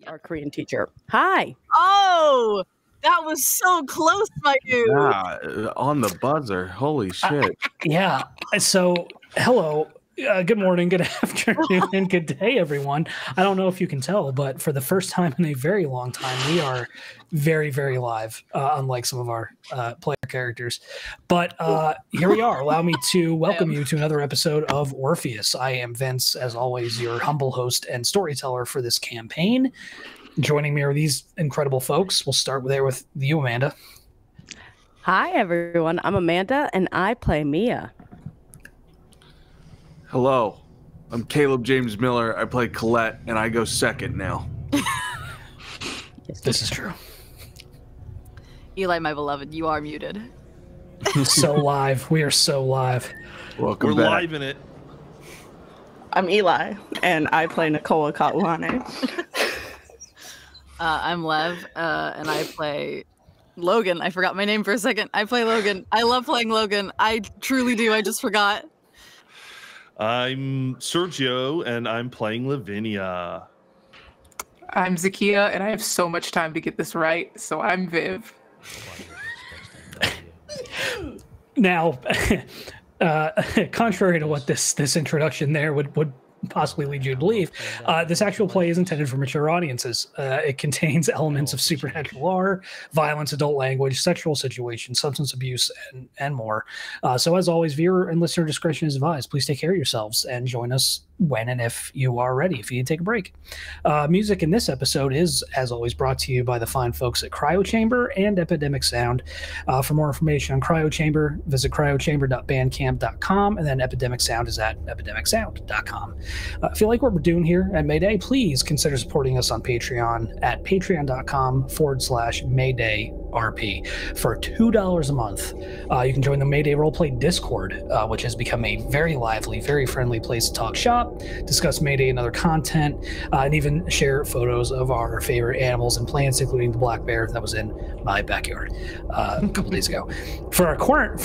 our Korean teacher. Hi. Oh, that was so close, my dude. Yeah, on the buzzer. Holy shit. Yeah. So, hello. Good morning, good afternoon, and good day, everyone. I don't know if you can tell, but for the first time in a very long time, we are very, very live, unlike some of our player characters. But here we are. Allow me to welcome you to another episode of Orpheus. I am Vince, as always, your humble host and storyteller for this campaign. Joining me are these incredible folks. We'll start there with you, Amanda. Hi, everyone. I'm Amanda, and I play Mia. Hello, I'm Caleb James Miller. I play Colette, and I go second now. This is true. Eli, my beloved, you are muted. So live. We are so live. Welcome We're back. live in it. I'm Eli, and I play Nakoa Ka'Uhane. I'm Lev, and I play Logan. I forgot my name for a second. I play Logan. I love playing Logan. I truly do. I just forgot. I'm Sergio, and I'm playing Lavinia. I'm Zakiya, and I have so much time to get this right, so I'm Viv. Now, contrary to what this introduction there would possibly lead you to believe, this actual play is intended for mature audiences. It contains elements of supernatural horror, violence, adult language, sexual situations, substance abuse, and more. So as always, viewer and listener discretion is advised. Please take care of yourselves and join us when and if you are ready, if you need to take a break. Music in this episode is, as always, brought to you by the fine folks at Cryo Chamber and Epidemic Sound. For more information on Cryo Chamber, visit cryochamber.bandcamp.com, and then Epidemic Sound is at epidemicsound.com. If you like what we're doing here at Mayday, please consider supporting us on Patreon at patreon.com/MaydayRP. For $2 a month, you can join the Mayday Roleplay Discord, which has become a very lively, very friendly place to talk shop, discuss Mayday and other content, and even share photos of our favorite animals and plants, including the black bear that was in my backyard a couple days ago. For our current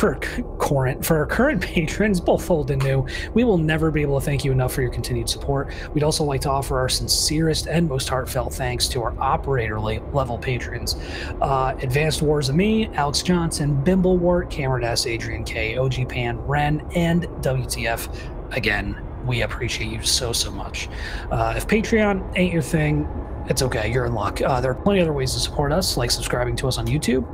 patrons, both old and new, we will never be able to thank you enough for your continued support. We'd also like to offer our sincerest and most heartfelt thanks to our operator level patrons: Advanced Wars of Me, Alex Johnson, Bimblewart, Cameron S, Adrian K, OG Pan, Ren, and WTF. Again, we appreciate you so much. If Patreon ain't your thing, it's okay, you're in luck. There are plenty of other ways to support us, like subscribing to us on YouTube,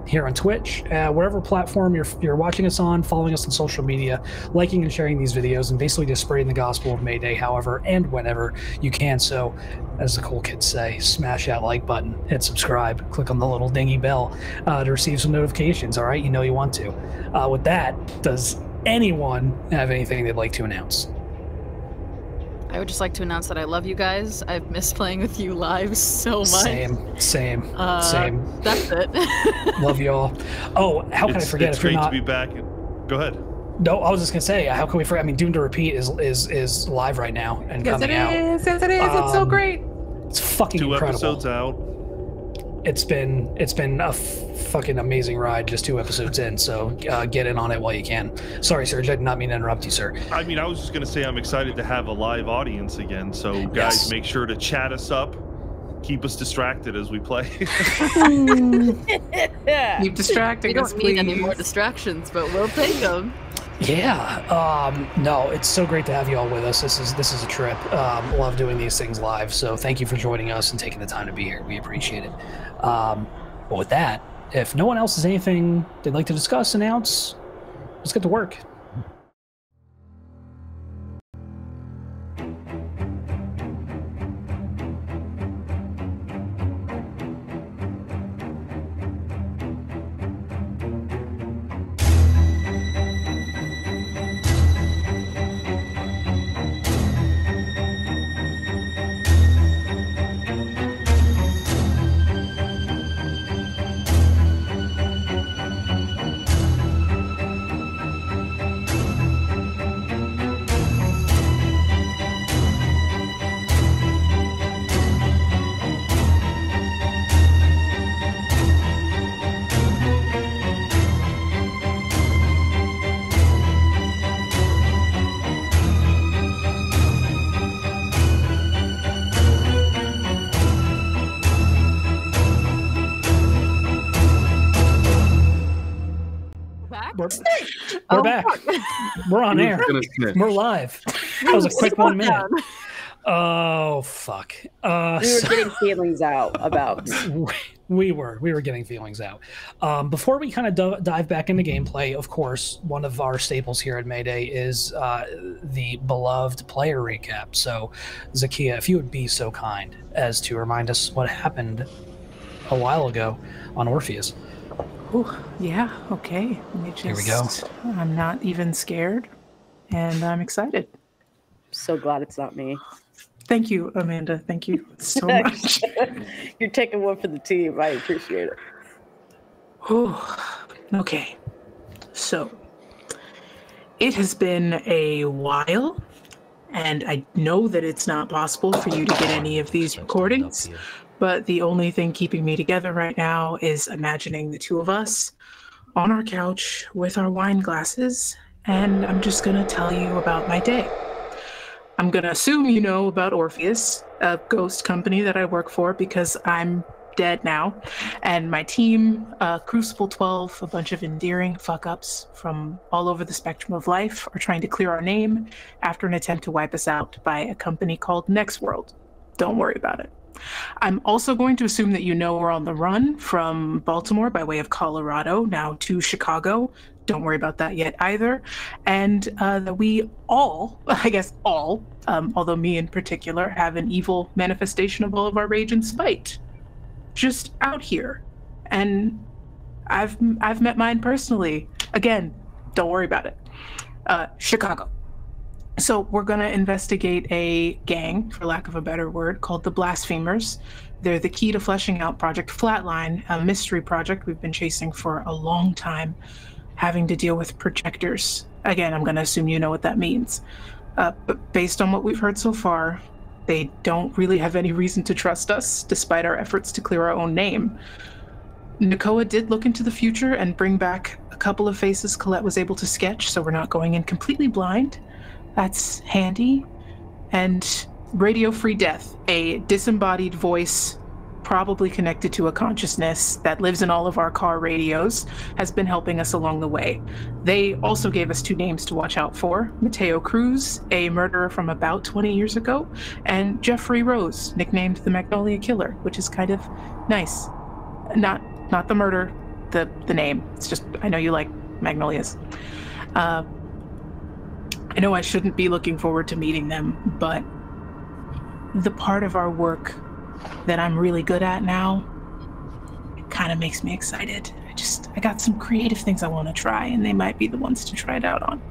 here on Twitch, wherever platform you're watching us on, following us on social media, liking and sharing these videos, and basically just spreading the gospel of Mayday however and whenever you can. So, as the cool kids say, smash that like button, hit subscribe, click on the little dingy bell to receive some notifications, all right? You know you want to. With that, does anyone have anything they'd like to announce? I would just like to announce that I love you guys. I've missed playing with you live so much. Same. That's it. Love you all. Oh, how can I forget? It's if you're great not... to be back. Go ahead. No, I was just gonna say, how can we forget? I mean, Doomed to Repeat is live right now and coming out. Yes, it is. It's so great. It's fucking 2 incredible. episodes out. It's been a fucking amazing ride, just 2 episodes in. So get in on it while you can. Sorry, Serge, I did not mean to interrupt you, sir. I mean, I was just going to say I'm excited to have a live audience again. So, guys, Yes. make sure to chat us up. Keep us distracted as we play. Keep distracting We us, don't need any please. more distractions, but we'll take them. Yeah. No, it's so great to have you all with us. This is a trip. Love doing these things live. So thank you for joining us and taking the time to be here. We appreciate it. But with that, if no one else has anything they'd like to discuss, announce, let's get to work. We're back. We're on air. We're live. That was a quick 1 minute. Oh, fuck. We were getting feelings out about. We were getting feelings out. Before we kind of dive back into gameplay, of course, one of our staples here at Mayday is the beloved player recap. So, Zakiya, if you would be so kind as to remind us what happened a while ago on Orpheus. Ooh, yeah, okay. Here we go. I'm not even scared, and I'm excited. So glad it's not me. Thank you, Amanda. Thank you so much. You're taking one for the team. I appreciate it. Okay. So, it has been a while, and I know that it's not possible for you to get any of these recordings, but the only thing keeping me together right now is imagining the two of us on our couch with our wine glasses, and I'm just going to tell you about my day. I'm going to assume you know about Orpheus, a ghost company that I work for because I'm dead now. And my team, Crucible 12, a bunch of endearing fuck-ups from all over the spectrum of life, are trying to clear our name after an attempt to wipe us out by a company called Next World. Don't worry about it. I'm also going to assume that you know we're on the run from Baltimore by way of Colorado, now to Chicago. Don't worry about that yet either. And that we all, I guess all, although me in particular, have an evil manifestation of all of our rage and spite just out here. And I've met mine personally. Again, don't worry about it. Chicago. So we're going to investigate a gang, for lack of a better word, called the Blasphemers. They're the key to fleshing out Project Flatline, a mystery project we've been chasing for a long time, having to deal with projectors. Again, I'm going to assume you know what that means. But based on what we've heard so far, they don't really have any reason to trust us, despite our efforts to clear our own name. Nakoa did look into the future and bring back a couple of faces Colette was able to sketch, so we're not going in completely blind. That's handy. And radio-free death, a disembodied voice probably connected to a consciousness that lives in all of our car radios, has been helping us along the way. They also gave us two names to watch out for: Mateo Cruz, a murderer from about 20 years ago, and Jeffrey Rose, nicknamed the Magnolia Killer, which is kind of nice. Not the murder, the name. It's just, I know you like magnolias. I know I shouldn't be looking forward to meeting them, but the part of our work that I'm really good at now, it kind of makes me excited. I got some creative things I want to try, and they might be the ones to try it out on.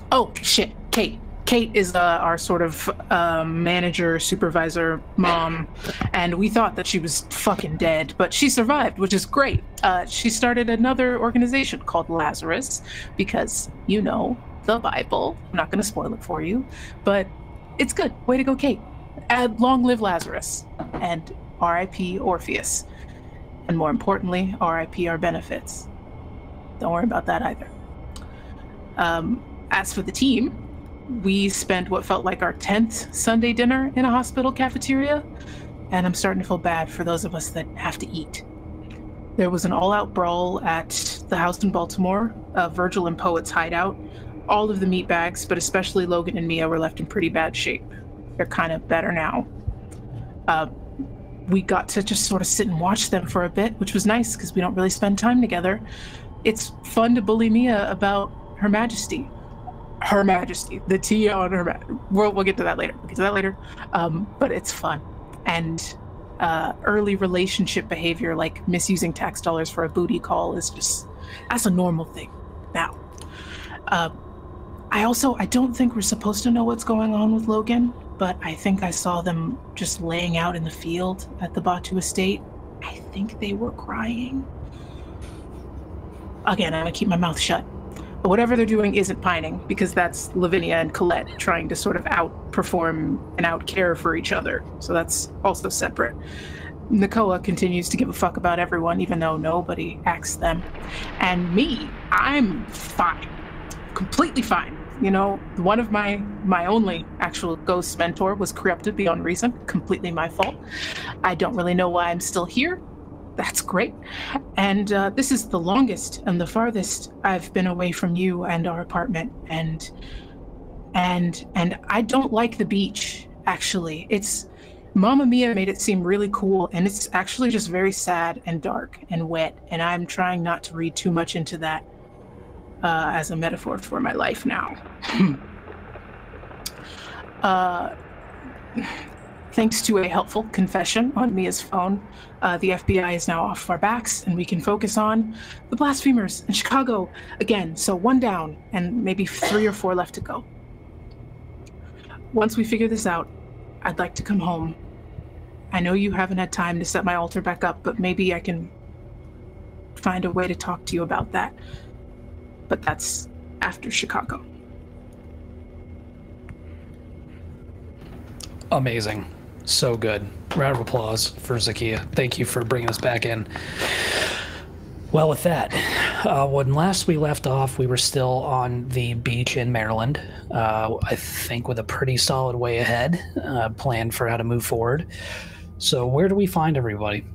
Oh, shit, Kate. Kate is our sort of manager, supervisor, mom, and we thought that she was fucking dead, but she survived, which is great. She started another organization called Lazarus because, you know, the Bible. I'm not going to spoil it for you, but it's good. Way to go, Kate. Long live Lazarus, and R.I.P. Orpheus. And more importantly, R.I.P. our benefits. Don't worry about that either. As for the team, we spent what felt like our 10th Sunday dinner in a hospital cafeteria, and I'm starting to feel bad for those of us that have to eat. There was an all-out brawl at the house in Baltimore, Virgil and Poet's hideout. All of the meatbags, but especially Logan and Mia, were left in pretty bad shape. They're kind of better now. We got to just sort of sit and watch them for a bit, which was nice because we don't really spend time together. It's fun to bully Mia about Her Majesty. Her Majesty, the T on Her Majesty. We'll get to that later. But it's fun. And early relationship behavior, like misusing tax dollars for a booty call, is just, that's a normal thing now. I don't think we're supposed to know what's going on with Logan, but I think I saw them just laying out in the field at the Batu estate. I think they were crying. Again, I'm gonna keep my mouth shut. But whatever they're doing isn't pining, because that's Lavinia and Colette trying to sort of outperform and outcare for each other. So that's also separate. Nakoa continues to give a fuck about everyone, even though nobody asks them. And me, I'm fine. Completely fine. You know, one of my only actual ghost mentor was corrupted beyond reason. Completely my fault. I don't really know why I'm still here, That's great. And this is the longest and the farthest I've been away from you and our apartment. And I don't like the beach, actually. It's Mamma Mia made it seem really cool, and it's actually just very sad and dark and wet. And I'm trying not to read too much into that as a metaphor for my life now. Thanks to a helpful confession on Mia's phone, the FBI is now off our backs, and we can focus on the blasphemers in Chicago again. So 1 down, and maybe 3 or 4 left to go. Once we figure this out, I'd like to come home. I know you haven't had time to set my altar back up, but maybe I can find a way to talk to you about that. But that's after Chicago. Amazing. So good. Round of applause for Zakiya. Thank you for bringing us back in. Well, with that, when last we left off, we were still on the beach in Maryland. I think with a pretty solid way ahead, plan for how to move forward. So where do we find everybody?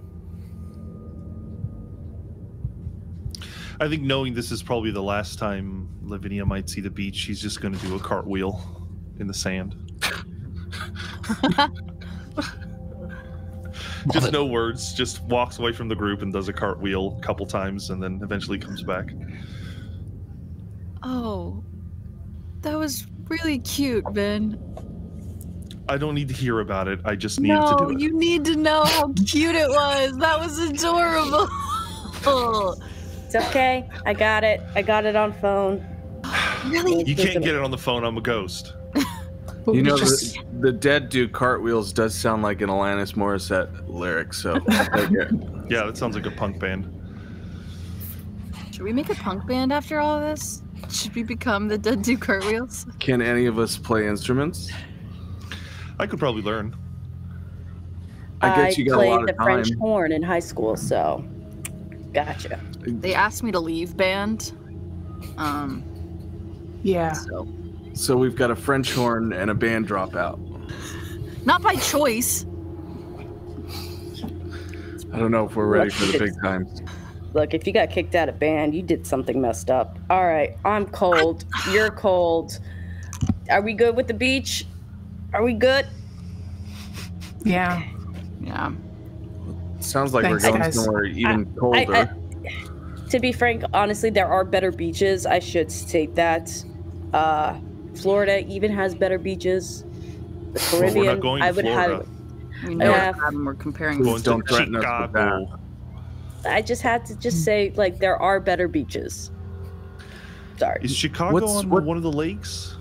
I think knowing this is probably the last time Lavinia might see the beach, she's just going to do a cartwheel in the sand. Just no words, just walks away from the group and does a cartwheel a couple times and then eventually comes back. Oh, that was really cute, Ben. I don't need to hear about it. I just needed to do it. No, you need to know how cute it was. That was adorable. It's okay. I got it. I got it on phone. Really? You can't get it on the phone. I'm a ghost. You know, the dead do cartwheels does sound like an Alanis Morissette lyric, so Yeah, that sounds like a punk band. Should we make a punk band after all of this? Should we become the Dead Do Cartwheels? Can any of us play instruments? I could probably learn. I guess you got a lot played of the French time. horn in high school, so gotcha. They asked me to leave band. Yeah. So we've got a French horn and a band dropout. Not by choice. I don't know if we're ready for the big times. Look, if you got kicked out of band, you did something messed up. All right, I'm cold. You're cold. Are we good with the beach? Are we good? Yeah. Yeah. Sounds like Thanks, we're going guys. somewhere even colder. To be frank, honestly, there are better beaches. I should state that. Florida even has better beaches. The Well, Caribbean, we're not going to I would Florida. have. We know Yeah. we're comparing Well, this don't to threaten us with that. Chicago. I just had to just say, like, there are better beaches. Sorry. Is Chicago on one of the lakes?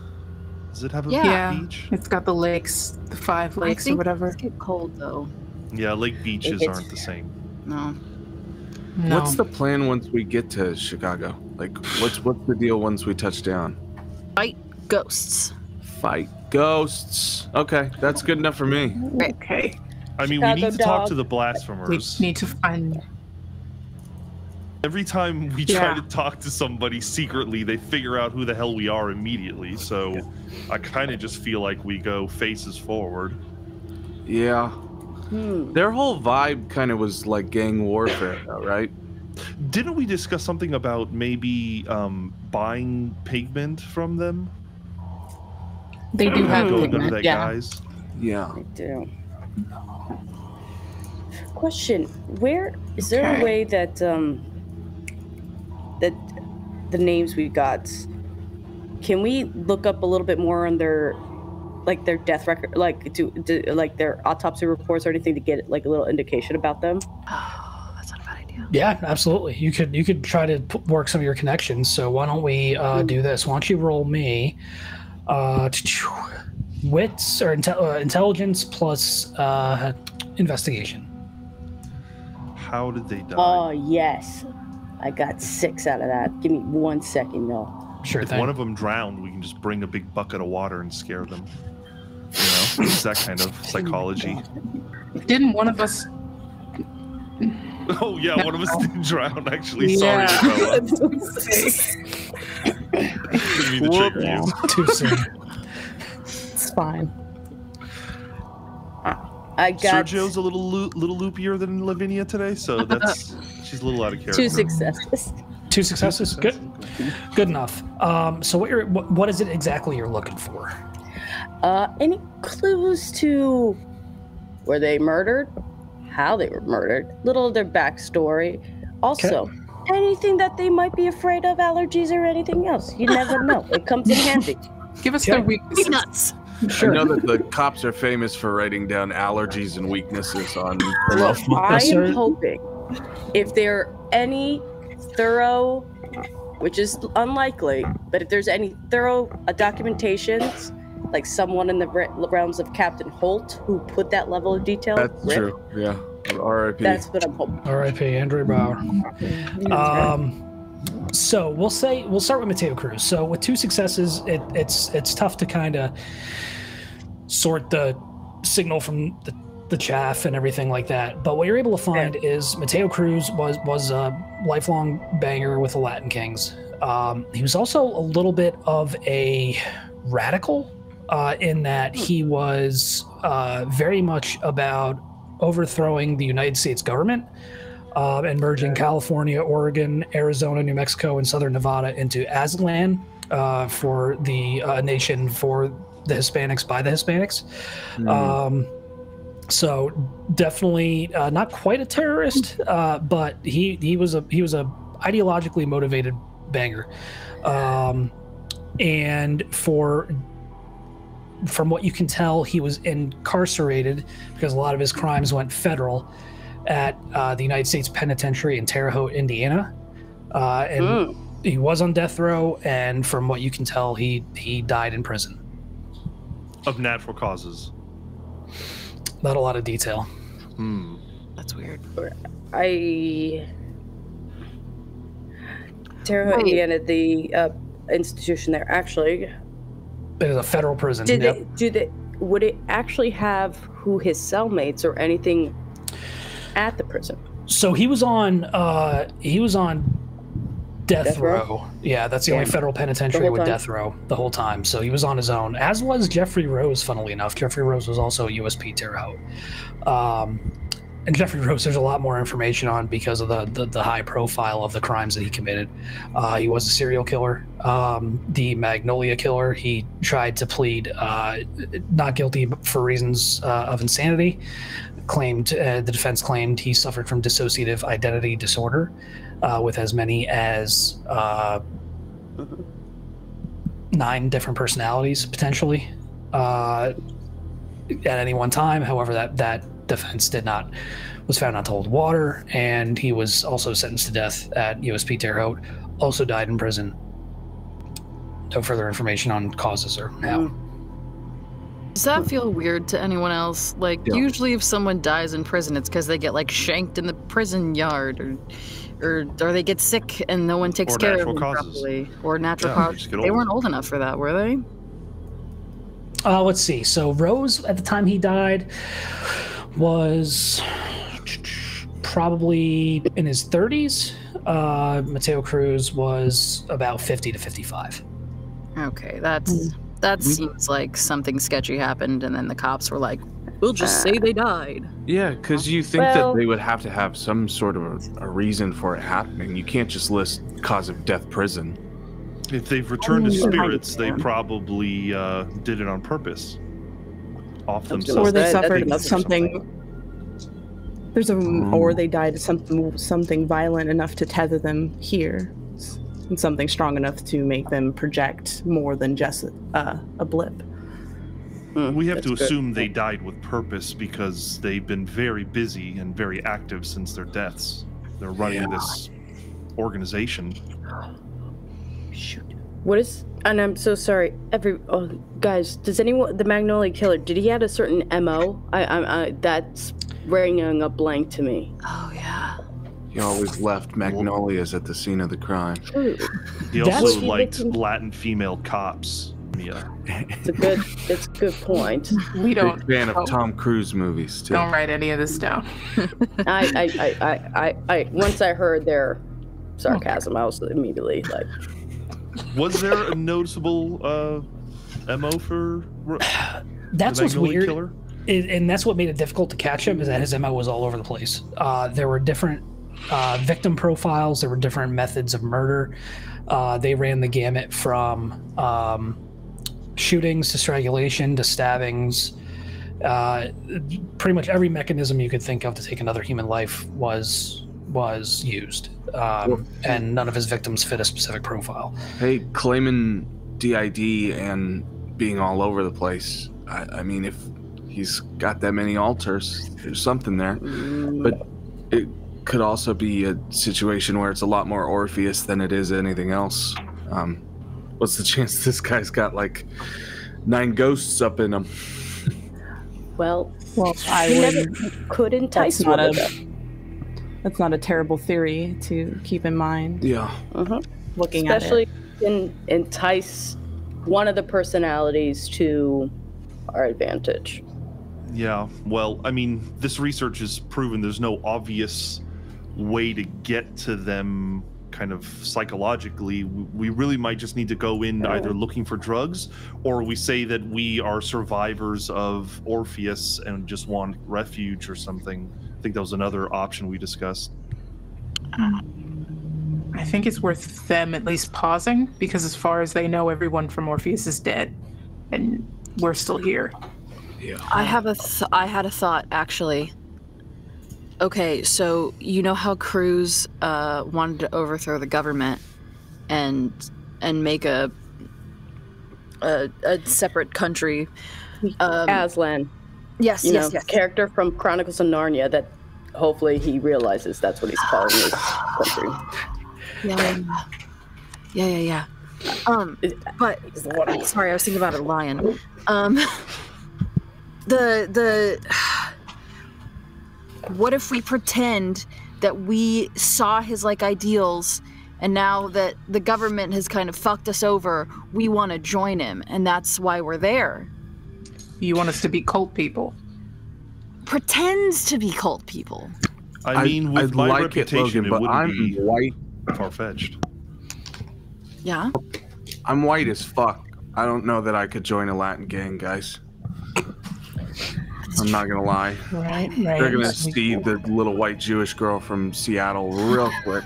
Does it have a Yeah. beach? It's got the lakes, the 5 lakes or whatever. It's get cold though. Yeah, lake beaches It's- aren't the same. No. No. What's the plan once we get to Chicago? Like, what's the deal once we touch down? Fight ghosts. Fight ghosts. Okay, that's good enough for me. Okay. I mean, Chicago we need to talk dog. to the We blasphemers. need to find. Every time we try Yeah. to talk to somebody secretly, they figure out who the hell we are immediately. So I kind of just feel like we go faces forward. Yeah. Their whole vibe kind of was like gang warfare, though, right? Didn't we discuss something about maybe buying pigment from them? They do have Going under pigment. that Yeah. guise? Yeah. I do. Question: where is there Okay. a way that that the names we got? Can we look up a little bit more on their, like their death record, like do like their autopsy reports or anything to get like a little indication about them? Oh, that's not a bad idea. Yeah, absolutely. You could try to work some of your connections. So why don't we do this? Why don't you roll me wits or intelligence plus investigation. How did they die? Oh yes, I got 6 out of that. Give me 1 second, though. Sure If thing. one of them drowned, we can just bring a big bucket of water and scare them. You know, it's that kind of psychology. Didn't one of us? Oh yeah, one of us did drown. Actually, Yeah. sorry. Didn't mean to trigger you. Too soon. It's fine. I got Sergio's a little loopier than Lavinia today, so that's she's a little out of character. 2 successes. 2 successes. Good enough. So what is it exactly you're looking for? Any clues to were they murdered, how they were murdered, little of their backstory, also anything that they might be afraid of, allergies or anything else. You never know. It comes in handy. Give us their weaknesses. Nuts. Sure. I know that the cops are famous for writing down allergies and weaknesses on. Look, I am hoping if there are any thorough, which is unlikely, but if there's any thorough documentations, like someone in the realms of Captain Holt who put that level of detail. That's true. Yeah. R.I.P. That's what I'm hoping. R.I.P. Andrew Bauer. So we'll start with Mateo Cruz. So with 2 successes, it's tough to kind of sort the signal from the chaff and everything like that. But what you're able to find is Mateo Cruz was a lifelong banger with the Latin Kings. He was also a little bit of a radical in that he was very much about overthrowing the United States government and merging California, Oregon, Arizona, New Mexico, and Southern Nevada into Aslan for the nation for the Hispanics by the Hispanics. So definitely not quite a terrorist, but he was a ideologically motivated banger. And from what you can tell, he was incarcerated because a lot of his crimes went federal at the United States Penitentiary in Terre Haute, Indiana. And he was on death row, and from what you can tell, he died in prison. Of natural causes. Not a lot of detail. That's weird. Terre Haute, Indiana, the institution there, actually. It is a federal prison. Would it actually have who his cellmates or anything at the prison? So he was on death row. Yeah, that's the only federal penitentiary with death row the whole time. So he was on his own, as was Jeffrey Rose, funnily enough. Jeffrey Rose was also a USP Terre Haute. And Jeffrey Rose, there's a lot more information on because of the high profile of the crimes that he committed. He was a serial killer. The Magnolia killer, he tried to plead not guilty for reasons of insanity. The defense claimed he suffered from dissociative identity disorder with as many as 9 different personalities, potentially, at any one time. However, that defense was found not to hold water, and he was also sentenced to death at USP Terre Haute. Also died in prison. No further information on causes or how. Does that feel weird to anyone else? Like, usually if someone dies in prison, it's because they get, like, shanked in the prison yard, or they get sick and no one takes care of them properly. Or natural causes. They weren't old enough for that, were they? Let's see. So Rose, at the time he died, was probably in his 30s. Mateo Cruz was about 50 to 55. Okay, that seems like something sketchy happened, and then the cops were like, we'll just say they died. Yeah, because you think that they would have to have some sort of a reason for it happening. You can't just list cause of death prison. If they've returned to spirits, they probably did it on purpose. Off themselves. Or they suffered something. Or they died of something violent enough to tether them here, and something strong enough to make them project more than just a blip. We have to assume they died with purpose because they've been very busy and very active since their deaths. They're running this organization. Shoot. What is? And I'm so sorry. Guys, does anyone? The Magnolia Killer? Did he have a certain MO? That's ringing a blank to me. Oh yeah. He always left magnolias at the scene of the crime. He also liked Latin female cops. Yeah. It's a good point. We don't. Big fan of Tom Cruise movies too. Don't write any of this down. I once I heard their sarcasm, I was immediately like. Was there a noticeable MO for that's what's weird. Killer? and that's what made it difficult to catch him, is that his MO was all over the place. There were different victim profiles. There were different methods of murder. They ran the gamut from shootings to strangulation to stabbings. Pretty much every mechanism you could think of to take another human life was used, and none of his victims fit a specific profile. Hey, claiming DID and being all over the place. I mean, if he's got that many altars, there's something there. But it could also be a situation where it's a lot more Orpheus than it is anything else. What's the chance this guy's got like 9 ghosts up in him? Well, I could entice one of them. That's not a terrible theory to keep in mind. Yeah. Looking at it. Especially can entice one of the personalities to our advantage. Yeah, well, I mean, this research has proven there's no obvious way to get to them kind of psychologically. We really might just need to go in either looking for drugs, or we say that we are survivors of Orpheus and just want refuge or something. I think that was another option we discussed. I think it's worth them at least pausing, because as far as they know, everyone from Orpheus is dead, and we're still here. Yeah. I had a thought, actually. Okay, so you know how Cruz wanted to overthrow the government and make a separate country. Aslan. Yes, yes. Character from Chronicles of Narnia that hopefully he realizes that's what he's calling his country. Yeah. But sorry, I was thinking about a lion. What if we pretend that we saw his ideals, and now that the government has kind of fucked us over, we want to join him, and that's why we're there. You want us to be cult people? Pretends to be cult people. I mean, with my like reputation, it, Logan, but I'm be white. Far-fetched. Yeah? I'm white as fuck. I don't know that I could join a Latin gang, guys. I'm not gonna lie. Right. They're gonna see the little white Jewish girl from Seattle real quick.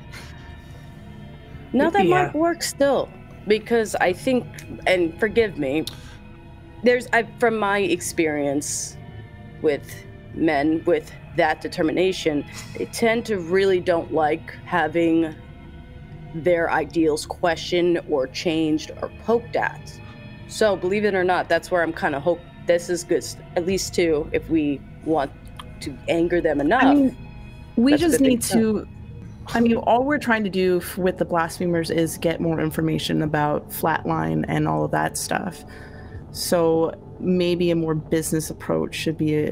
No, that might work still, because I think, and forgive me, from my experience with men with that determination, they tend to really don't like having their ideals questioned or changed or poked at. So believe it or not, that's where I'm kind of hope this is good, at least too, if we want to anger them enough. I mean, we just need to, all we're trying to do with the blasphemers is get more information about Flatline and all of that stuff. So maybe a more business approach should be,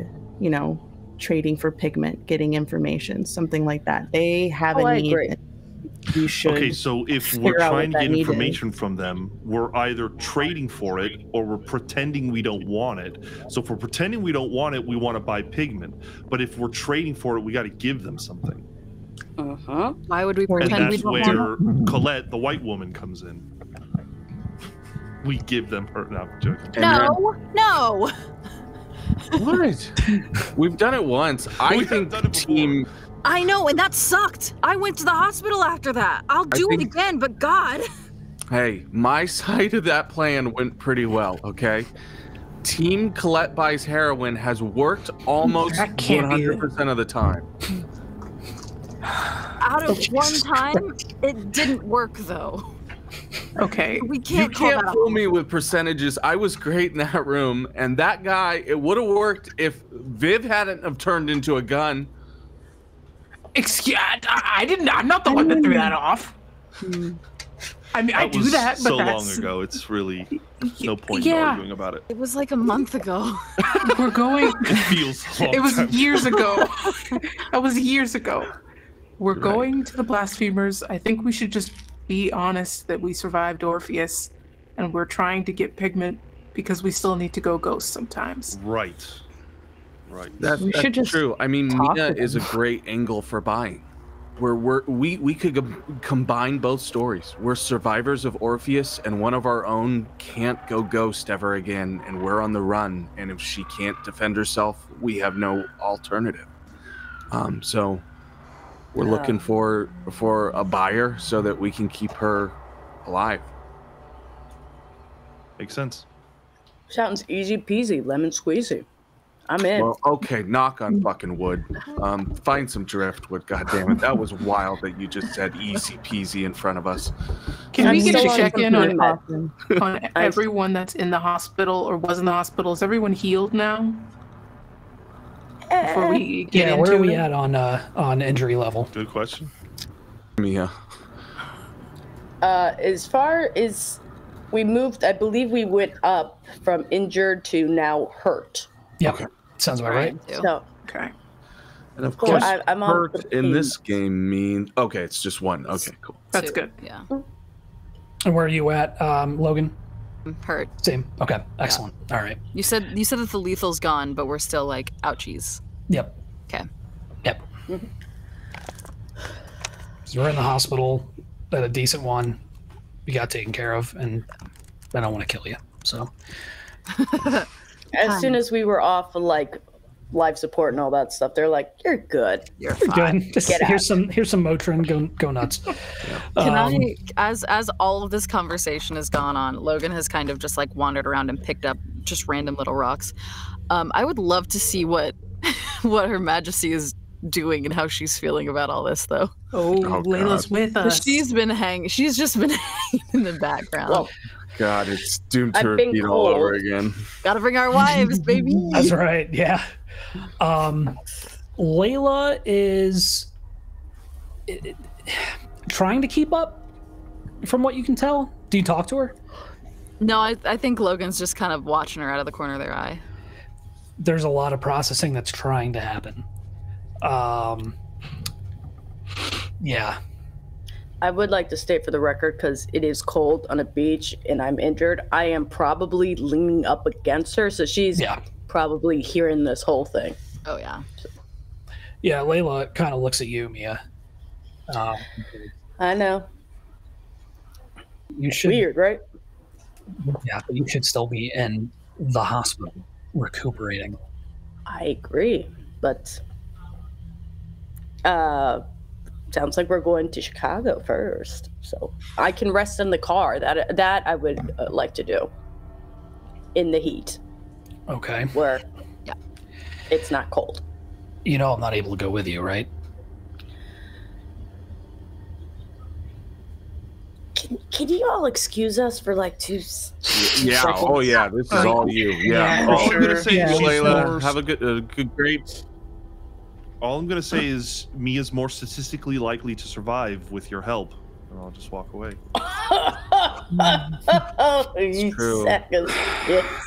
trading for pigment, getting information, something like that. They have a need. Agree. You should. Okay, so if we're trying to get information from them, we're either trading for it or we're pretending we don't want it. So if we're pretending we don't want it, we want to buy pigment. But if we're trading for it, we got to give them something. Why would we pretend we don't want it? And that's where Colette, the white woman, comes in. We give them her. No, I'm joking. No. What? We've done it once. I think team. I know, and that sucked. I went to the hospital after that. I'll do it again, but God. Hey, my side of that plan went pretty well, okay? Team Colette buys heroin has worked almost 100% of the time. Out of one time, it didn't work, though. Okay. We can't fool me with percentages. I was great in that room, and that guy, it would have worked if Viv hadn't have turned into a gun. Excuse, I didn't. I'm not the one that threw that off. I mean, I do that, but so that's long ago. It's really no point in arguing about it. It was like a month ago. We're going. It feels long. It was years ago. That was years ago. We're going to the blasphemers. I think we should just be honest that we survived Orpheus, and we're trying to get pigment because we still need to go ghost sometimes. Right. That's true. I mean, Mina is a great angle for buying. we could combine both stories. We're survivors of Orpheus, and one of our own can't go ghost ever again, and we're on the run. And if she can't defend herself, we have no alternative. So we're looking for a buyer so that we can keep her alive. Makes sense. Sounds easy peasy, lemon squeezy. I'm in. Well, okay, knock on fucking wood. Find some driftwood, goddammit. That was wild that you just said easy peasy in front of us. Can we get a check-in on everyone that's in the hospital or was in the hospital? Is everyone healed now? Before we get into where are we at on injury level? Good question. Mia. As far as we moved, I believe we went up from injured to now hurt. Yep. Okay. Sounds about right. So, okay. And of course, I'm hurt in this game means... Okay, it's just one. Okay, cool. That's good. Yeah. And where are you at, Logan? Hurt. Same. Okay, excellent. Yeah. All right. You said that the lethal's gone, but we're still like ouchies. Yep. Okay. Yep. So we're in the hospital at a decent one. We got taken care of, and I don't want to kill you. So as soon as we were off of like life support and all that stuff, they're like, "You're good. You're fine. Good. Just here's some Motrin. Go nuts." Can I, as all of this conversation has gone on, Logan has kind of just like wandered around and picked up just random little rocks. I would love to see what Her Majesty is doing and how she's feeling about all this, though. Oh Layla's with us. She's just been hanging in the background. Well, God, it's doomed to repeat all over again. Gotta bring our wives, baby. That's right. Yeah. Layla is trying to keep up, from what you can tell. Do you talk to her? No, I think Logan's just kind of watching her out of the corner of their eye. There's a lot of processing that's trying to happen. Yeah. I would like to state for the record, because it is cold on a beach and I'm injured, I am probably leaning up against her, so she's probably hearing this whole thing. Oh, yeah. Yeah, Layla kind of looks at you, Mia. I know. You should, weird, right? Yeah, but you should still be in the hospital recuperating. I agree, but sounds like we're going to Chicago first, so I can rest in the car. That I would like to do in the heat. Okay. Where it's not cold. You know I'm not able to go with you, right? Can you all excuse us for like 2 seconds? Oh yeah, this is all you. Yeah. All I'm gonna say, Layla, have a good great. All I'm gonna say is Mia's more statistically likely to survive with your help, and I'll just walk away. You seconds.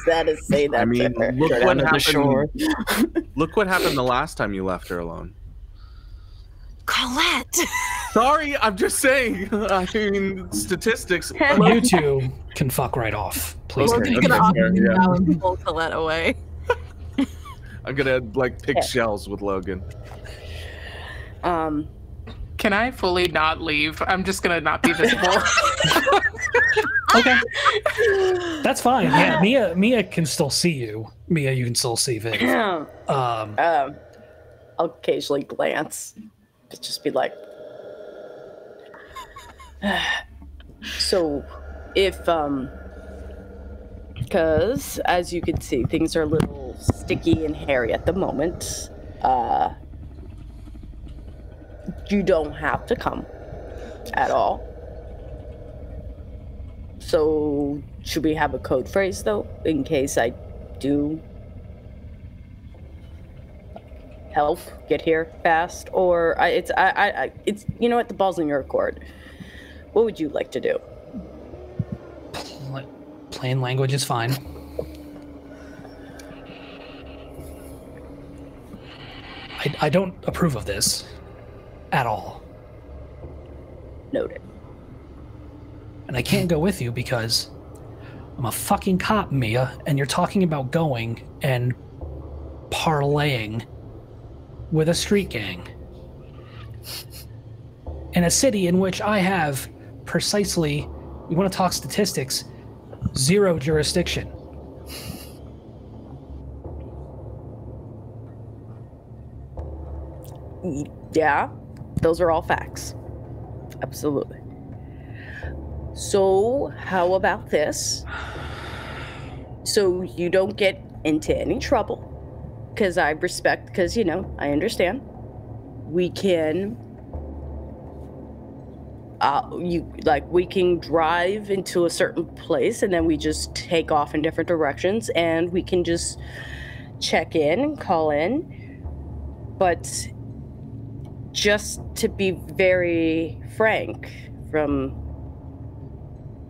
That is say that. I mean, to her. look what happened. Look what happened the last time you left her alone. Colette. Sorry, I'm just saying. I mean, statistics. You two can fuck right off, please. Logan's gonna offer me now and pull Colette away. I'm gonna like pick shells with Logan. Can I fully not leave? I'm just gonna not be visible. Okay, that's fine. Yeah, Mia can still see you. Mia, you can still see Viv. I'll occasionally glance, just be like. So, if because as you can see, things are a little sticky and hairy at the moment. You don't have to come at all. So, should we have a code phrase though, in case I do help get here fast? Or it's you know what, the ball's in your court. What would you like to do? Plain language is fine. I don't approve of this at all. Noted. And I can't go with you because I'm a fucking cop, Mia, and you're talking about going and parlaying with a street gang. in a city in which I have precisely, you want to talk statistics, 0 jurisdiction. Yeah, those are all facts. Absolutely. So, how about this? So you don't get into any trouble, because I respect, because, you know, I understand. We can, we can drive into a certain place, and then we just take off in different directions, and we can just check in and call in. But just to be very frank, from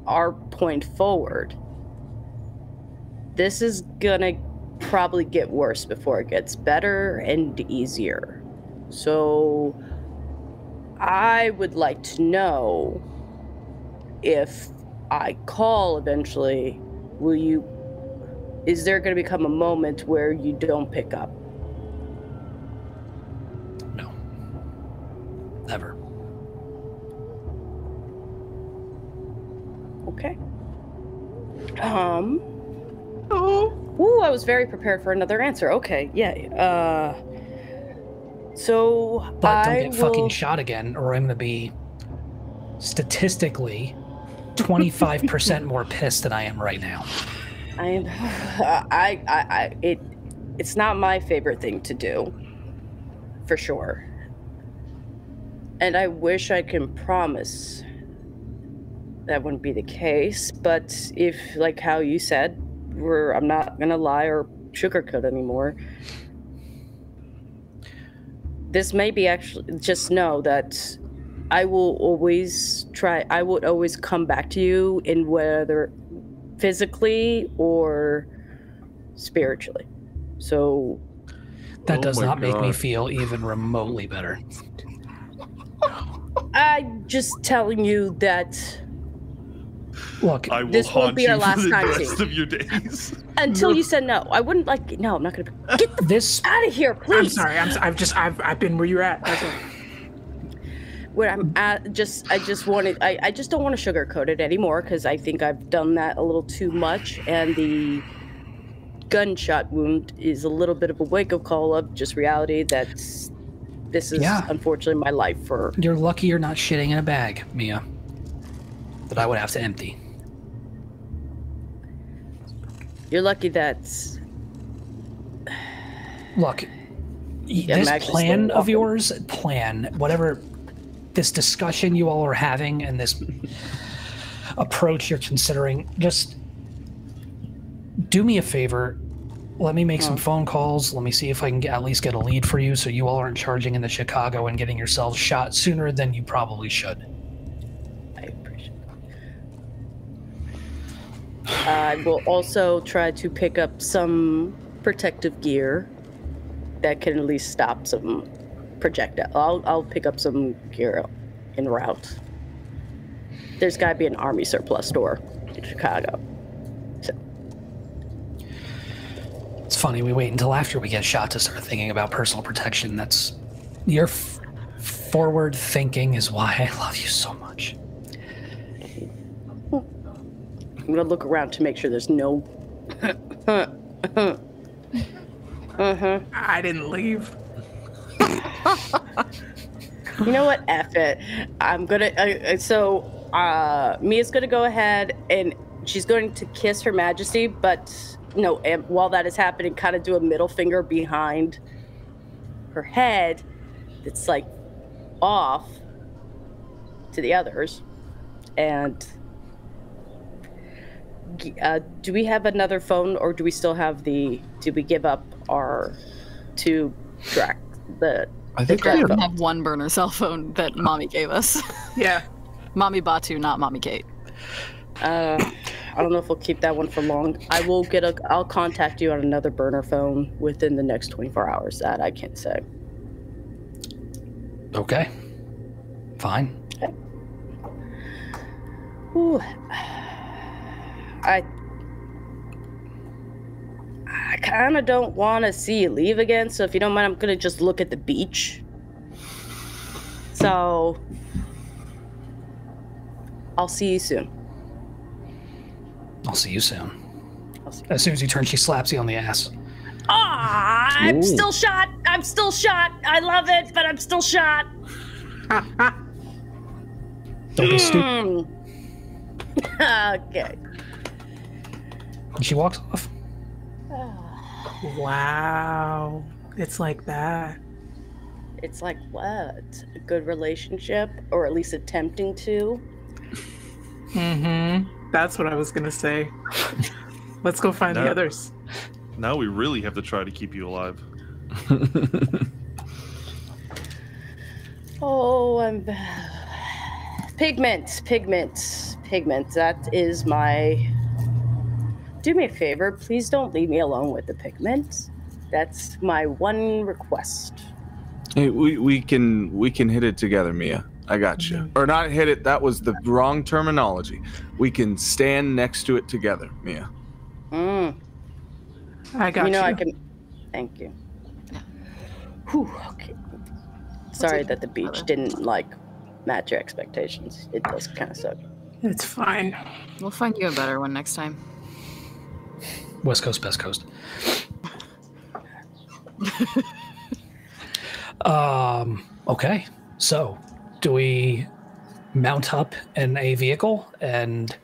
our point forward, this is gonna probably get worse before it gets better and easier. So I would like to know, if I call eventually, is there gonna become a moment where you don't pick up? No. Never. Okay. Ooh, I was very prepared for another answer. Okay, yeah. So but don't get fucking shot again, or I'm gonna be statistically 25% more pissed than I am right now. It's not my favorite thing to do, for sure. And I wish I can promise that wouldn't be the case, but if, like how you said, I'm not gonna lie or sugarcoat anymore. This may be actually, just know that I will always I would always come back to you, in whether physically or spiritually. So that does not make me feel even remotely better. I'm just telling you that. Look, this won't be our last time. The rest of your days. Until you said no. I wouldn't like. No, I'm not gonna. Get this out of here, please. I'm sorry. I've been where you're at. That's all. Where I'm at. I just don't want to sugarcoat it anymore, because I think I've done that a little too much, and the gunshot wound is a little bit of a wake-up call of just reality that this is unfortunately my life. You're lucky you're not shitting in a bag, Mia, that I would have to empty. You're lucky that. Look, this plan of yours, whatever this discussion you all are having and this approach you're considering, just do me a favor. Let me make some phone calls. Let me see if I can at least get a lead for you, so you all aren't charging into Chicago and getting yourselves shot sooner than you probably should. I appreciate it. I will also try to pick up some protective gear that can at least stop some projectile. I'll pick up some gear en route. There's got to be an army surplus store in Chicago. It's funny, we wait until after we get shot to start thinking about personal protection. That's your forward thinking is why I love you so much. I'm gonna look around to make sure there's no. I didn't leave. You know what? F it. I'm gonna. Mia's gonna go ahead and she's going to kiss Her Majesty, but. No, and while that is happening, kind of do a middle finger behind her head that's like off to the others. And do we have another phone, or do we still have did we give up our to track the I think we have one burner cell phone that Mommy gave us. Yeah. Mommy Batu, not Mommy Kate. I don't know if we'll keep that one for long. I'll contact you on another burner phone within the next 24 hours. That I can't say. Okay. Fine. Okay. Ooh. I kind of don't want to see you leave again, so if you don't mind, I'm going to just look at the beach. So, I'll see you soon. I'll see you soon. As soon as you turn, she slaps you on the ass. Ah, I'm still shot. I'm still shot. I love it, but I'm still shot. Don't be stupid. Okay. And she walks off. Wow. It's like that. It's like what? A good relationship, or at least attempting to? Mm-hmm. That's what I was gonna say. Let's go find the others. Now we really have to try to keep you alive. Oh, I'm pigment. That is my. Do me a favor, please don't leave me alone with the pigment. That's my one request. Hey, we can hit it together, Mia. I got you. Or not hit it. That was the wrong terminology. We can stand next to it together, Mia. I got you. I can. Thank you. Whew, okay. Sorry that the beach didn't match your expectations. It does kind of suck. It's fine. We'll find you a better one next time. West Coast, best coast. Okay. So, do we mount up in a vehicle? And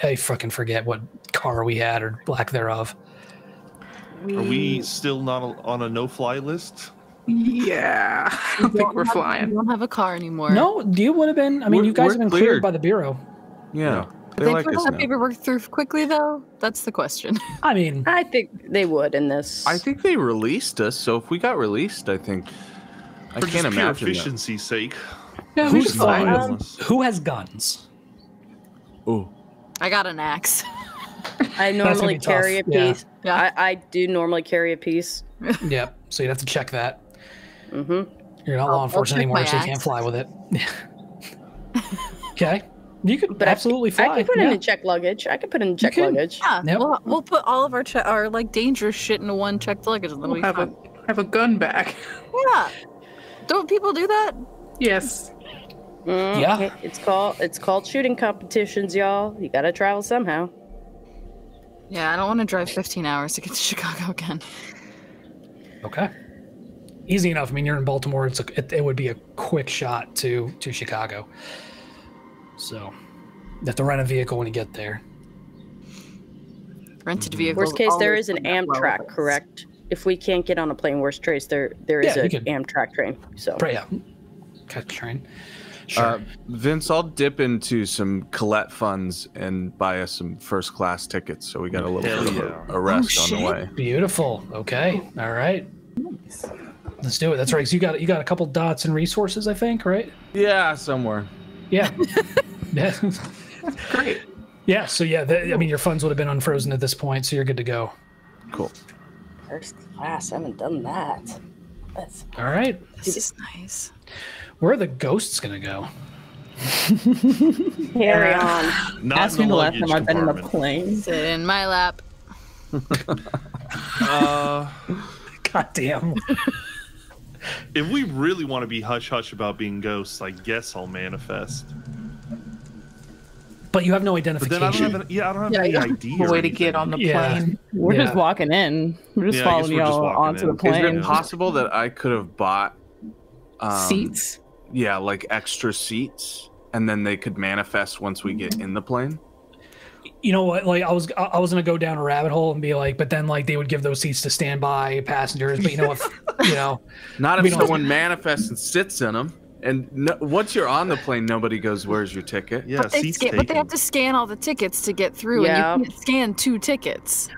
I fucking forget what car we had or lack thereof. Are we still not on a no-fly list? Yeah, I don't think we're flying. We don't have a car anymore. No, you would have been. I mean, you guys have been cleared by the Bureau. Yeah. They put that paperwork through quickly, though? That's the question. I mean, I think they would in this. I think they released us, so if we got released, I think I can't imagine for efficiency's sake. Yeah, who's fine? Who has guns? Ooh. I got an axe. I normally carry a piece. Yeah. I do normally carry a piece. Yep. So you'd have to check that. Mm-hmm. You're not law enforcement anymore, so you can't fly with it. Okay. You could absolutely fly. I could put it in check luggage. luggage. Yeah. Yep. We'll put all of our dangerous shit into one checked luggage, and then We'll have a gun back. Yeah. Don't people do that? Yes. Yeah. It's called shooting competitions, y'all. You gotta travel somehow. Yeah, I don't want to drive 15 hours to get to Chicago again. Okay. Easy enough. I mean, you're in Baltimore. It would be a quick shot to Chicago. So, you have to rent a vehicle when you get there. Rented vehicle. Worst case, there is an Amtrak, correct? If we can't get on a plane, worst case, there is an Amtrak train. So, yeah, catch train. Sure. Vince, I'll dip into some Colette funds and buy us some first class tickets, so we got a little bit of a rest on the way. Beautiful. Okay. All right. Nice. Let's do it. That's right. So you got a couple dots and resources, I think, right? Yeah, somewhere. Yeah. Yeah. Great. Yeah. So yeah, I mean, your funds would have been unfrozen at this point, so you're good to go. Cool. First class. I haven't done that. That's all right. This is nice. Where are the ghosts gonna go? Carry on. Ask me the last time I've been in a plane. Sit in my lap. God damn. If we really want to be hush-hush about being ghosts, I guess I'll manifest. But you have no But identification. then I don't have any ID. A way to get on the plane. We're just walking in. We're just following y'all onto the plane. Is it possible that I could have bought seats? Yeah, like extra seats, and then they could manifest once we get in the plane. You know what? Like I was gonna go down a rabbit hole and be like, but then like they would give those seats to standby passengers. But you know what? Not if someone manifests and sits in them. And once you're on the plane, nobody goes, "Where's your ticket?" Yeah, but they have to scan all the tickets to get through, and you can't scan 2 tickets.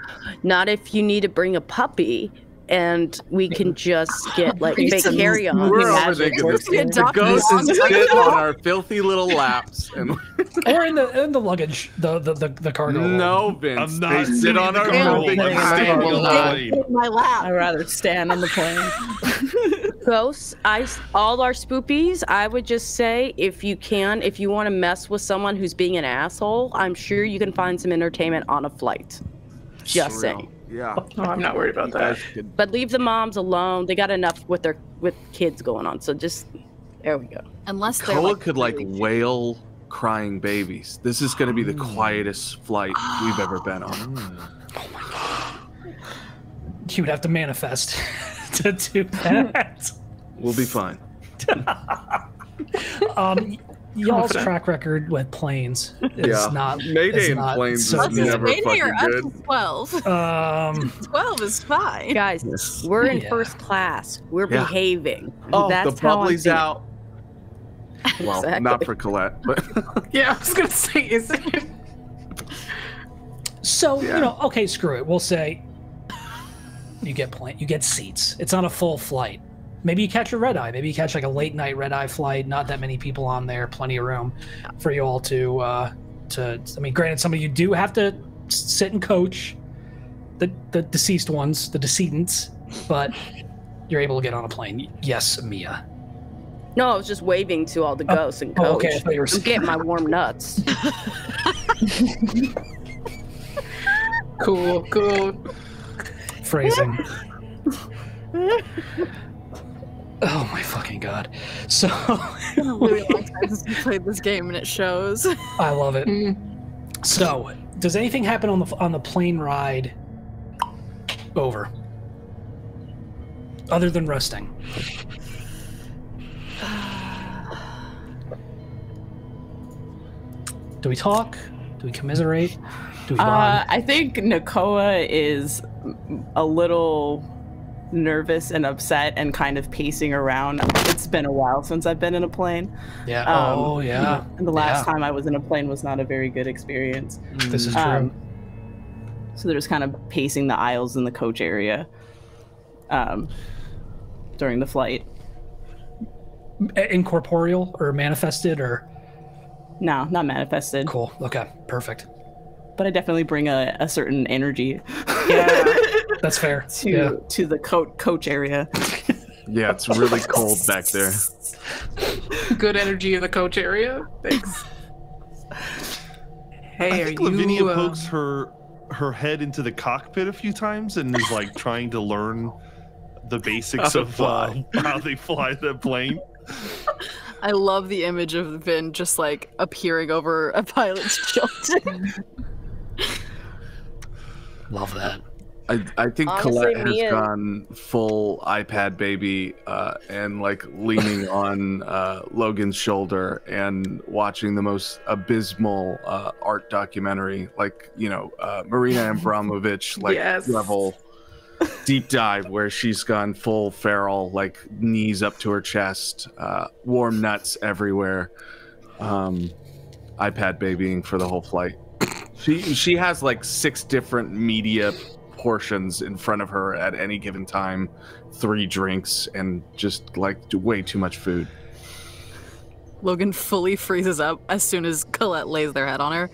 Not if you need to bring a puppy. And we can just get fake carry-on. We're overthinking this. The ghosts sit on our filthy little laps, or in the luggage, the cargo. No, Vince. They sit on our filthy my lap. I'd rather stand on the plane. Ghosts, all our spoopies. I would just say, if you want to mess with someone who's being an asshole, I'm sure you can find some entertainment on a flight. Just saying. Yeah. Oh, I'm not worried about that. But leave the moms alone. They got enough with kids going on. So just there we go. Unless they're Koa could wail crying babies. This is going to be the quietest flight we've ever been on. Oh my god. You would have to manifest to do that. We'll be fine. Y'all's track record with planes is not Mayday and planes so is never Mayday fucking or up to good. 12. 12 is fine. Guys, we're in first class. We're behaving. Oh, That's the bubbly's out. Well, Exactly. not for Colette, but Yeah, I was gonna say, is it? So you know, okay, screw it. We'll say you get seats. It's on a full flight. Maybe you catch a red eye. Maybe you catch like a late night red eye flight. Not that many people on there. Plenty of room for you all to. I mean, granted, some of you do have to sit and coach the deceased ones, the decedents, but you're able to get on a plane. Yes, Mia. No, I was just waving to all the ghosts and coach. Oh, okay, I thought you were I'm getting my warm nuts. Cool. Phrasing. Oh my fucking god. So It's been a really long time since we played this game, and it shows. I love it. So, does anything happen on the plane ride over? Other than resting? Do we talk? Do we commiserate? Do we bond? I think Nakoa is a little nervous and upset and kind of pacing around. It's been a while since I've been in a plane. Yeah. Yeah. And the last time I was in a plane was not a very good experience. This is true. So they're just kind of pacing the aisles in the coach area during the flight. Incorporeal or manifested or? No, not manifested. Cool. Okay. Perfect. But I definitely bring a certain energy. Yeah. That's fair. To the coach area. yeah, it's really cold back there. Good energy in the coach area. Thanks. Hey, I think Lavinia pokes her head into the cockpit a few times and is like trying to learn the basics of how they fly the plane. I love the image of Vin just like appearing over a pilot's shoulder. Love that. I think Honestly, Colette has gone full iPad baby and like leaning on Logan's shoulder and watching the most abysmal art documentary, like, you know, Marina Abramovich level deep dive where she's gone full feral, like knees up to her chest, warm nuts everywhere, iPad babying for the whole flight. She has like 6 different media portions in front of her at any given time, 3 drinks, and just like way too much food. Logan fully freezes up as soon as Colette lays their head on her,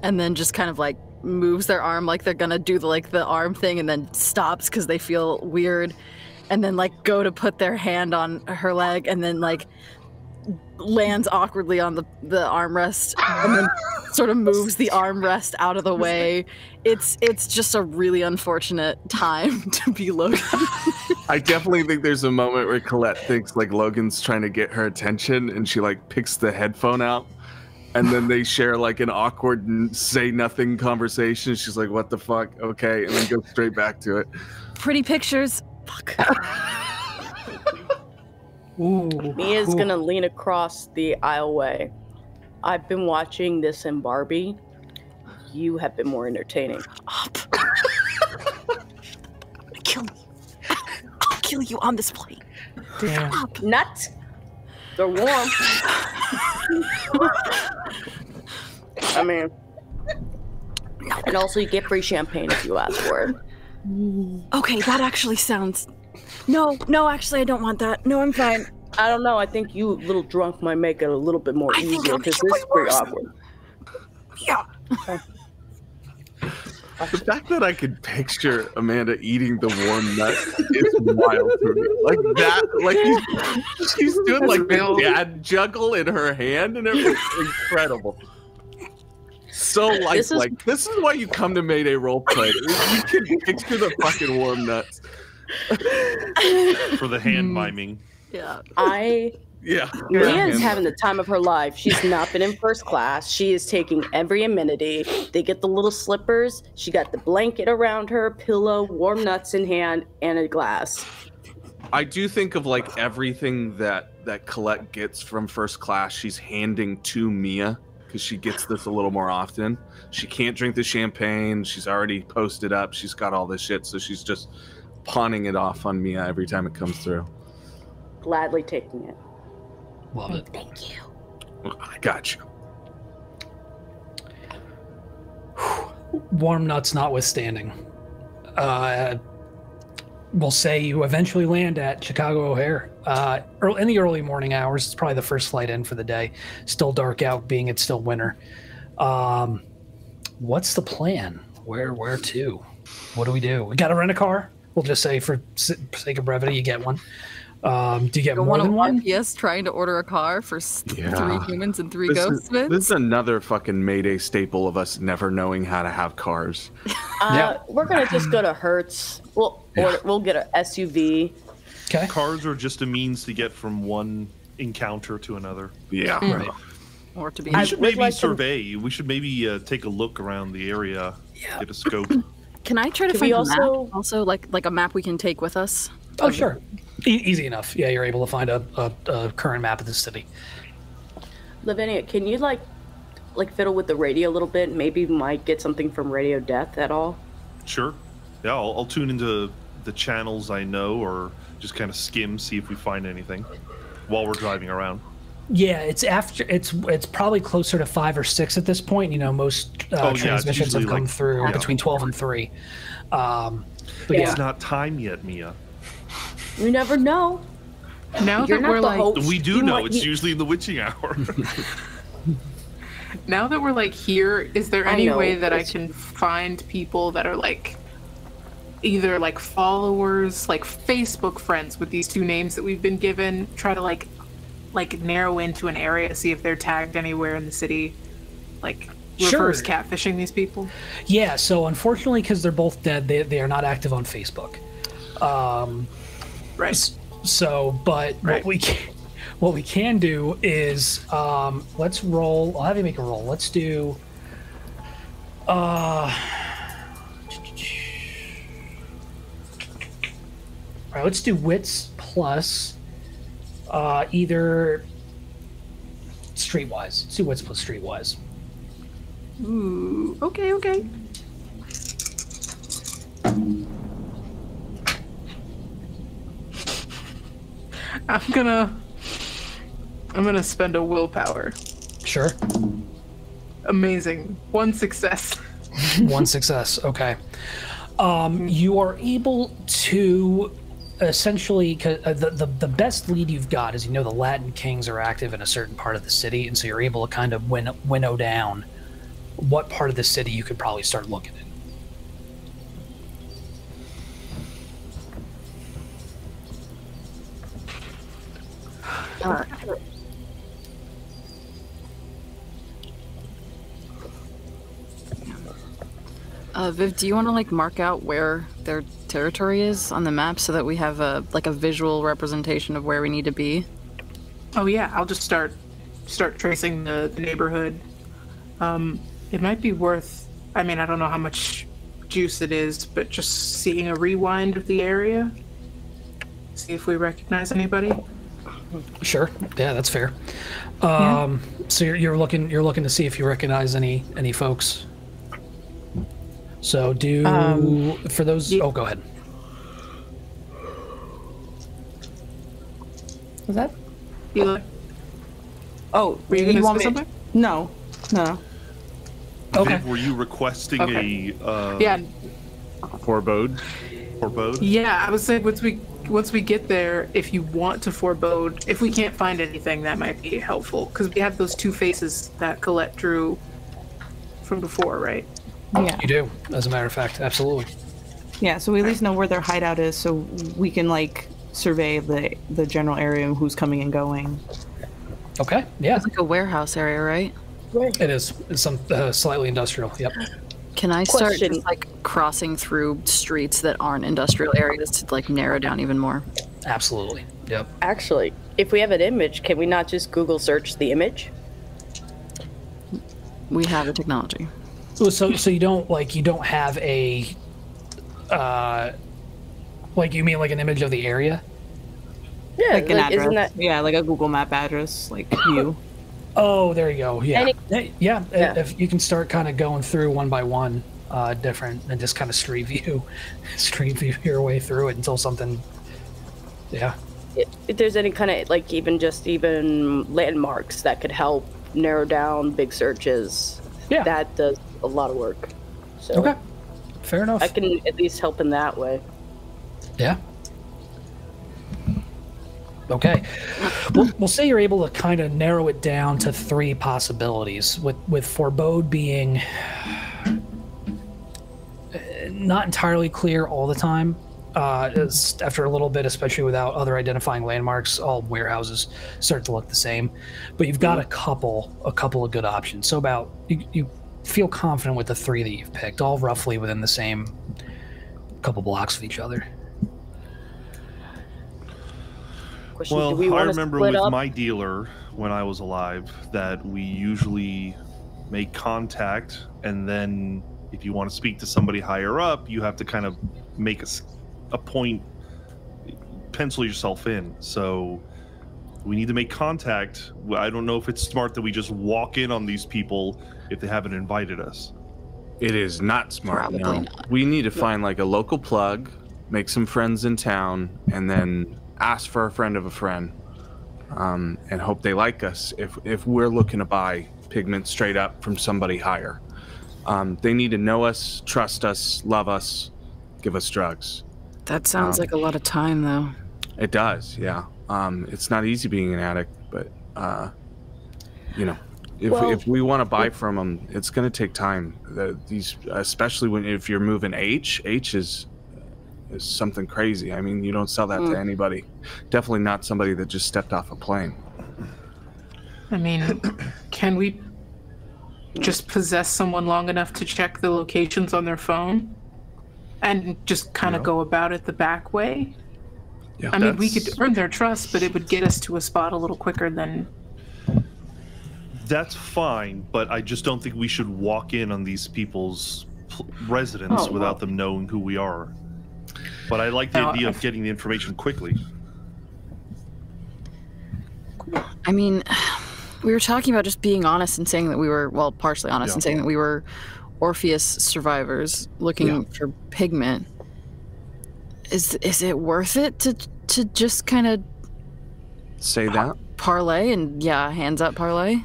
and then just kind of like moves their arm like they're gonna do the arm thing, and then stops because they feel weird, and then like go to put their hand on her leg, and then like lands awkwardly on the armrest, and then sort of moves the armrest out of the way. It's just a really unfortunate time to be Logan. I definitely think there's a moment where Colette thinks like Logan's trying to get her attention, and she like picks the headphone out, and then they share like an awkward say nothing conversation. She's like, what the fuck? Okay. And then goes straight back to it. Pretty pictures. Fuck. Ooh, Mia's gonna lean across the aisleway. I've been watching this in Barbie. You have been more entertaining. Up. Kill me. I'll kill you on this plane. Damn. Up. Nuts. They're warm. I mean, and also you get free champagne if you ask for it. Okay, that actually sounds... No, actually, I don't want that. No, I'm fine. I don't know. I think you a little drunk might make it a little bit more easier because this is pretty awkward. Yeah. The fact that I could picture Amanda eating the warm nut is wild to me. Like that, like she's doing like the dad juggle in her hand and everything. Incredible. So this is why you come to Mayday roleplay. You can picture the fucking warm nuts. For the hand miming. Yeah. I Yeah. Mia's having the time of her life. She's not been in first class. She is taking every amenity. They get the little slippers. She got the blanket around her, pillow, warm nuts in hand, and a glass. I do think of like everything that Colette gets from first class, she's handing to Mia because she gets this a little more often. She can't drink the champagne. She's already posted up. She's got all this shit, so she's just pawning it off on Mia every time it comes through. Gladly taking it. Love it. Thank you. I got you. Warm nuts notwithstanding. We'll say you eventually land at Chicago O'Hare in the early morning hours. It's probably the first flight in for the day. Still dark out, being it's still winter. What's the plan? Where to? What do we do? We got to rent a car. We'll just say for sake of brevity, you get one. Do you get more than one? Yes, trying to order a car for 3 humans and 3 ghosts. This is another fucking Mayday staple of us never knowing how to have cars. We're gonna just go to Hertz. We'll get an SUV. Okay. Cars are just a means to get from one encounter to another. Yeah. Right. Or to be. We should maybe survey. We should maybe take a look around the area. Yeah. Get a scope. Can I try to find a map? Also, like a map we can take with us. Oh, sure. Easy enough. Yeah, you're able to find a current map of the city. Lavinia, can you like fiddle with the radio a little bit? Maybe we might get something from Radio Death at all. Sure. Yeah, I'll tune into the channels I know, or just kind of skim, see if we find anything while we're driving around. Yeah, it's probably closer to 5 or 6 at this point. You know, most transmissions have come through between 12 and 3. But it's not time yet, Mia. You never know. Now that we're like, we do know it's usually in the witching hour. Now that we're like here, is there any way that I can find people that are like either like followers, like Facebook friends with these 2 names that we've been given? Try to like narrow into an area, see if they're tagged anywhere in the city, like reverse catfishing these people. Yeah. So unfortunately, because they're both dead, they are not active on Facebook. Right. So, but what we can do is let's roll. I'll have you make a roll. Let's do. All right. Let's do wits plus either streetwise. Let's do wits plus streetwise. Ooh. Okay. I'm gonna spend a willpower. Sure. Amazing. 1 success. 1 success. Okay. You are able to essentially, the best lead you've got is, you know, the Latin Kings are active in a certain part of the city, and so you're able to kind of winnow down what part of the city you could probably start looking at. Viv, do you want to like mark out where their territory is on the map so that we have a visual representation of where we need to be? Oh yeah, I'll just start tracing the neighborhood. It might be worth, I mean, I don't know how much juice it is, but just seeing a rewind of the area. See if we recognize anybody. Sure. Yeah, that's fair. So you're looking to see if you recognize any folks. So for those. Oh, go ahead. Was that? Eli? Oh, were you going to say something? No. Okay. Viv, were you requesting a forebode? Yeah, I was saying once we get there, if you want to forebode, if we can't find anything, that might be helpful, because we have those 2 faces that Colette drew from before, right? Yeah. You do, as a matter of fact, absolutely. Yeah, so we at least know where their hideout is, so we can like survey the general area and who's coming and going. Okay. Yeah. It's like a warehouse area, right? It is. It's some slightly industrial. Yep. Can I start just like crossing through streets that aren't industrial areas to like narrow down even more? Absolutely. Yep. Actually, if we have an image, can we not just Google search the image? We have the technology. So you don't have a you mean like an image of the area? Yeah, like an address. Isn't that... Yeah, like a Google Map address, like view. Oh, there you go. Yeah. Yeah. If you can start kind of going through one by one, different, and just kind of street view your way through it until something. Yeah. If there's any kind of like even landmarks that could help narrow down big searches, that does a lot of work. So okay, fair enough. I can at least help in that way. Yeah. Okay. We'll say you're able to kind of narrow it down to 3 possibilities, with forebode being not entirely clear all the time. After a little bit, especially without other identifying landmarks, all warehouses start to look the same. But you've got a couple of good options. So about you feel confident with the 3 that you've picked, all roughly within the same couple blocks of each other. Question, well, I remember with up? my dealer when I was alive that we usually make contact, and then if you want to speak to somebody higher up, you have to kind of make a point, pencil yourself in. So we need to make contact. I don't know if it's smart that we just walk in on these people if they haven't invited us. It is not smart. Probably not. We need to find like a local plug, make some friends in town, and then ask for a friend of a friend, and hope they like us if we're looking to buy pigment straight up from somebody higher. They need to know us, trust us, love us, give us drugs. That sounds like a lot of time, though. It does, yeah. It's not easy being an addict, but if we want to buy from them, it's going to take time. These, especially if you're moving H is something crazy. I mean, you don't sell that to anybody. Definitely not somebody that just stepped off a plane. I mean, can we just possess someone long enough to check the locations on their phone and just kind of go about it the back way? Yeah, I mean, we could earn their trust, but it would get us to a spot a little quicker than... That's fine, but I just don't think we should walk in on these people's residence without them knowing who we are. But I like the idea of getting the information quickly. I mean, we were talking about just being honest and saying that we were, well, partially honest and saying that we were Orpheus survivors looking for pigment. Is it worth it to just kind of say that? Parlay and hands up parlay?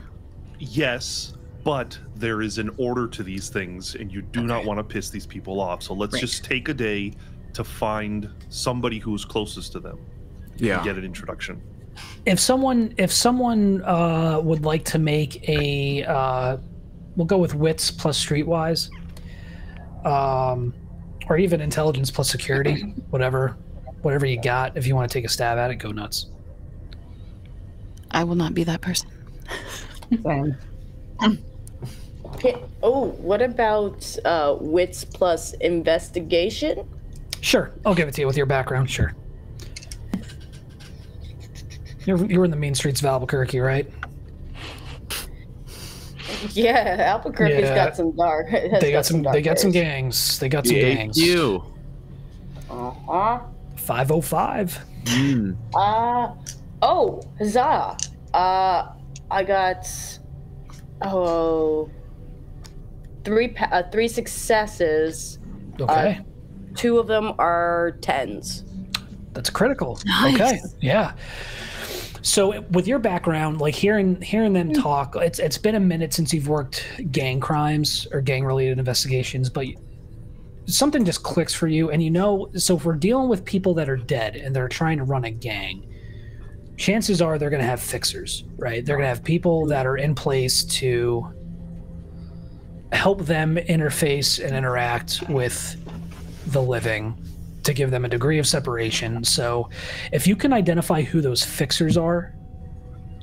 Yes, but there is an order to these things, and you do not want to piss these people off. So let's just take a day to find somebody who's closest to them. And get an introduction. If someone would like to make a, we'll go with wits plus streetwise, or even intelligence plus security, whatever you got. If you want to take a stab at it, go nuts. I will not be that person. Same. What about wits plus investigation? Sure, I'll give it to you with your background. Sure. You're in the mean streets of Albuquerque, right? Yeah, Albuquerque's got some dark. They got some gangs. They got some gangs. You. 505. Huzzah! I got three successes. Okay. 2 of them are 10s. That's critical. Nice. Okay. Yeah. So with your background, like hearing them talk, it's been a minute since you've worked gang crimes or gang related investigations, but something just clicks for you. And so if we're dealing with people that are dead and they're trying to run a gang, chances are they're going to have fixers, right? They're going to have people that are in place to help them interface and interact with the living, to give them a degree of separation. So if you can identify who those fixers are,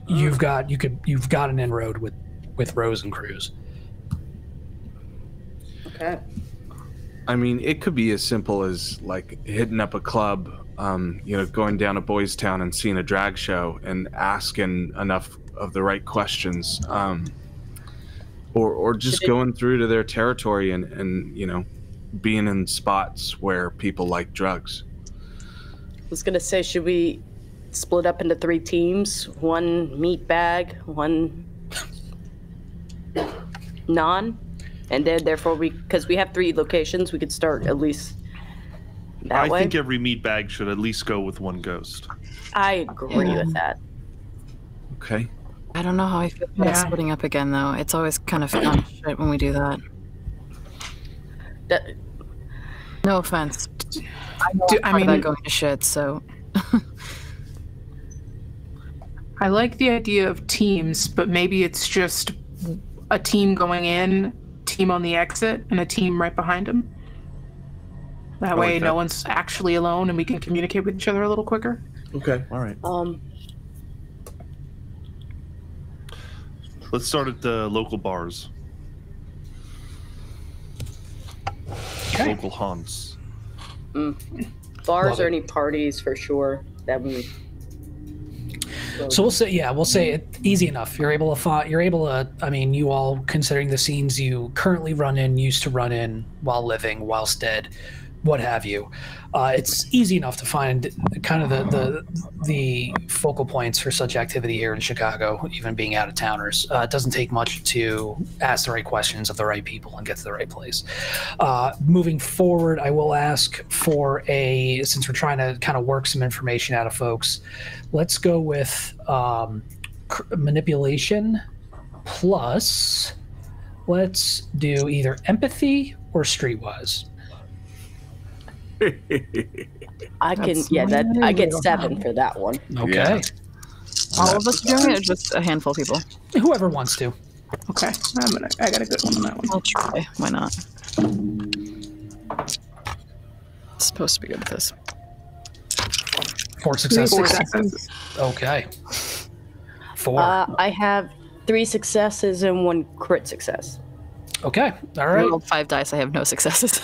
you've got an inroad with Rose and Cruz. Okay. I mean, it could be as simple as like hitting up a club going down to Boys Town and seeing a drag show and asking enough of the right questions, or just going through to their territory and being in spots where people like drugs. I was gonna say, should we split up into 3 teams? 1 meat bag, 1 non, and then therefore because we have 3 locations, we could start at least that way. I think every meat bag should at least go with 1 ghost. I agree with that. Okay. I don't know how I feel about splitting up again, though. It's always kind of fun shit when we do that. No offense. I mean, going to shit, so. I like the idea of teams, but maybe it's just a team going in, team on the exit, and a team right behind them. That way, no one's actually alone, and we can communicate with each other a little quicker. Okay. All right. Let's start at the local bars. Okay. Local haunts. Bars or any parties for sure that we. So we'll say it easy enough. You're able to. I mean, you all, considering the scenes you currently run in, used to run in while living, whilst dead, what have you. It's easy enough to find kind of the focal points for such activity here in Chicago, even being out of towners. It doesn't take much to ask the right questions of the right people and get to the right place. Moving forward, I will ask for since we're trying to kind of work some information out of folks, let's go with manipulation plus, let's do either empathy or streetwise. I get 7 for that one. Okay. Yeah. All of us doing it, or just a handful of people? Whoever wants to. Okay, I got a good one on that one. I'll try. Why not? It's supposed to be good at this. 4 successes. 4 successes. Okay. 4. I have 3 successes and 1 crit success. Okay. All I right. rolled 5 dice. I have no successes.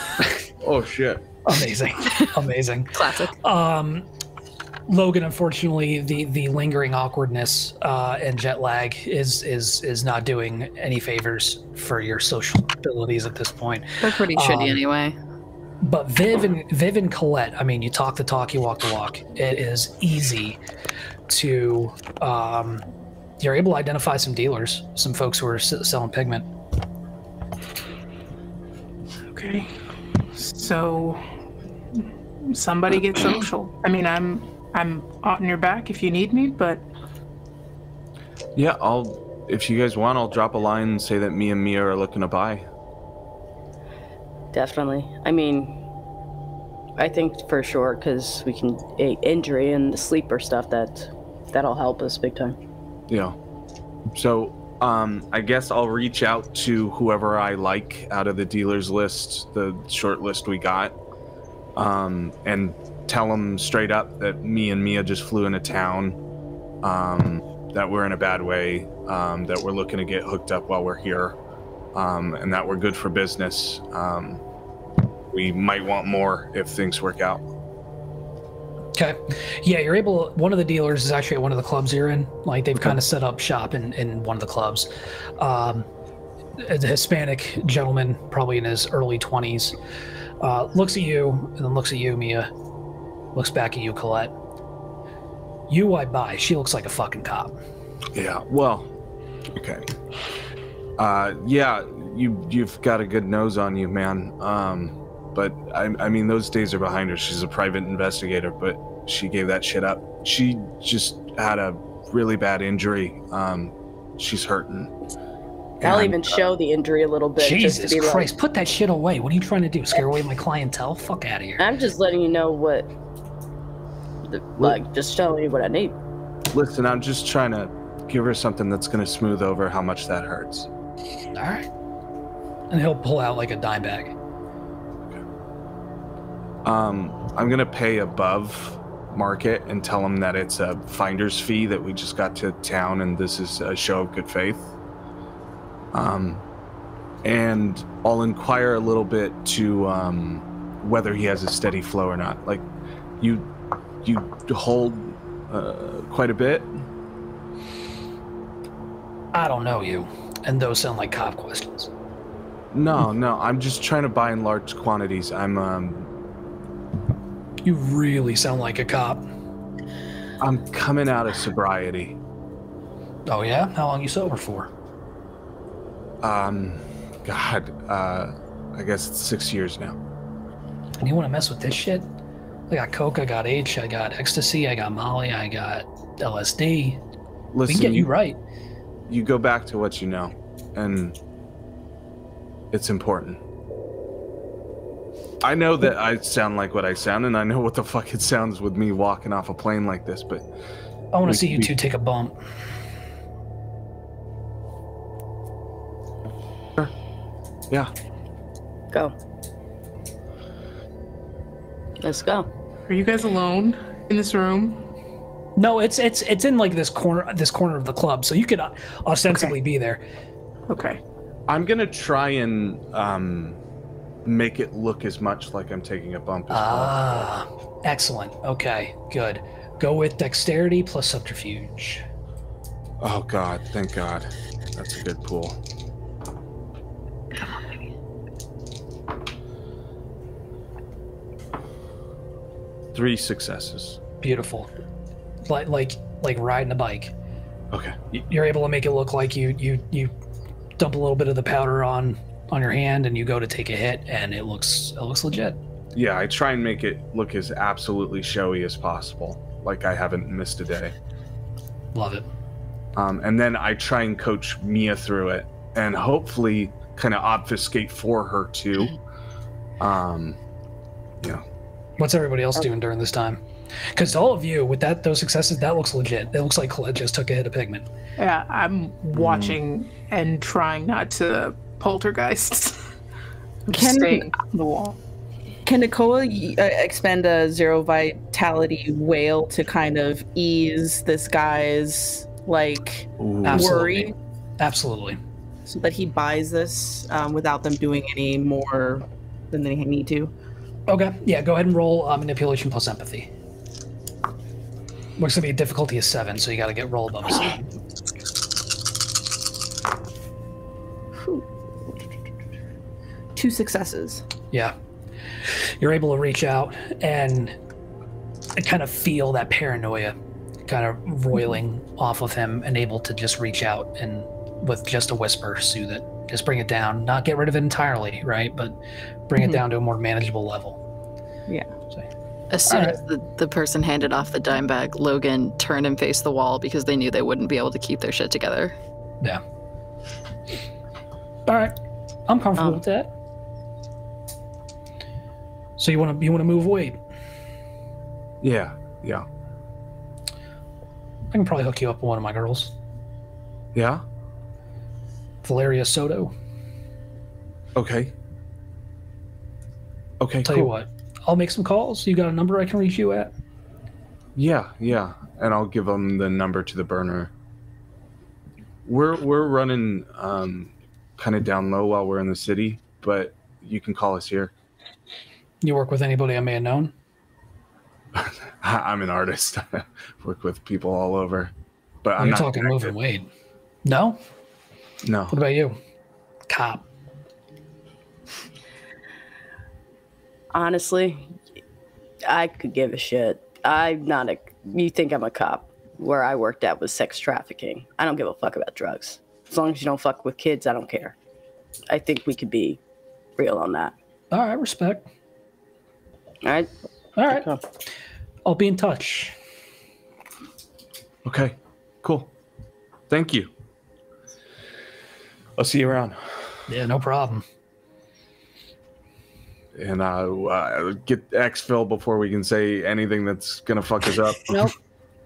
Oh shit. Amazing. Classic. Logan, unfortunately, the lingering awkwardness and jet lag is not doing any favors for your social abilities at this point. They're pretty shitty anyway. But Viv and Colette, I mean, you talk the talk, you walk the walk. It is easy to you're able to identify some dealers, some folks who are selling pigment. Okay, so somebody get social. I mean, I'm on your back if you need me, but Yeah, if you guys want, I'll drop a line and say that me and Mia are looking to buy. Definitely. I mean, I think for sure, because we can injury and the sleeper stuff that'll help us big time. Yeah. So I guess I'll reach out to whoever I like out of the dealers list, the short list we got, and tell them straight up that me and Mia just flew into town, that we're in a bad way, that we're looking to get hooked up while we're here, and that we're good for business. We might want more if things work out. Okay. Yeah, you're able. One of the dealers is actually at one of the clubs you're in. Like, they've kind of set up shop in one of the clubs. A Hispanic gentleman, probably in his early 20s, looks at you and then looks at you, Mia. Looks back at you, Colette. You, I buy. She looks like a fucking cop. Yeah. Well. Okay. Yeah. You've got a good nose on you, man. But I mean, those days are behind her. She's a private investigator, but she gave that shit up. She just had a really bad injury. She's hurting. I'll even show the injury a little bit. Jesus just to be Christ, like, put that shit away. What are you trying to do? Scare away my clientele? Fuck out of here. I'm just letting you know what, just showing you what I need. Listen, I'm just trying to give her something that's going to smooth over how much that hurts. All right. And he'll pull out like a dime bag. I'm gonna pay above market and tell them that it's a finder's fee, that we just got to town and this is a show of good faith. And I'll inquire a little bit to whether he has a steady flow or not. Like, you you hold quite a bit? I don't know you, and those sound like cop questions. No, I'm just trying to buy in large quantities. You really sound like a cop. I'm coming out of sobriety. Oh yeah? How long you sober for? God, I guess it's 6 years now. And you want to mess with this shit? I got coke, I got H, I got ecstasy, I got Molly, I got LSD. Listen, we can get you right. You go back to what you know, and it's important. I know that I sound like what I sound, and I know what the fuck it sounds with me walking off a plane like this, but... I want to see you two take a bump. Sure. Yeah. Go. Let's go. Are you guys alone in this room? No, it's in like this corner of the club, so you could ostensibly be there. Okay. I'm gonna try and make it look as much like I'm taking a bump as possible. Excellent. Okay, good. Go with dexterity plus subterfuge. Oh God, thank God. That's a good pool. Come on, baby. 3 successes. Beautiful. Like riding a bike. Okay. You're able to make it look like you dump a little bit of the powder on your hand and you go to take a hit and it looks legit. Yeah, I try and make it look as absolutely showy as possible, like I haven't missed a day. Love it. And then I try and coach Mia through it and hopefully kind of obfuscate for her too. Yeah. What's everybody else doing during this time? Because all of you, with those successes, that looks legit. It looks like Colette just took a hit of pigment. Yeah, I'm watching and trying not to poltergeist. Staying on the wall. Can Nakoa expend a 0 vitality wail to kind of ease this guy's worry? Absolutely. So that he buys this without them doing any more than they need to. Okay, yeah, go ahead and roll manipulation plus empathy. Looks to be a difficulty of 7, so you got to get roll above a 7. Two successes. Yeah. You're able to reach out and kind of feel that paranoia kind of roiling off of him and able to just reach out and with just a whisper soothe it. Just bring it down. Not get rid of it entirely, right? But bring it down to a more manageable level. Yeah. So, as soon as the person handed off the dime bag, Logan turned and faced the wall because they knew they wouldn't be able to keep their shit together. Yeah. All right. I'm comfortable with that. So you want to move weight? Yeah. I can probably hook you up with one of my girls. Yeah? Valeria Soto. Okay, Tell you what, I'll make some calls. You got a number I can reach you at? Yeah. And I'll give them the number to the burner. We're running kind of down low while we're in the city, but you can call us here. You work with anybody I may have known? I'm an artist. I work with people all over. But I'm You're not talking connected. moving weight. No? No. What about you? Cop. Honestly, I could give a shit. You think I'm a cop. Where I worked at was sex trafficking. I don't give a fuck about drugs. As long as you don't fuck with kids, I don't care. I think we could be real on that. All right, respect. All right? All right. I'll be in touch. Okay, cool. Thank you. I'll see you around. Yeah, no problem. And get exfil before we can say anything that's gonna fuck us up.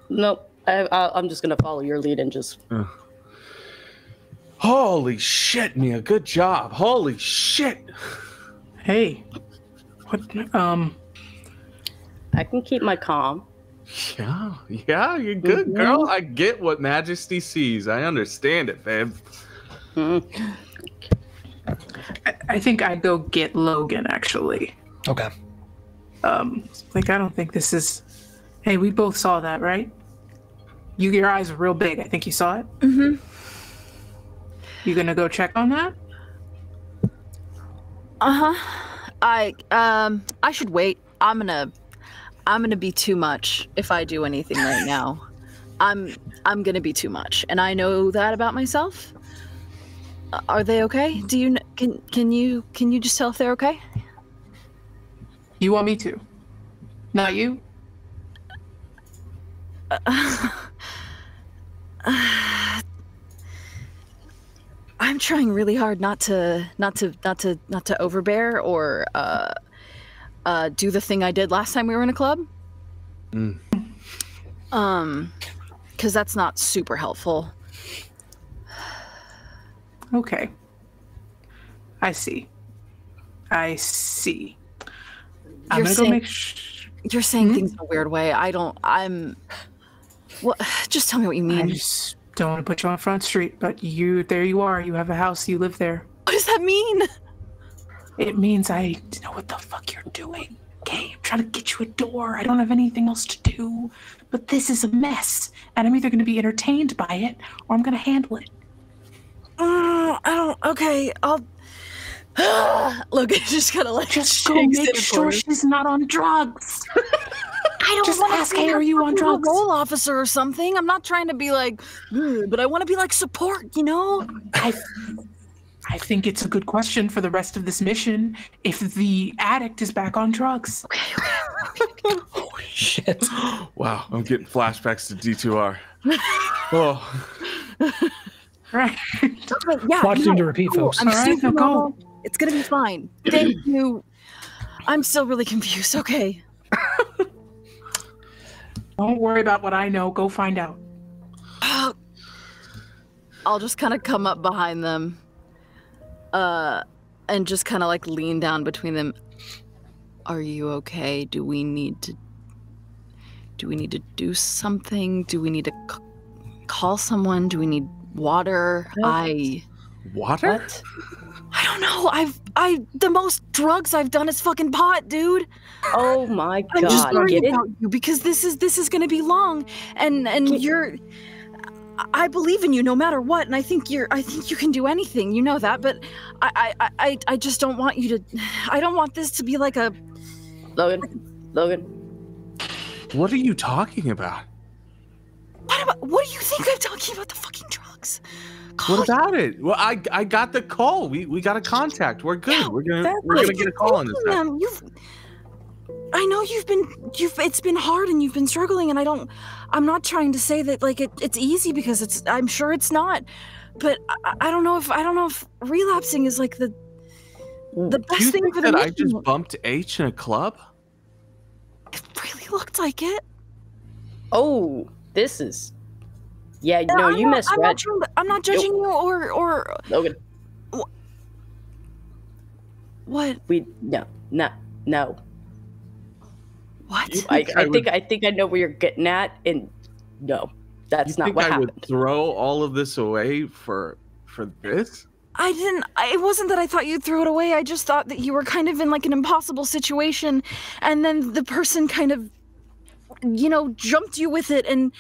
Nope. I'm just gonna follow your lead and just. Holy shit, Mia! Good job. Holy shit. Hey, what? I can keep my calm. Yeah, you're good, girl. I get what Majesty sees. I understand it, babe. I think I'd go get Logan, actually. Okay. I don't think this is Hey, we both saw that, right? Your eyes are real big. I think you saw it. Mm-hmm. You gonna go check on that? I should wait. I'm gonna be too much if I do anything right now. I'm gonna be too much, and I know that about myself. Are they okay? Do you can you just tell if they're okay? You want me to? Not you? I'm trying really hard not to overbear or do the thing I did last time we were in a club. Because that's not super helpful. Okay. I see. I'm gonna go make You're saying things in a weird way. What? Just tell me what you mean. I just don't want to put you on Front Street, but there you are. You have a house. You live there. What does that mean? It means I know what the fuck you're doing. Okay, I'm trying to get you a door. I don't have anything else to do. But this is a mess, and I'm either going to be entertained by it or I'm going to handle it. Okay, I'll. Logan just kind of like just go make sure she's not on drugs. I don't just ask, hey, are you on drugs? Parole officer or something. I'm not trying to be like, but I want to be like support, you know? I think it's a good question for the rest of this mission if the addict is back on drugs. Okay. Holy shit. Wow, I'm getting flashbacks to D2R. Oh. Right. Yeah, Watch them to repeat, folks. I'm super go. normal. It's gonna be fine. Thank you. I'm still really confused. Okay. Don't worry about what I know. Go find out. I'll just kind of come up behind them, and just kind of like lean down between them. Are you okay? Do we need to do something? Do we need to call someone? Do we need water? Water? What? I don't know. The most drugs I've done is fucking pot, dude. Oh my god! I'm just worried Get about you because this is gonna be long, and you're. I believe in you no matter what, and I think you can do anything. You know that, but I just don't want you to. I don't want this to be like a. Logan. What are you talking about? What do you think I'm talking about? The fucking drugs. What about it? Well, I got the call. We got a contact. We're good. Yeah, we're gonna get a call in this time. I know it's been hard and you've been struggling, and I'm not trying to say that like it's easy because I'm sure it's not, but I don't know if relapsing is like the best thing for the mission. I just bumped H in a club? It really looked like it. Oh, this is. Yeah, no, you misread. I'm not judging you or Logan. What? No. What? I think I know where you're getting at, and no, that's not what happened. I would throw all of this away for this? I didn't. It wasn't that I thought you'd throw it away. I just thought that you were kind of in like an impossible situation, and then the person kind of, jumped you with it, and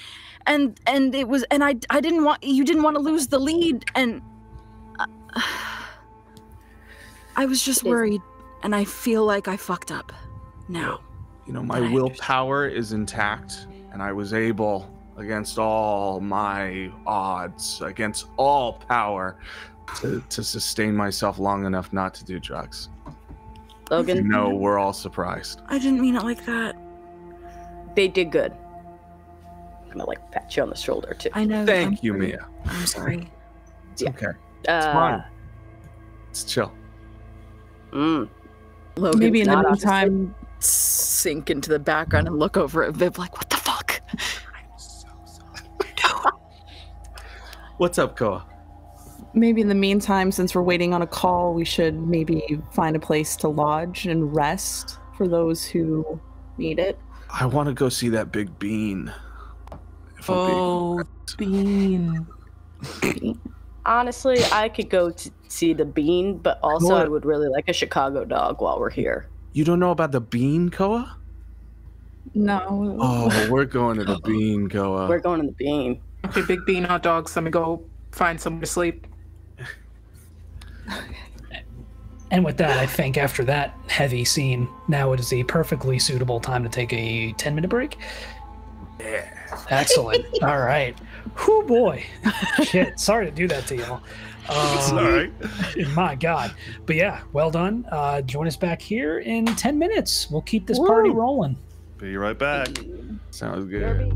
it was, and I didn't want you didn't want to lose the lead, and I was just worried, and I feel like I fucked up now. My willpower is intact, and I was able, against all my odds, against all power, to sustain myself long enough not to do drugs. Logan? No, we're all surprised. I didn't mean it like that. They did good. I'm gonna pat you on the shoulder too. I know. Thank you, Mia. I'm sorry. It's okay. It's fine. It's chill. Logan, maybe in the meantime, sink into the background and look over at Viv like, what the fuck? I'm so sorry. What's up, Koa? Maybe in the meantime, since we're waiting on a call, we should maybe find a place to lodge and rest for those who need it. I want to go see that big bean. Bean. Honestly, I could go to see the bean, but also I would really like a Chicago dog while we're here. You don't know about the bean, Koa? No. Oh, we're going to the bean, Goa. We're going to the bean. Okay, big bean hot dogs. Let me go find somewhere to sleep. And with that, I think after that heavy scene, now it is a perfectly suitable time to take a 10-minute break. Yeah. Excellent. All right. Whoo boy. Shit. Sorry to do that to y'all. It's all right. My God. But yeah, well done. Join us back here in 10 minutes. We'll keep this party rolling. Be right back. Sounds good.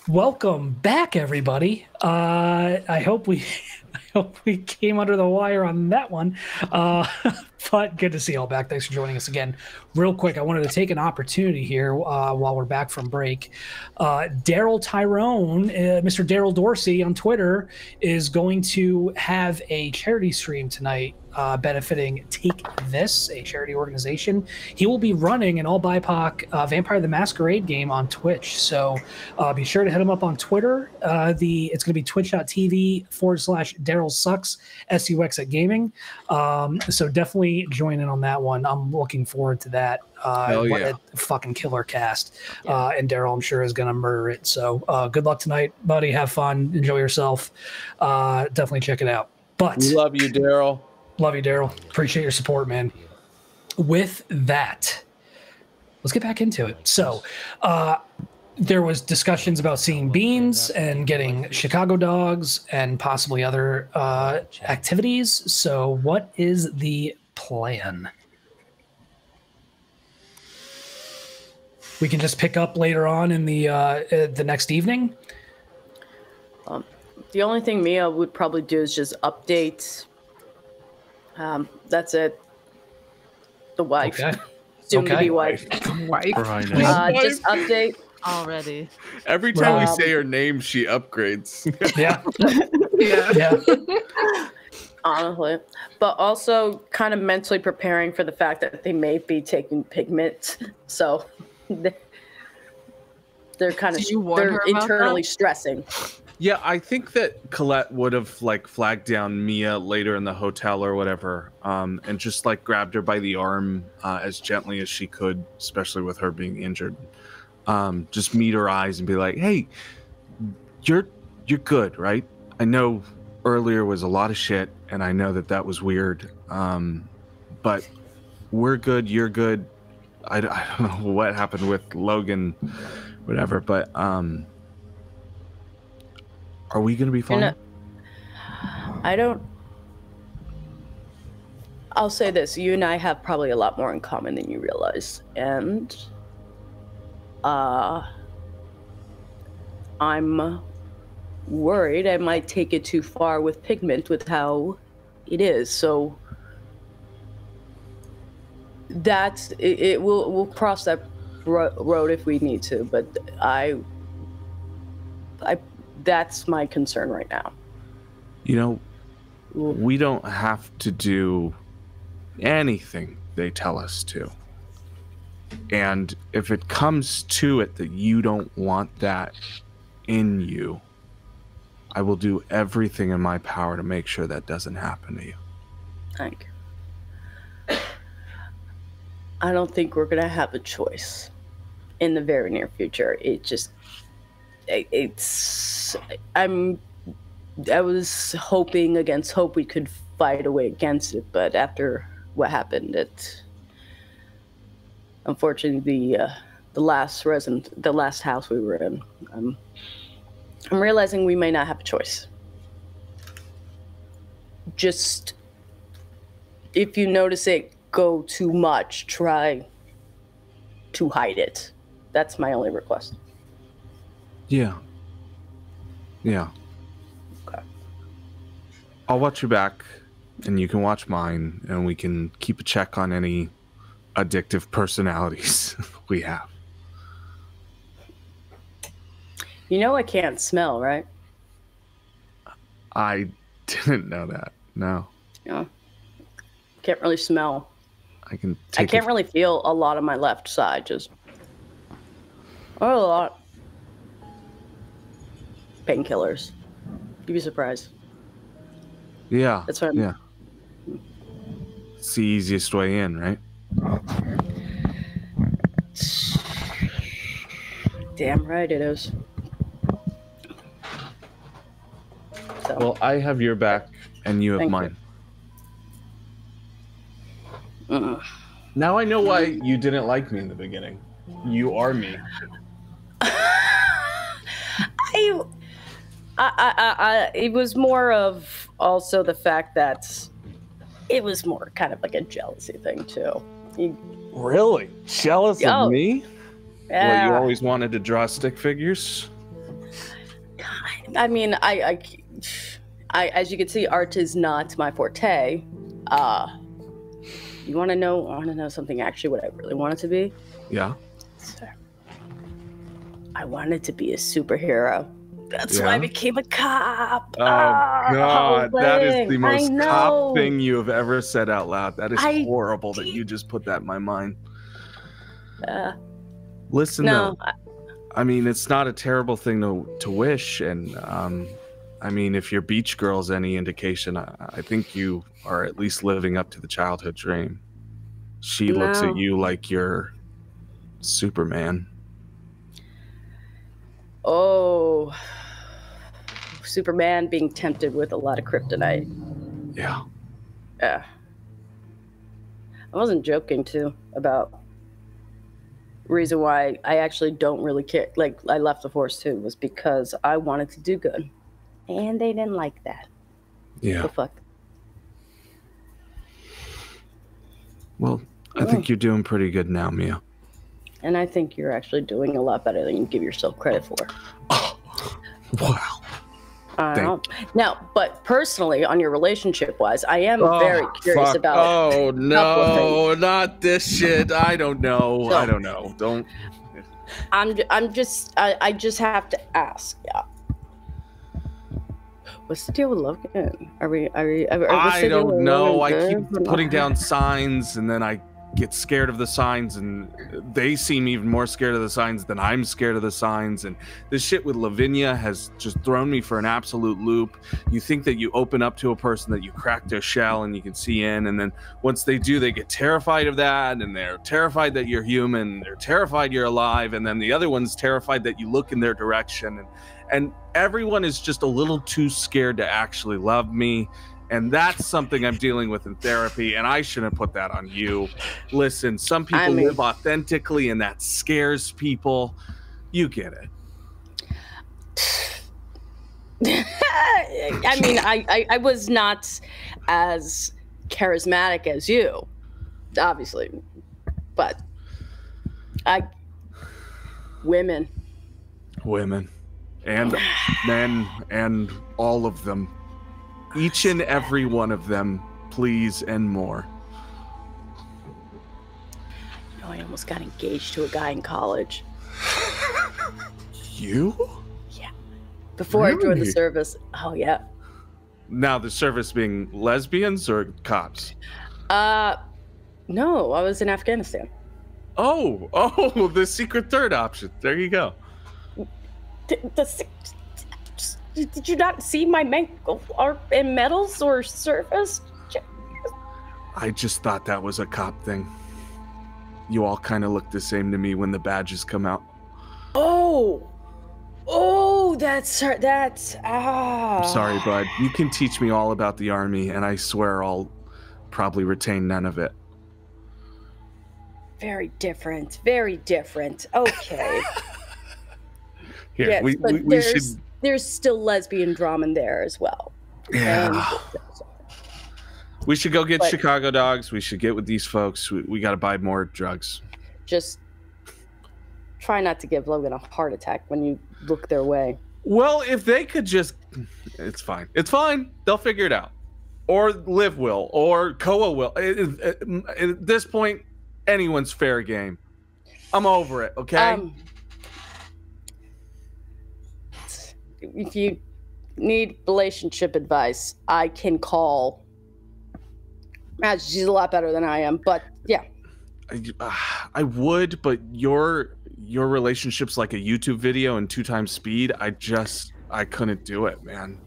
Welcome back, everybody. I hope we came under the wire on that one. But good to see you all back. Thanks for joining us again. Real quick, I wanted to take an opportunity here while we're back from break. Daryl Tyrone, Mr. Daryl Dorsey on Twitter, is going to have a charity stream tonight benefiting Take This, a charity organization. He will be running an all-BIPOC Vampire the Masquerade game on Twitch. So be sure to hit him up on Twitter. It's going to be twitch.tv/Daryl Sucks, SUX at gaming. So definitely join in on that one. I'm looking forward to that. What a fucking killer cast. And Daryl, I'm sure, is going to murder it. So good luck tonight, buddy. Have fun. Enjoy yourself. Definitely check it out. But we love you, Daryl. Love you, Daryl. Appreciate your support, man. With that, let's get back into it. So there was discussions about seeing beans and getting Chicago dogs and possibly other activities. So what is the plan? We can just pick up later on in the next evening. The only thing Mia would probably do is just update. That's it. The wife. Okay. Soon to be wife. Just update. Already. Every time we say her name, she upgrades. Yeah. Yeah. Honestly. But also kind of mentally preparing for the fact that they may be taking pigment. So they're kind of they're internally stressing. Yeah, I think that Colette would have flagged down Mia later in the hotel or whatever, and just grabbed her by the arm as gently as she could, especially with her being injured. Just meet her eyes and be like, "Hey, you're good, right? I know earlier was a lot of shit, and I know that was weird, but we're good. You're good. I don't know what happened with Logan, whatever, but are we going to be fine?" I'll say this. You and I have probably a lot more in common than you realize. And I'm worried I might take it too far with pigment with how it is. So we'll cross that road if we need to. But that's my concern right now. We don't have to do anything they tell us to. And if it comes to it that you don't want that in you, I will do everything in my power to make sure that doesn't happen to you. Thank you. I don't think we're going to have a choice in the very near future. I was hoping against hope we could fight away against it, but after what happened, unfortunately, the last house we were in, I'm realizing we may not have a choice. Just if you notice it go too much, try to hide it. That's my only request. Yeah. Okay. I'll watch your back, and you can watch mine, and we can keep a check on any addictive personalities we have. I can't smell, right? I didn't know that. No. Yeah. Can't really smell. I can't really feel a lot on my left side. A lot. Painkillers. You'd be surprised. Yeah. That's what Yeah. It's the easiest way in, right? Damn right it is. So. Well, I have your back, and you have Thank mine. Now I know why you didn't like me in the beginning. You are me. It was more of also the fact that it was more kind of like a jealousy thing too. Really? Jealous of me? Yeah. Well, you always wanted to draw stick figures? I mean, I as you can see, art is not my forte. You want to know? I want to know something. Actually, what I really want it to be. Yeah. So, I wanted to be a superhero. That's why I became a cop. Oh God, that is the most cop thing you have ever said out loud. That is horrible that you just put that in my mind. Listen, though. I mean, it's not a terrible thing to wish, and I mean, if your beach girl's any indication, I think you are at least living up to the childhood dream. She looks at you like you're Superman. Oh, Superman being tempted with a lot of kryptonite. Yeah. I wasn't joking too about reason why I actually don't really care. Like, I left the force too was because I wanted to do good, and they didn't like that. Yeah. So fuck. Well, I think you're doing pretty good now, Mia. And I think you're actually doing a lot better than you give yourself credit for. Oh, wow. Now, but personally, on your relationship-wise, I am very curious about. Oh no, not this shit! I don't know. I don't know. Don't. I just have to ask. Yeah. What's the deal with Logan? I don't know. I keep putting down signs, and then I get scared of the signs, and they seem even more scared of the signs than I'm scared of the signs. And this shit with Lavinia has just thrown me for an absolute loop. You think that you open up to a person, that you crack their shell and you can see in, and then once they do, they get terrified of that, and they're terrified that you're human, they're terrified you're alive, and then the other one's terrified that you look in their direction, and everyone is just a little too scared to actually love me. And that's something I'm dealing with in therapy, and I shouldn't put that on you. Listen, some people live authentically, and that scares people. You get it. I mean, I was not as charismatic as you, obviously, but women, and men, and all of them. Each and every one of them, please, and more. You know, I almost got engaged to a guy in college. You? Yeah. Before I joined the service. Oh, yeah. Now, the service being lesbians or cops? No, I was in Afghanistan. Oh, the secret third option. There you go. Did you not see my medals or service? I just thought that was a cop thing. You all kind of look the same to me when the badges come out. Oh, that's I'm sorry, bud. You can teach me all about the Army, and I swear I'll probably retain none of it. Very different. Very different. Okay. Here, yes, we should. There's still lesbian drama in there as well. Yeah. We should go get Chicago dogs. We should get with these folks. We got to buy more drugs. Just try not to give Logan a heart attack when you look their way. Well, if they could just... It's fine. It's fine. They'll figure it out. Or Liv will. Or Koa will. At this point, anyone's fair game. I'm over it, okay? If you need relationship advice, I can call. She's a lot better than I am, but yeah. I would, but your relationship's like a YouTube video in 2 times speed. I couldn't do it, man.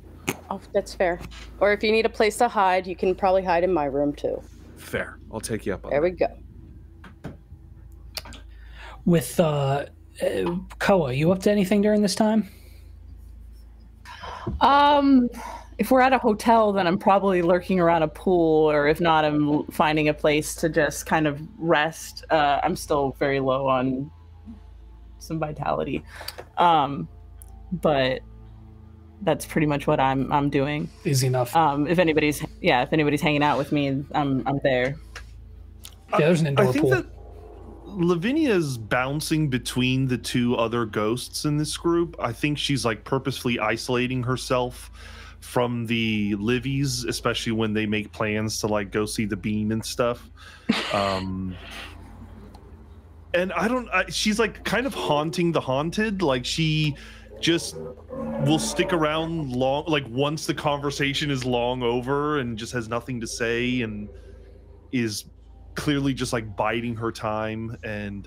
Oh, that's fair. Or if you need a place to hide, you can probably hide in my room too. Fair. I'll take you up on that. There we go. With Koa, you up to anything during this time? If we're at a hotel, then I'm probably lurking around a pool, or if not, I'm finding a place to just kind of rest. I'm still very low on some vitality, but that's pretty much what I'm doing. Easy enough. If anybody's hanging out with me, I'm there. Yeah, there's an indoor pool. Lavinia's bouncing between the two other ghosts in this group. I think she's like purposefully isolating herself from the Livies, especially when they make plans to like go see the bean and stuff. And she's like kind of haunting the haunted. Like she just will stick around long, like once the conversation is long over, and just has nothing to say, and is clearly just like biding her time. And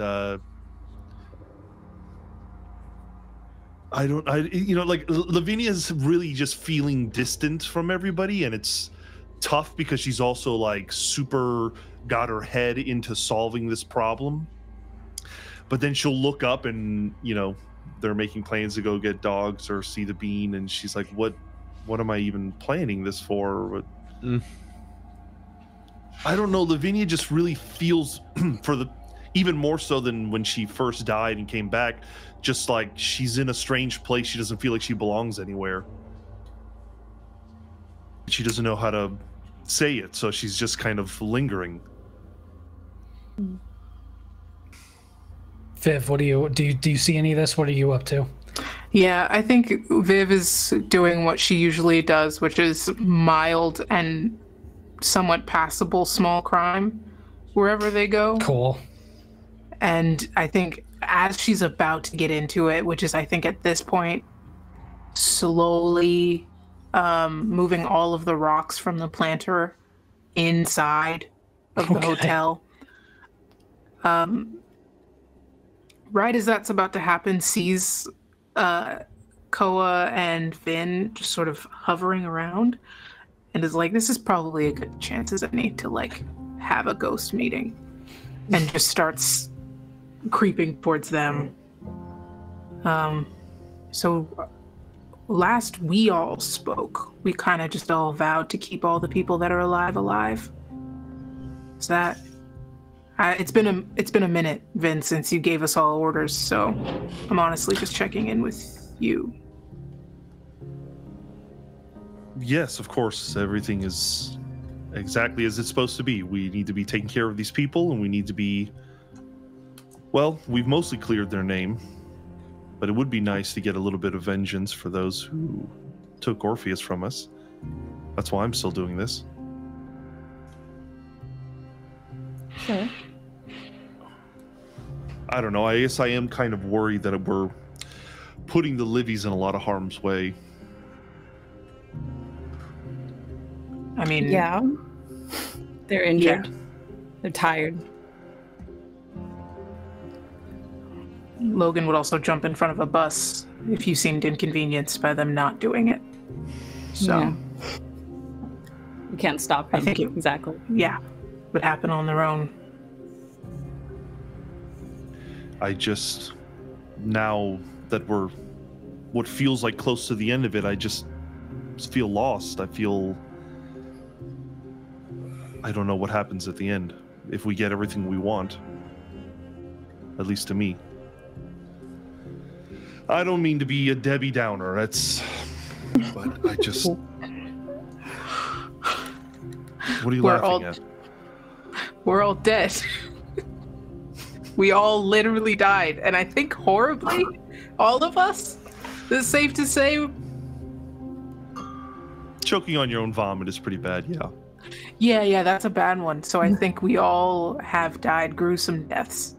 like Lavinia's really just feeling distant from everybody, and it's tough because she's also like super got her head into solving this problem. But then she'll look up and, you know, they're making plans to go get dogs or see the bean, and she's like, what am I even planning this for? I don't know. Lavinia just really feels even more so than when she first died and came back, just like she's in a strange place. She doesn't feel like she belongs anywhere. She doesn't know how to say it, so she's just kind of lingering. Viv, what do you see any of this? What are you up to? Yeah, I think Viv is doing what she usually does, which is mild and somewhat passable small crime wherever they go. Cool. And I think as she's about to get into it, which is I think at this point slowly moving all of the rocks from the planter inside of the hotel. Right as that's about to happen, sees Koa and Vin just sort of hovering around, and is like, this is probably a good chance as any to like have a ghost meeting, and just starts creeping towards them. So last we all spoke, we kind of just all vowed to keep all the people that are alive. Is that... It's been a minute, Vin, since you gave us all orders, so I'm honestly just checking in with you. Yes, of course. Everything is exactly as it's supposed to be. We need to be taking care of these people, and we need to be... Well, we've mostly cleared their name, but it would be nice to get a little bit of vengeance for those who took Orpheus from us. That's why I'm still doing this. Sure. I don't know. I guess I am kind of worried that we're putting the Livies in a lot of harm's way. I mean... Yeah. They're injured. Yeah. They're tired. Logan would also jump in front of a bus if you seemed inconvenienced by them not doing it. So... Yeah. You can't stop them. I think exactly. Yeah. Would happen on their own. I just, now that we're what feels like close to the end of it, I just feel lost. I don't know what happens at the end, if we get everything we want. At least to me. I don't mean to be a Debbie Downer, but I just... What are you laughing at? We're all dead. We all literally died, and I think horribly. All of us? Is it safe to say? Choking on your own vomit is pretty bad, yeah. Yeah, that's a bad one. So I think we all have died gruesome deaths.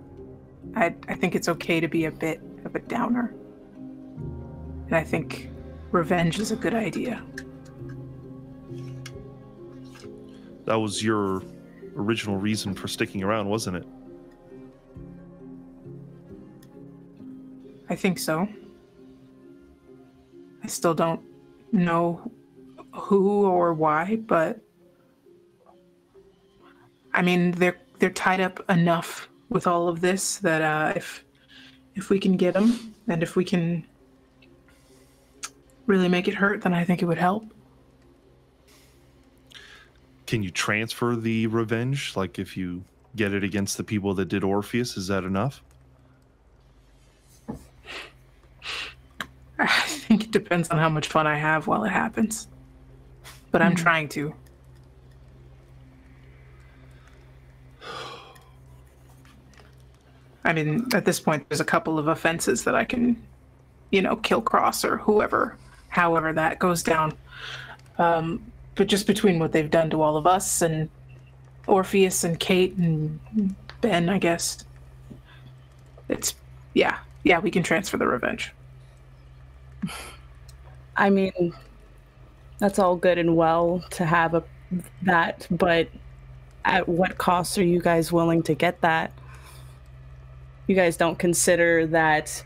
I think it's okay to be a bit of a downer. And I think revenge is a good idea. That was your original reason for sticking around, wasn't it? I think so. I still don't know who or why, but I mean, they're tied up enough with all of this that if we can get them, and if we can really make it hurt, then I think it would help. Can you transfer the revenge? Like, if you get it against the people that did Orpheus, is that enough? I think it depends on how much fun I have while it happens. But I'm trying to. I mean, at this point, there's a couple of offenses that I can, kill Cross or however that goes down. But just between what they've done to all of us and Orpheus and Kate and Ben, I guess, it's, yeah, we can transfer the revenge. I mean, that's all good and well to have that, but at what cost are you guys willing to get that? You guys don't consider that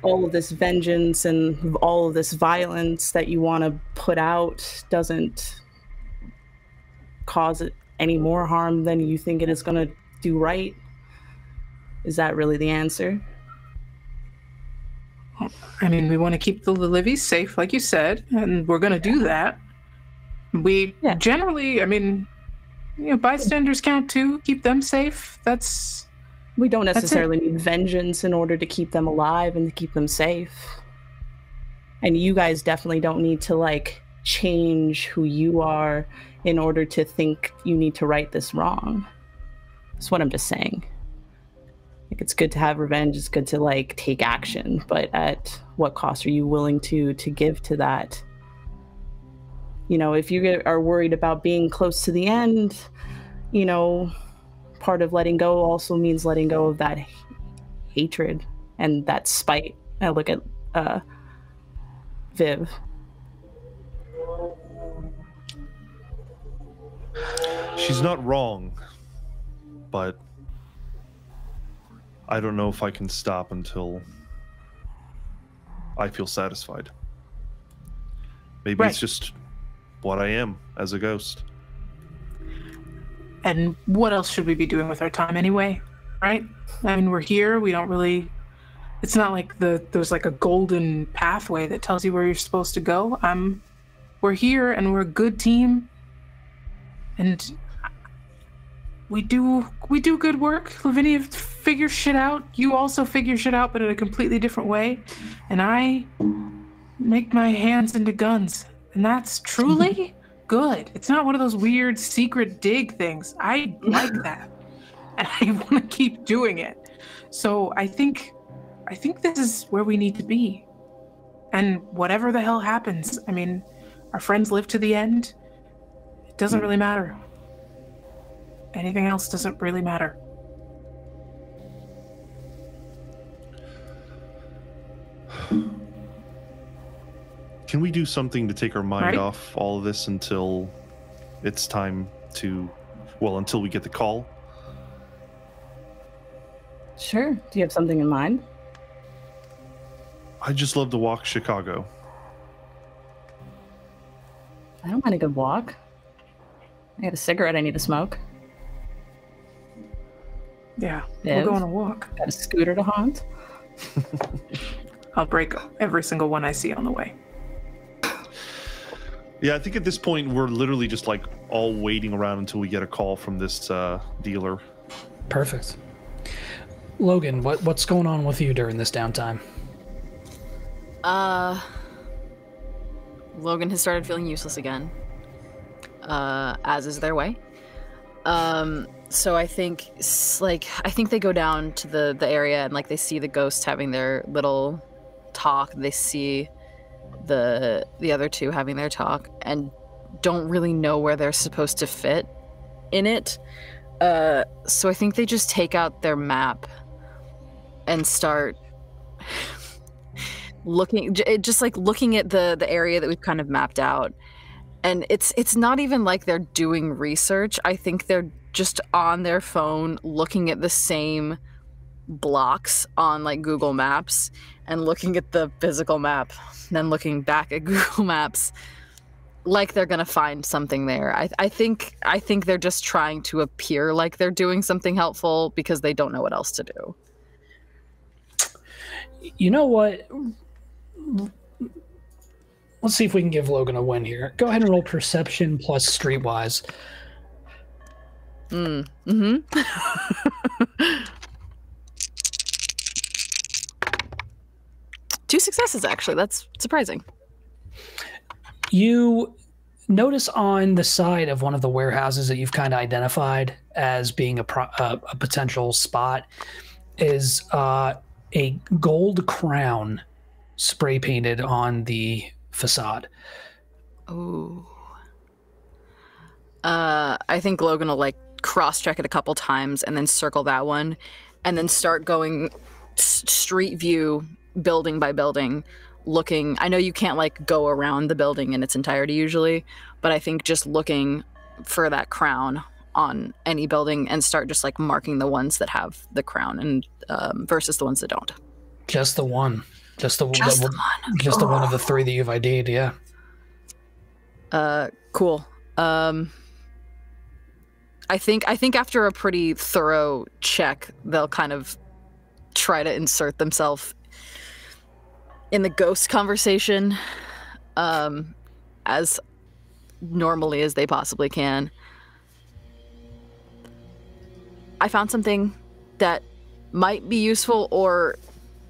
all of this vengeance and all of this violence that you want to put out doesn't cause it any more harm than you think it is going to do right? Is that really the answer? I mean, we want to keep the Livies safe, like you said, and we're going to do that. We generally, I mean, bystanders count too. Keep them safe. We don't necessarily need vengeance in order to keep them alive and to keep them safe. And you guys definitely don't need to, change who you are in order to think you need to right this wrong. That's what I'm just saying. It's good to have revenge. It's good to, take action. But at what cost are you willing to give to that? If you are worried about being close to the end, part of letting go also means letting go of that hatred and that spite. I look at Viv. She's not wrong, but I don't know if I can stop until I feel satisfied. Maybe it's just what I am as a ghost. And what else should we be doing with our time anyway, right? I mean, we're here. We don't really... It's not like there's a golden pathway that tells you where you're supposed to go. We're here, and we're a good team. And we do good work. Lavinia figures shit out. You also figure shit out, but in a completely different way. And I make my hands into guns. And that's truly... good. It's not one of those weird secret dig things. I like that. And I want to keep doing it. So I think this is where we need to be. And whatever the hell happens, I mean, our friends live to the end. It doesn't really matter. Anything else doesn't really matter. Can we do something to take our mind off all of this until it's time to, until we get the call? Sure. Do you have something in mind? I'd just love to walk Chicago. I don't mind a good walk. I got a cigarette I need to smoke. Yeah, we'll go on a walk. Got a scooter to haunt. I'll break every single one I see on the way. Yeah, I think at this point we're literally just all waiting around until we get a call from this dealer. Perfect. Logan, what's going on with you during this downtime? Logan has started feeling useless again, as is their way. So I think they go down to the area and they see the ghosts having their little talk. They see the other two having their talk and don't really know where they're supposed to fit in it. So I think they just take out their map and start looking at the area that we've kind of mapped out. And it's not even like they're doing research. I think they're just on their phone looking at the same blocks on Google Maps and looking at the physical map, and then looking back at Google Maps like they're gonna find something there. I think they're just trying to appear like they're doing something helpful because they don't know what else to do. You know what? Let's see if we can give Logan a win here. Go ahead and roll perception plus streetwise. Mm-hmm. 2 successes, actually. That's surprising. You notice on the side of one of the warehouses that you've kind of identified as being a potential spot, is a gold crown spray painted on the facade. Oh. I think Logan will like cross-check it a couple times and then circle that one, and then start going street view, building by building, looking. I know you can't like go around the building in its entirety usually, but I think just looking for that crown on any building and start just like marking the ones that have the crown and versus the ones that don't. Just the one. Just the one of the three that you've ID'd, yeah. Cool. I think after a pretty thorough check, they'll kind of try to insert themselves in the ghost conversation as normally as they possibly can. I found something that might be useful, or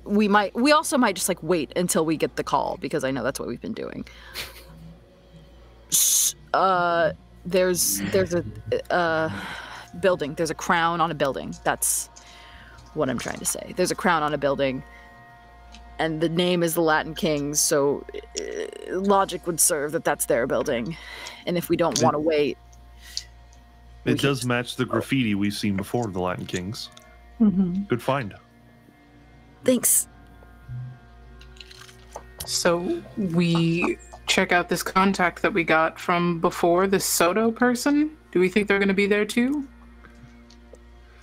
we also might just like wait until we get the call, because I know that's what we've been doing. There's a building. There's a crown on a building. That's what I'm trying to say. There's a crown on a building, and the name is the Latin Kings, so logic would serve that that's their building. And if we don't want to wait... It does match the graffiti we've seen before, the Latin Kings. Mm-hmm. Good find. Thanks. So we check out this contact that we got from before, this Soto person. Do we think they're going to be there too?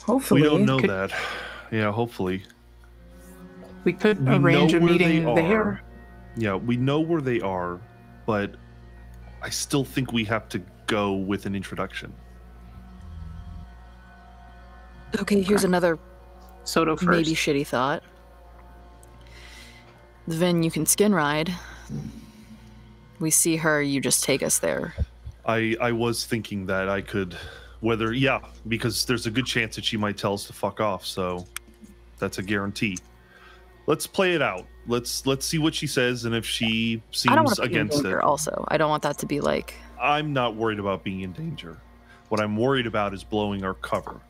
Hopefully. We don't know that. Yeah, hopefully. We could arrange a meeting there. Yeah, we know where they are, but I still think we have to go with an introduction. Okay, here's another Soto first. maybe shitty thought. Then you can skin ride. We see her, you just take us there. I was thinking that I could, because there's a good chance that she might tell us to fuck off, so that's a guarantee. Let's play it out. Let's see what she says, and if she seems against it. Also, I don't want that to be like... I'm not worried about being in danger. What I'm worried about is blowing our cover.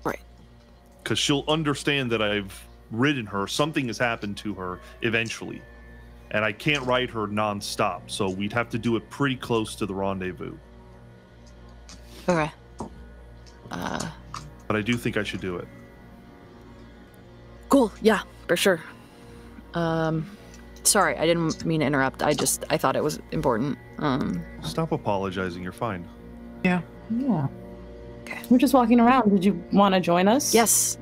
Right. Because she'll understand that I've ridden her. Something has happened to her eventually. And I can't ride her non-stop, so we'd have to do it pretty close to the rendezvous. Okay. But I do think I should do it. Cool, yeah, for sure. Sorry, I didn't mean to interrupt. I thought it was important. Stop apologizing, you're fine. Yeah. Okay. We're just walking around. Did you want to join us? Yes.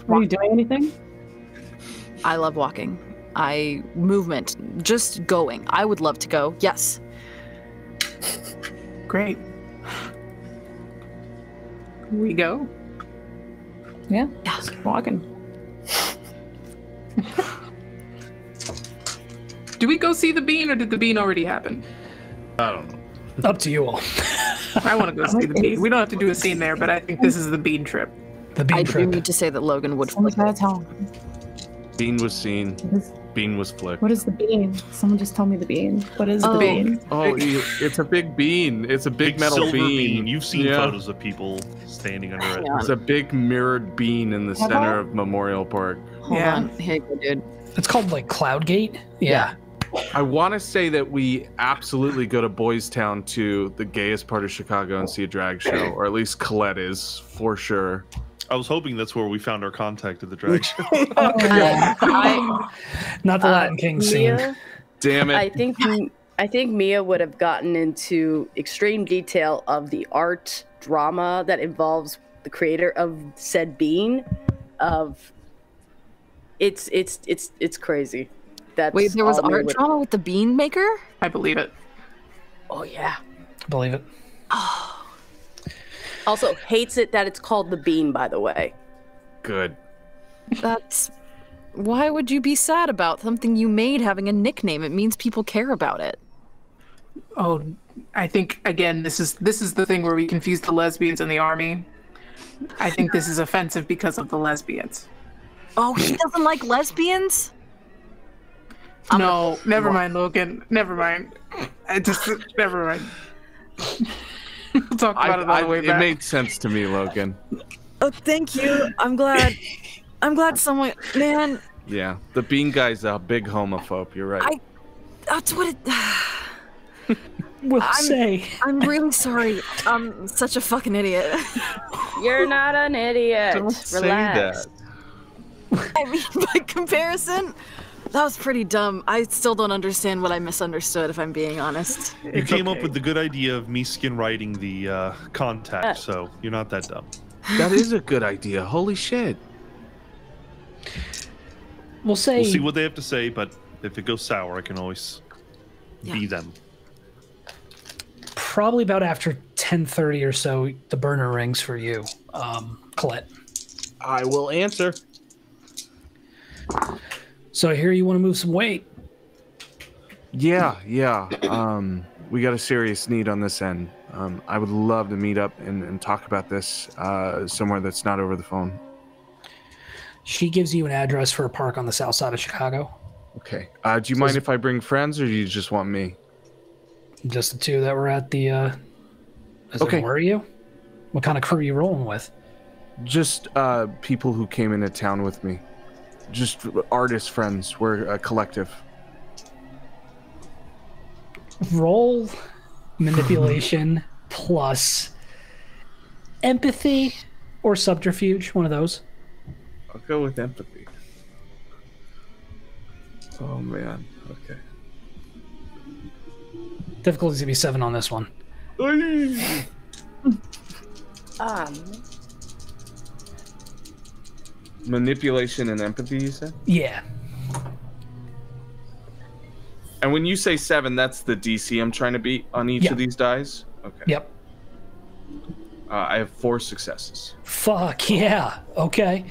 Are you doing anything? I love walking. Movement, just going. I would love to go. Yes. Great. We go. Yeah. Just keep walking. Do we go see the bean, or did the bean already happen? I don't know. Up to you all. I want to go see the bean. We don't have to do a scene there, but I think this is the bean trip. The bean I trip. do need to say that Logan would Someone's flip gotta tell. Bean was seen. Bean was flicked. What is the bean? Someone just tell me the bean. What is the bean? Oh, it's a big bean. It's a big metal silver bean. You've seen photos of people standing under it. It's a big mirrored bean in the center of Memorial Park. Hold on. Here you go, dude. It's called like Cloudgate? Yeah. I want to say that we absolutely go to Boys Town, to the gayest part of Chicago, and see a drag show, or at least Colette is, for sure. I was hoping that's where we found our contact at the drag show. Not the Latin King scene. Mia, Damn it. I think Mia would have gotten into extreme detail of the art drama that involves the creator of said bean. It's crazy. Wait, there was art drama with the bean maker? I believe it. Oh yeah. Believe it. Oh. Also hates it that it's called the bean, by the way. Good. Why would you be sad about something you made having a nickname? It means people care about it. Oh, I think again, this is the thing where we confuse the lesbians and the army. I think this is offensive because of the lesbians. Oh, he doesn't like lesbians? No, never mind, Logan. Never mind. Never mind. We'll talk about it on the way back. It made sense to me, Logan. Oh, thank you. I'm glad. I'm glad someone, man. Yeah, the bean guy's a big homophobe. You're right. That's what it. I'm really sorry. I'm such a fucking idiot. You're not an idiot. Don't Relax. say that. I mean, by comparison, that was pretty dumb. I still don't understand what I misunderstood, if I'm being honest. You came up with the good idea of me skin writing the contact, so you're not that dumb. That is a good idea. Holy shit. We'll see what they have to say, but if it goes sour, I can always be them. Probably about after 10:30 or so, the burner rings for you, Colette. I will answer. So I hear you want to move some weight. Yeah. We got a serious need on this end. I would love to meet up and talk about this somewhere that's not over the phone. She gives you an address for a park on the south side of Chicago. Okay. Do you mind if I bring friends, or do you just want me? Just the two that were at the... Okay. Where are you? What kind of crew are you rolling with? Just people who came into town with me. Just artist friends. We're a collective. Roll manipulation plus empathy or subterfuge, one of those. I'll go with empathy. Oh man, okay. Difficulty's gonna be 7 on this one. Manipulation and empathy, you said? Yeah. And when you say 7, that's the DC I'm trying to beat on each of these dice? Okay. Yep. I have 4 successes. Fuck yeah. Okay.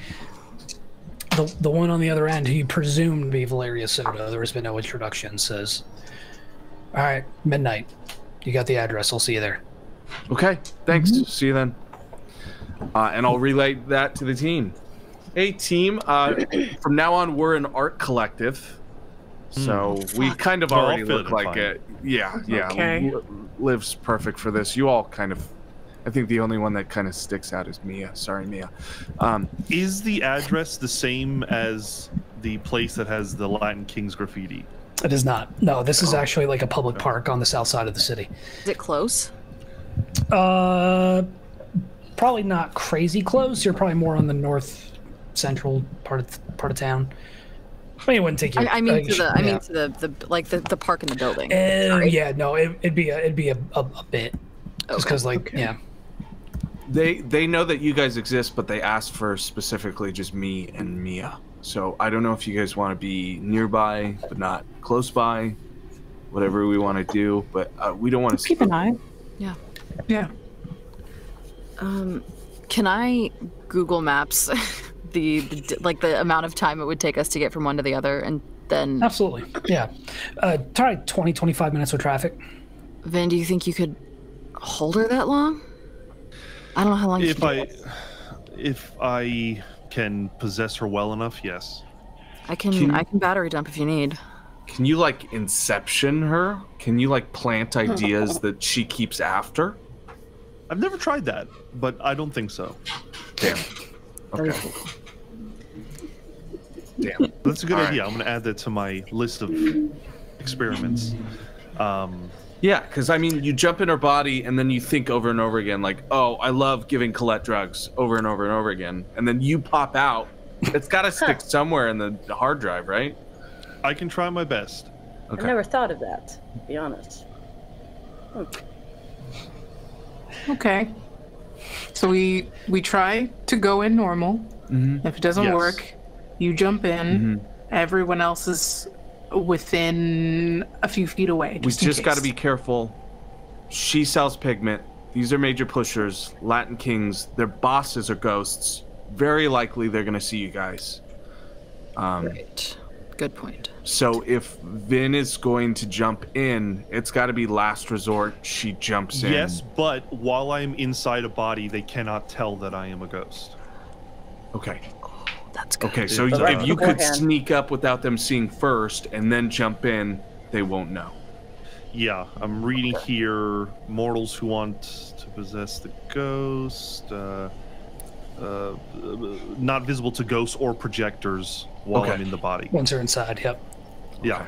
The one on the other end, who you presume to be Valeria Soda, there has been no introduction, says, all right, midnight. You got the address. I'll see you there. Okay, thanks. See you then. And I'll relay that to the team. Hey, team. From now on, we're an art collective. So we kind of already look like it. Yeah. Okay. Liv's perfect for this. You all kind of... I think the only one that kind of sticks out is Mia. Sorry, Mia. Is the address the same as the place that has the Latin Kings graffiti? It is not. No, this is actually like a public park on the south side of the city. Is it close? Probably not crazy close. You're probably more on the north central part of town. I mean, it wouldn't take you. I mean to the park in the building. Yeah, no, it'd be a bit. Just because, They know that you guys exist, but they asked for specifically just me and Mia. So I don't know if you guys want to be nearby, but not close by. Whatever we want to do, but we don't want to keep an eye. Yeah. Yeah. Can I Google Maps the amount of time it would take us to get from one to the other, and then... Absolutely. Yeah. Try 20-25 minutes with traffic. Vin, do you think you could hold her that long? I don't know how long. If I can possess her well enough, yes. I can battery dump if you need. Can you inception her? Can you plant ideas that she keeps after? I've never tried that, but I don't think so. Damn. Okay. Damn. That's a good idea. I'm going to add that to my list of experiments. Yeah, because I mean, you jump in her body and then you think over and over again, oh, I love giving Colette drugs over and over and over again. And then you pop out. It's got to stick somewhere in the hard drive, right? I can try my best. Okay. I never thought of that, to be honest. Okay. So we try to go in normal. Mm-hmm. If it doesn't work, you jump in. Mm-hmm. Everyone else is within a few feet away. We just got to be careful. She sells pigment. These are major pushers, Latin Kings. Their bosses are ghosts. Very likely they're going to see you guys. Right. Good point. So if Vin is going to jump in, it's got to be last resort. She jumps in. Yes, but while I'm inside a body, they cannot tell that I am a ghost. Okay. That's good. Okay, so if you could sneak up without them seeing first and then jump in, they won't know. Yeah, I'm reading here, mortals who want to possess the ghost. not visible to ghosts or projectors while I'm in the body. Once you're inside, yep. Yeah.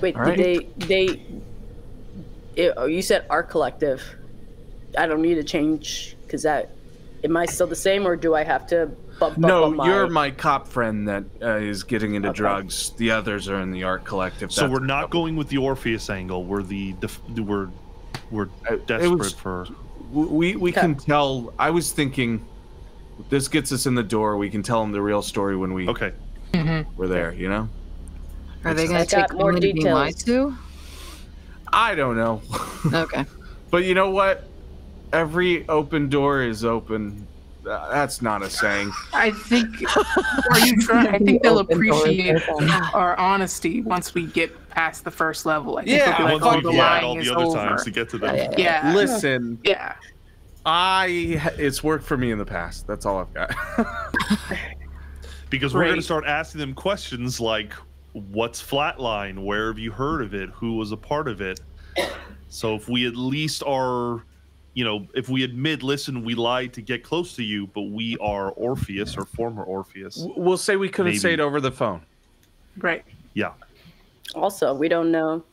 Wait, you said our collective. I don't need to change because am I still the same, or do I have to bump up on my... you're my cop friend that is getting into drugs. The others are in the art collective. So we're not going with the Orpheus angle. We're we're desperate for... We can tell. I was thinking this gets us in the door. We can tell them the real story when we we're there, you know? Are they going to take more details too? I don't know. Okay. But you know what? Every open door is open. That's not a saying. I think. Are you trying? I think they'll appreciate our honesty once we get past the first level. I think they'll be like, once we get all the other times to get to them. Yeah. Listen. Yeah. It's worked for me in the past. That's all I've got. Because we're going to start asking them questions like, what's Flatline? Where have you heard of it? Who was a part of it? So if we at least are, if we admit, listen, we lied to get close to you, but we are Orpheus or former Orpheus. We'll say we couldn't say it over the phone. Right. Yeah. Also, we don't know.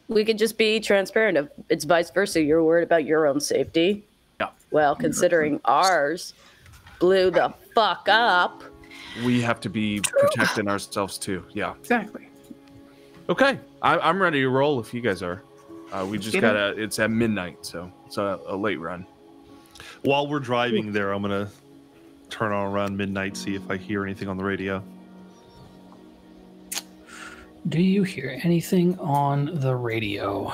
We could just be transparent. If it's vice versa, you're worried about your own safety. Yeah. Well, considering ours blew the fuck up, we have to be protecting ourselves too. Yeah. Exactly. Okay. I'm ready to roll if you guys are. We just it's at midnight, so it's a late run. While we're driving there, I'm going to turn on around midnight, see if I hear anything on the radio. Do you hear anything on the radio?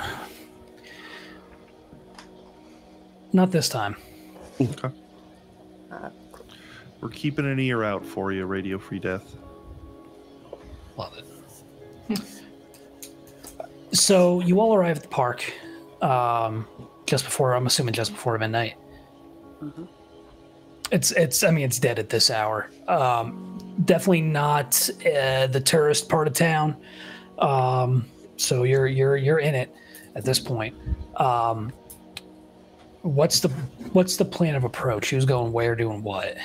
Not this time. Okay. We're keeping an ear out for you, Radio Free Death. Love it. So you all arrive at the park I'm assuming just before midnight. Mm-hmm. It's dead at this hour. Definitely not the tourist part of town. So you're in it at this point. What's the plan of approach? Who's going where, doing what?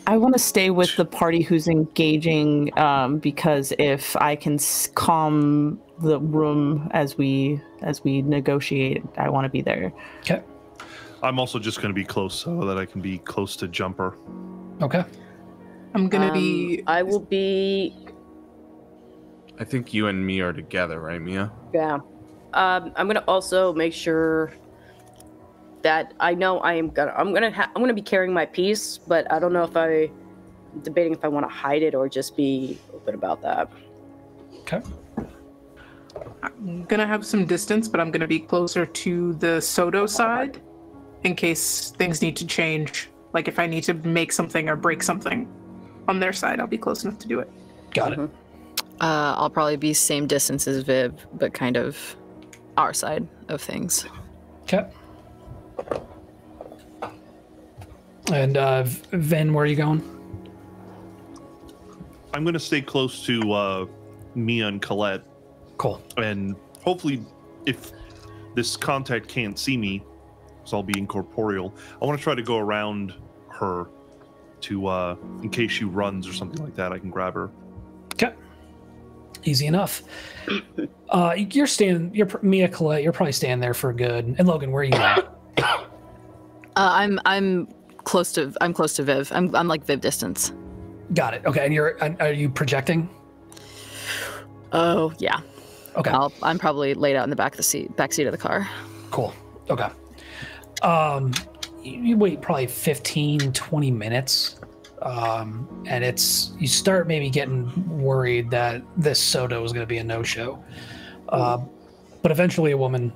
I want to stay with the party who's engaging, because if I can calm the room as we negotiate, I want to be there. Okay. I'm also just going to be close so that I can be close to Jumper. Okay. I'm going to be... I will be... I think you and me are together, right, Mia? Yeah. I'm going to also make sure that I know I'm gonna be carrying my piece, but I don't know if I'm debating if I want to hide it or just be open about that. Okay. I'm gonna have some distance, but I'm gonna be closer to the Soto side in case things need to change. Like if I need to make something or break something on their side, I'll be close enough to do it. Got it. I'll probably be same distance as Viv, but kind of our side of things. Okay. And Ven, where are you going? I'm going to stay close to Mia and Colette. Cool. And hopefully, if this contact can't see me, because I'll be incorporeal, I want to try to go around her to, in case she runs or something like that, I can grab her. Okay. Easy enough. You're Mia, Colette, you're probably standing there for good. And Logan, where are you at? I'm close to Viv. I'm like Viv distance. Got it. Okay, and are you projecting? Oh yeah. Okay. I'm probably laid out in the back seat of the car. Cool. Okay. You wait probably 15-20 minutes, and you start maybe getting worried that this Soto is going to be a no-show. But eventually, a woman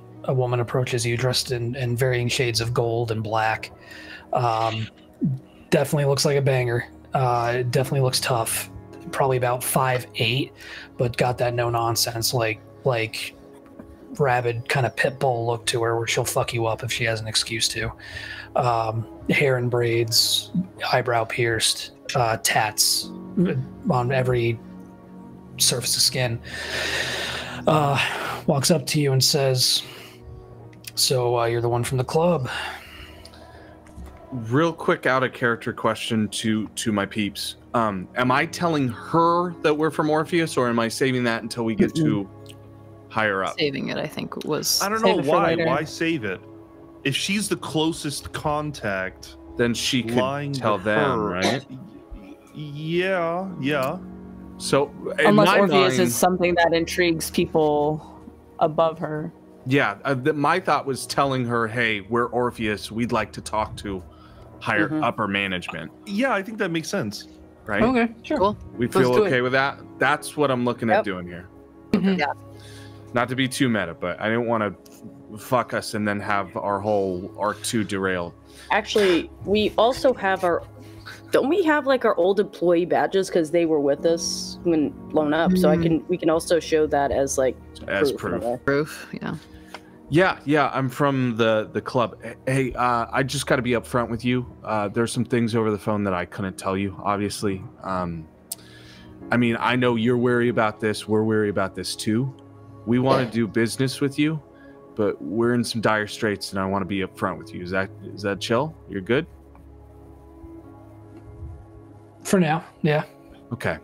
approaches you dressed in varying shades of gold and black. Definitely looks like a banger. Definitely looks tough. Probably about 5'8", but got that no nonsense like rabid kind of pit bull look to her, where she'll fuck you up if she has an excuse to. Hair in braids, eyebrow pierced, tats on every surface of skin. Walks up to you and says, So you're the one from the club. Real quick out of character question to my peeps. Am I telling her that we're from Orpheus, or am I saving that until we get to higher up? Saving it, I think, was... I don't know why. Why save it? If she's the closest contact, then she could tell them, right? Yeah. So, unless Orpheus is something that intrigues people above her. Yeah, my thought was telling her, "Hey, we're Orpheus. We'd like to talk to higher upper management." Yeah, I think that makes sense. Right? Okay, sure. Cool. We feel okay with that? That's what I'm looking at doing here. Okay. Yeah. Not to be too meta, but I didn't want to fuck us and then have our whole arc 2 derailed. Actually, we also have our... Don't we have like our old employee badges because they were with us when blown up? So we can also show that as like proof. Proof, yeah. Yeah. I'm from the club. Hey, I just got to be upfront with you. There's some things over the phone that I couldn't tell you, obviously. I mean, I know you're wary about this. We're wary about this too. We want to do business with you, but we're in some dire straits, and I want to be upfront with you. Is that chill? You're good? For now, yeah. Okay.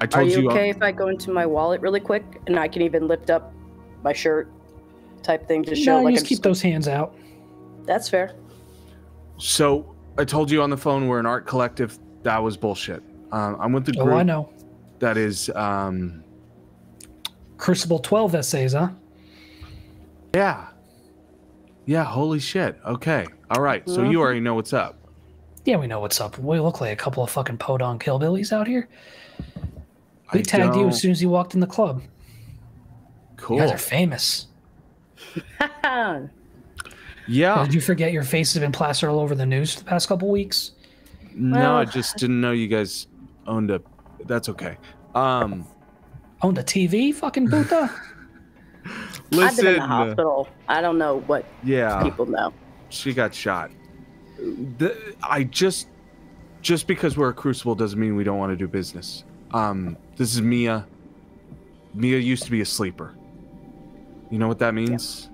I told you. Are you okay if I go into my wallet really quick and I can even lift up my shirt type thing to show? No, like just keep those hands out. That's fair. So I told you on the phone we're an art collective. That was bullshit. I'm with the group. Oh, I know. That is Crucible 12 essays, huh? Yeah. Holy shit. Okay. All right. So you already know what's up. Yeah, we know what's up. We look like a couple of fucking podunk hillbillies out here. We tagged you as soon as you walked in the club. Cool. You guys are famous. Yeah. Did you forget your face has been plastered all over the news for the past couple weeks? No, I just didn't know you guys owned a... That's okay. Owned a TV? Fucking Buddha? Listen, I've been in the hospital. I don't know what people know. She got shot. Just because we're a Crucible doesn't mean we don't want to do business. This is Mia. Mia used to be a sleeper. You know what that means?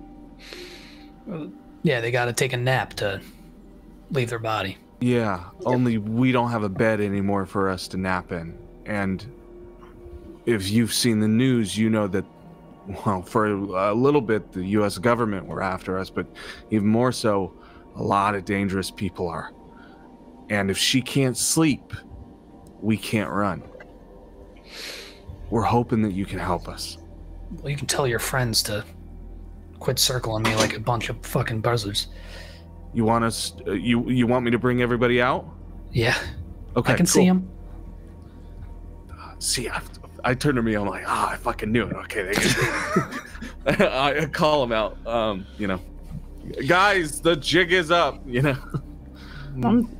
Yeah, they got to take a nap to leave their body. Yeah, only we don't have a bed anymore for us to nap in. And if you've seen the news, you know that, well, for a little bit, the U.S. government were after us, but even more so, a lot of dangerous people are. And if she can't sleep, we can't run. We're hoping that you can help us. Well, you can tell your friends to quit circling me like a bunch of fucking buzzards. You want us? You want me to bring everybody out? Yeah. Okay. I can see them. See, I turned to me. I'm like, I fucking knew it. Okay, I call them out. You know, guys, the jig is up. You know.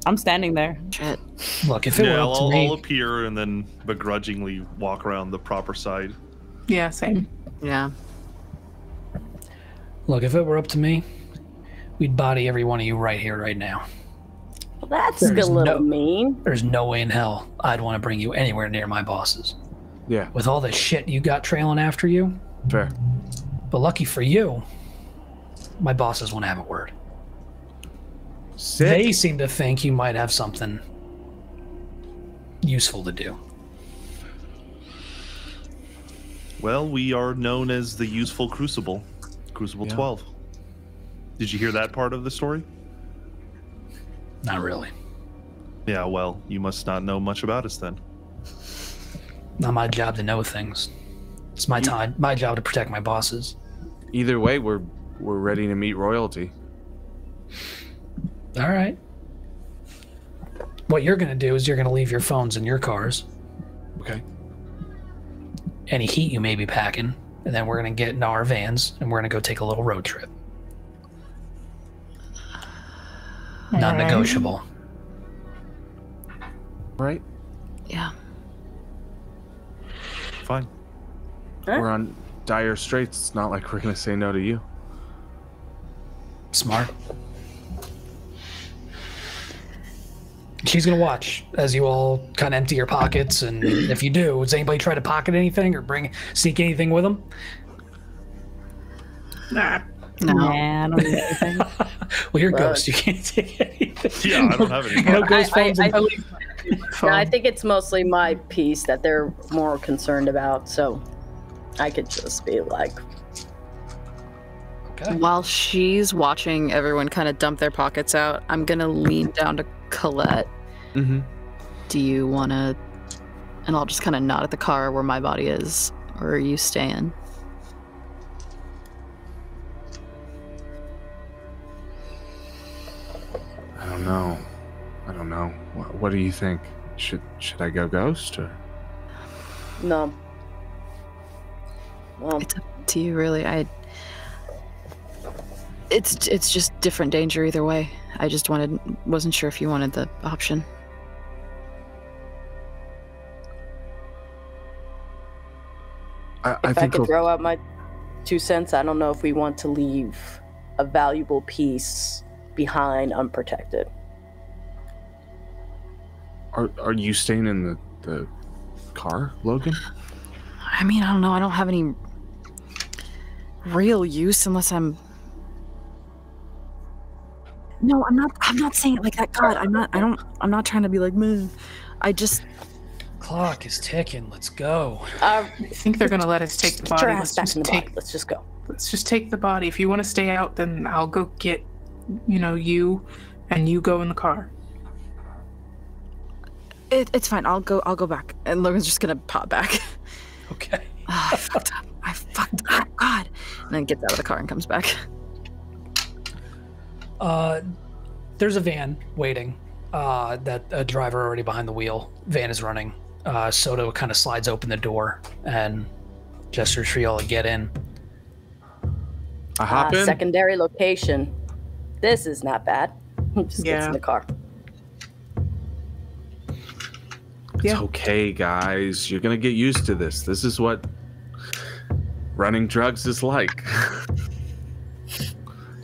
I'm standing there. Shit. Look, if it were up to me, I'll appear and then begrudgingly walk around the proper side. Yeah, same. Yeah. Look, if it were up to me, we'd body every one of you right here, right now. Well, that's a little mean. There's no way in hell I'd want to bring you anywhere near my bosses. Yeah. With all the shit you got trailing after you. Fair. But lucky for you, my bosses won't have a word. Sick. They seem to think you might have something useful to do. Well, we are known as the useful Crucible. Crucible 12. Did you hear that part of the story? Not really. Yeah, well, you must not know much about us then. Not my job to know things. It's my job to protect my bosses. Either way, we're ready to meet royalty. All right. What you're going to do is you're going to leave your phones in your cars. Okay. Any heat you may be packing, and then we're going to get in our vans, and we're going to go take a little road trip. Non-negotiable. Right? Yeah. Fine. We're on dire straits. It's not like we're going to say no to you. Smart. She's going to watch as you all kind of empty your pockets, and if you do, does anybody try to pocket anything or sneak anything with them? Nah. No. Nah, I don't need anything. Well, you're a ghost. You can't take anything. Yeah, I don't have any. No ghost phones. I think it's mostly my piece that they're more concerned about, so I could just be like... Okay. While she's watching everyone kind of dump their pockets out, I'm going to lean down to Colette. Mm-hmm. Do you want to... And I'll just kind of nod at the car where my body is. Or are you staying? I don't know. What do you think? Should I go ghost or? No. Well, It's up to you, really. It's just different danger either way. I just wasn't sure if you wanted the option. I if I could throw out my 2 cents, I don't know if we want to leave a valuable piece behind unprotected. Are you staying in the car, Logan? I mean, I don't know. I don't have any real use unless I'm... No, I'm not saying it like that. God, I'm not trying to be like, meh. I just... Clock is ticking. Let's go. I think they're gonna let us take the body. Let's just go. Let's just take the body. If you want to stay out, then I'll go get, you, and you go in the car. It's fine. I'll go back. And Logan's just gonna pop back. Okay. I fucked up. God. And then gets out of the car and comes back. There's a van waiting. That a driver already behind the wheel. Van is running. Soto kind of slides open the door and gestures for y'all to get in. I hop in. Secondary location. This is not bad. Just gets in the car. It's okay, guys. You're gonna get used to this. This is what running drugs is like.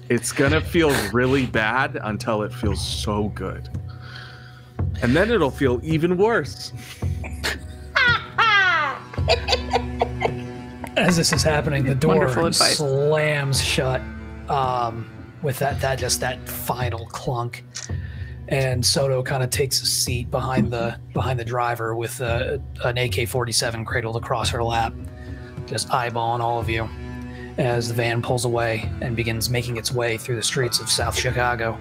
It's gonna feel really bad until it feels so good. And then it'll feel even worse. As this is happening, the door slams shut with that final clunk. And Soto kind of takes a seat behind the driver with an AK-47 cradled across her lap, just eyeballing all of you as the van pulls away and begins making its way through the streets of South Chicago,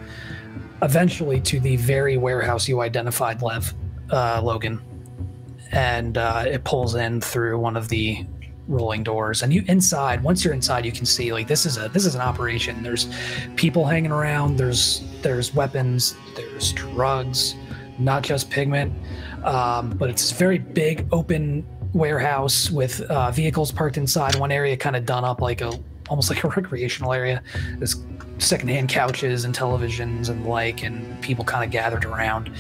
eventually to the very warehouse you identified, Logan. And it pulls in through one of the rolling doors, and once you're inside, you can see like this is an operation. There's people hanging around, there's weapons, there's drugs, not just pigment, but it's a very big open warehouse with vehicles parked inside. One area kind of done up almost like a recreational area. There's secondhand couches and televisions and people kind of gathered around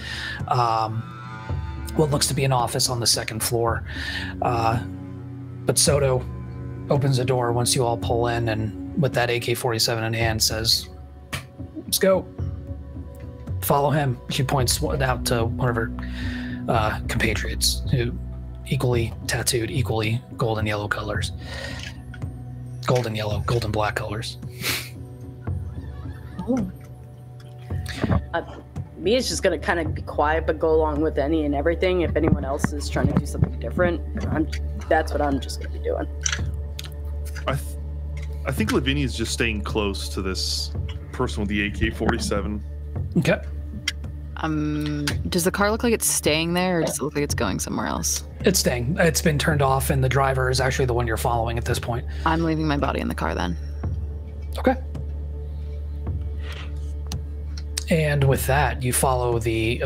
what looks to be an office on the second floor. But Soto opens the door once you all pull in, and with that AK-47 in hand says, "Let's go. Follow him." She points out to one of her compatriots, who equally tattooed, equally golden yellow colors. Golden yellow, golden black colors. Mia's just gonna kind of be quiet but go along with any and everything. If anyone else is trying to do something different, that's what I'm just gonna be doing. I think Lavinia is just staying close to this person with the AK-47. Okay. Does the car look like it's staying there, or does it look like it's going somewhere else? It's staying. It's been turned off, and the driver is actually the one you're following at this point. I'm leaving my body in the car then. Okay. And with that, you follow the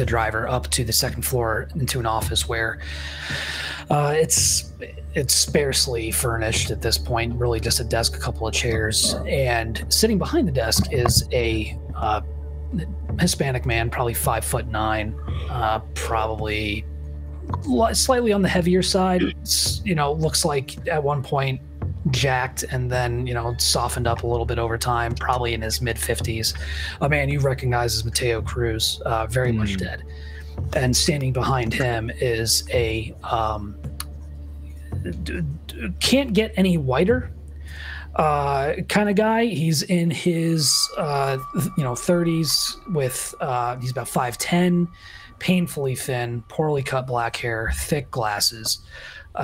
driver up to the second floor into an office where it's sparsely furnished at this point. Really, just a desk, a couple of chairs, and sitting behind the desk is a Hispanic man, probably 5'9", probably slightly on the heavier side. Looks like at one point jacked and then softened up a little bit over time, probably in his mid-50s. A man you recognize as Mateo Cruz, very much dead. And standing behind him is a can't get any whiter, kind of guy. He's in his 30s with he's about 5'10", painfully thin, poorly cut black hair, thick glasses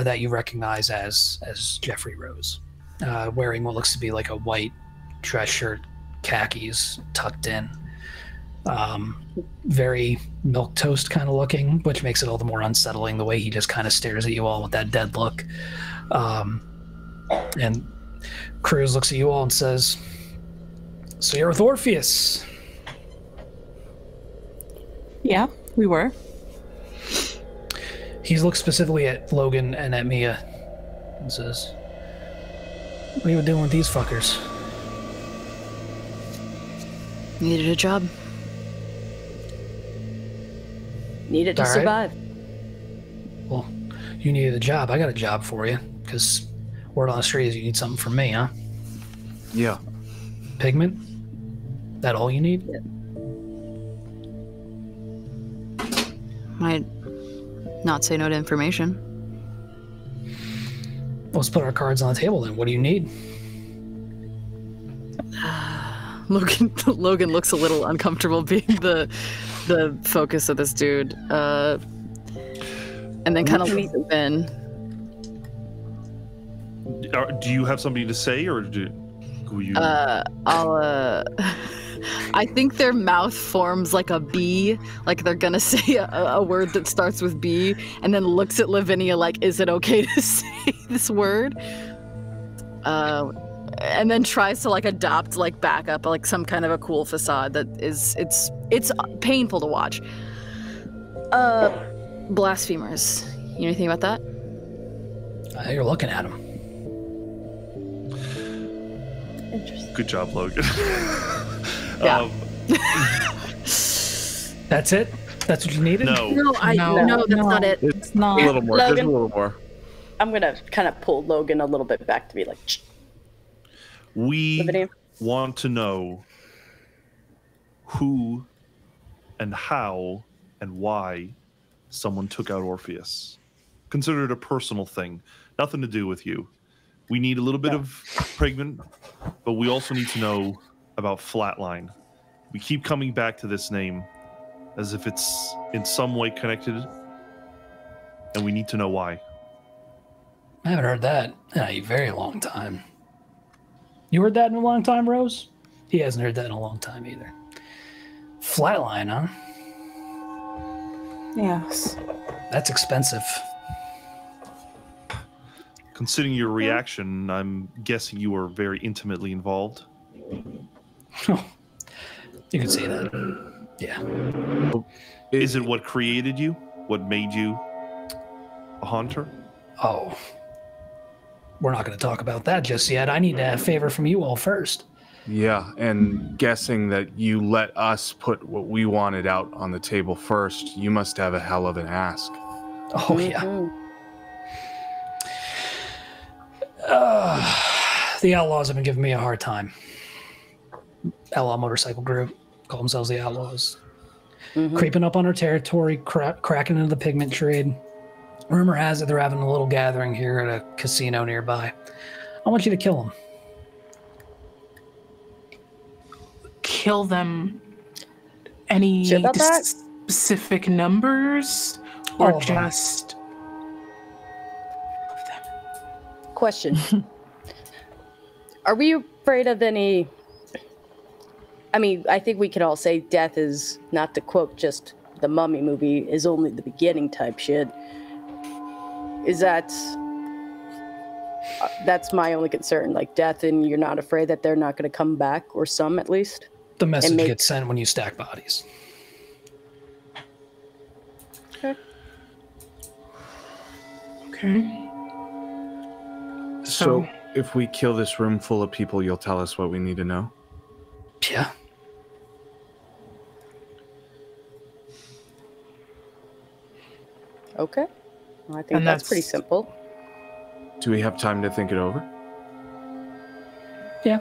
that you recognize as Jeffrey Rose, wearing what looks to be like a white dress shirt, khakis tucked in. Very milquetoast kind of looking, which makes it all the more unsettling the way he just kind of stares at you all with that dead look. And Cruz looks at you all and says, "So you're with Orpheus?" Yeah, we were. He looks specifically at Logan and at Mia and says, "What are you doing with these fuckers?" Needed a job. Needed to survive. Well, you needed a job. I got a job for you, because word on the street is you need something from me, huh? Yeah. Pigment? That all you need? Yeah. Might not say no to information. Let's put our cards on the table then. What do you need? Logan looks a little uncomfortable being the focus of this dude, and then kind of leaves it in. Do you have something to say, or who you? I think their mouth forms like a B, like they're gonna say a word that starts with B, and then looks at Lavinia like, "Is it okay to say this word?" And then tries to like adopt like back up like some kind of a cool facade that is it's painful to watch. Blasphemers. You know anything about that? You're looking at him. Interesting. Good job, Logan. Yeah. That's it? That's what you needed? No, No, that's not it. It's not. A little more. Logan. Just a little more. I'm gonna kind of pull Logan a little bit back to be like, "Shh." we Lavinia? want to know who and how and why someone took out Orpheus. Consider it a personal thing, nothing to do with you. We need a little bit of pigment, but we also need to know about Flatline. We keep coming back to this name as if it's in some way connected, and we need to know why. I haven't heard that in a very long time. You heard that in a long time, Rose? He hasn't heard that in a long time either. Flatline, huh? Yes. That's expensive. Considering your reaction, I'm guessing you were very intimately involved. You could say that. Yeah. Is it what created you? What made you a hunter? Oh. We're not going to talk about that just yet. I need a favor from you all first. Yeah, and guessing that you let us put what we wanted out on the table first, you must have a hell of an ask. Oh, yeah. The Outlaws have been giving me a hard time. Outlaw motorcycle group, call themselves the Outlaws. Creeping up on our territory, cracking into the pigment trade. Rumor has it they're having a little gathering here at a casino nearby. I want you to kill them. Kill them. Any Sure about that? specific numbers? Or just... Question. Are we afraid of any... I mean, I think we can all say death is, not to quote just the Mummy movie, is only the beginning type shit. Is that... that's my only concern. Like, death, and you're not afraid that they're not going to come back, or some at least? The message gets sent when you stack bodies. Okay. So, if we kill this room full of people, you'll tell us what we need to know? Yeah. Okay. Well, I think that's pretty simple. Do we have time to think it over? Yeah.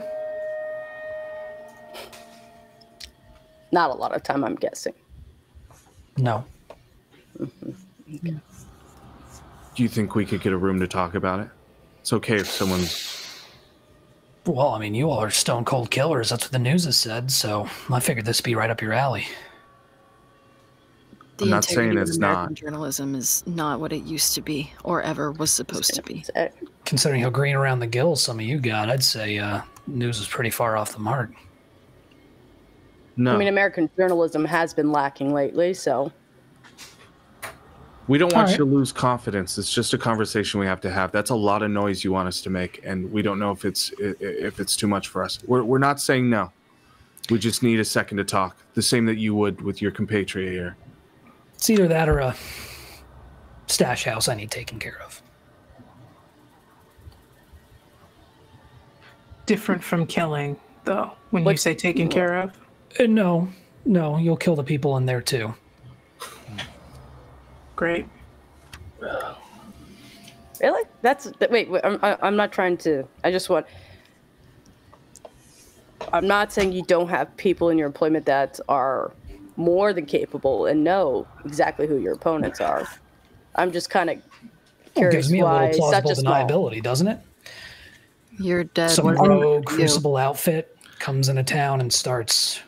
Not a lot of time, I'm guessing. No. Okay. Do you think we could get a room to talk about it? It's okay if someone's... Well, I mean, you all are stone cold killers. That's what the news has said. So I figured this would be right up your alley. The integrity of American journalism is not what it used to be or ever was supposed to be. Considering how green around the gills some of you got, I'd say news is pretty far off the mark. No. I mean, American journalism has been lacking lately, so... We don't want you to lose confidence. It's just a conversation we have to have. That's a lot of noise you want us to make, and we don't know if it's too much for us. We're not saying no. We just need a second to talk. The same that you would with your compatriot here. It's either that or a stash house I need taken care of. Different from killing, though, when you say taken care of? No, you'll kill the people in there, too. Great. Really? Wait, I'm not trying to... I'm not saying you don't have people in your employment that are more than capable and know exactly who your opponents are. I'm just kind of curious gives me why a little plausible such a deniability, doesn't it? You're dead. Some rogue Crucible outfit comes into town and starts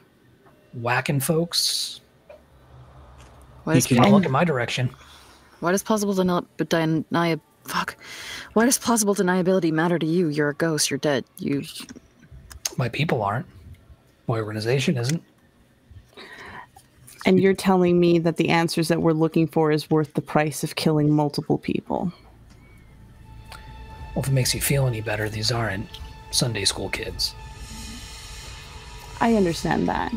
whacking folks. Why does look in my direction? Why does plausible Why does plausible deniability matter to you? You're a ghost. You're dead. My people aren't. My organization isn't. And you're telling me that the answers that we're looking for is worth the price of killing multiple people? Well, if it makes you feel any better, these aren't Sunday school kids. I understand that.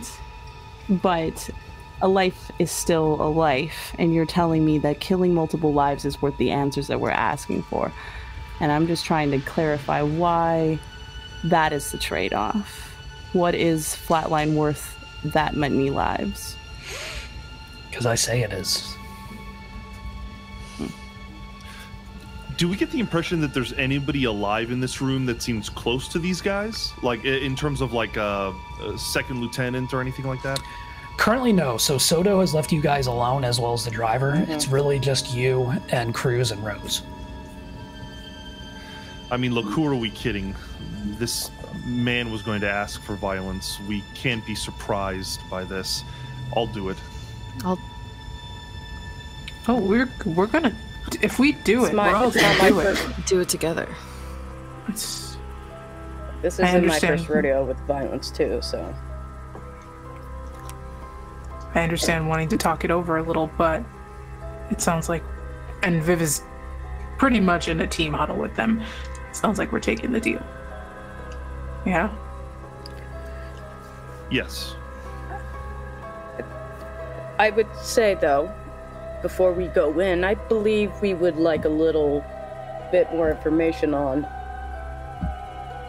But a life is still a life, and you're telling me that killing multiple lives is worth the answers that we're asking for. And I'm just trying to clarify why that is the trade-off. What is Flatline worth that many lives? Because I say it is. Do we get the impression that there's anybody alive in this room that seems close to these guys? Like, in terms of, like, a second lieutenant or anything like that? Currently, no. So Soto has left you guys alone, as well as the driver. Mm-hmm. It's really just you and Cruz and Rose. I mean, look, who are we kidding? This man was going to ask for violence. We can't be surprised by this. I'll do it. Oh, we're gonna... If we do it, we're all gonna do it. Do it together. This isn't my first rodeo with violence, too, so... I understand wanting to talk it over a little, but it sounds like... And Viv is pretty much in a team huddle with them. It sounds like we're taking the deal. Yeah? Yes. I would say, though, before we go in, I believe we would like a little bit more information on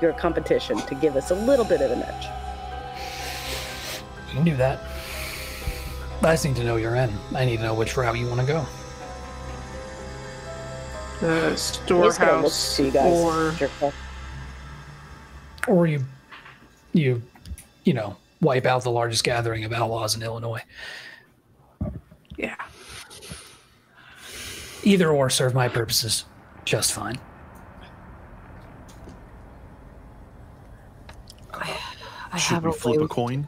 your competition to give us a little bit of an edge. We can do that. I just need to know you're in. I need to know which route you want to go. The storehouse or you know, wipe out the largest gathering of outlaws in Illinois. Yeah. Either or serve my purposes just fine. Should we flip a coin?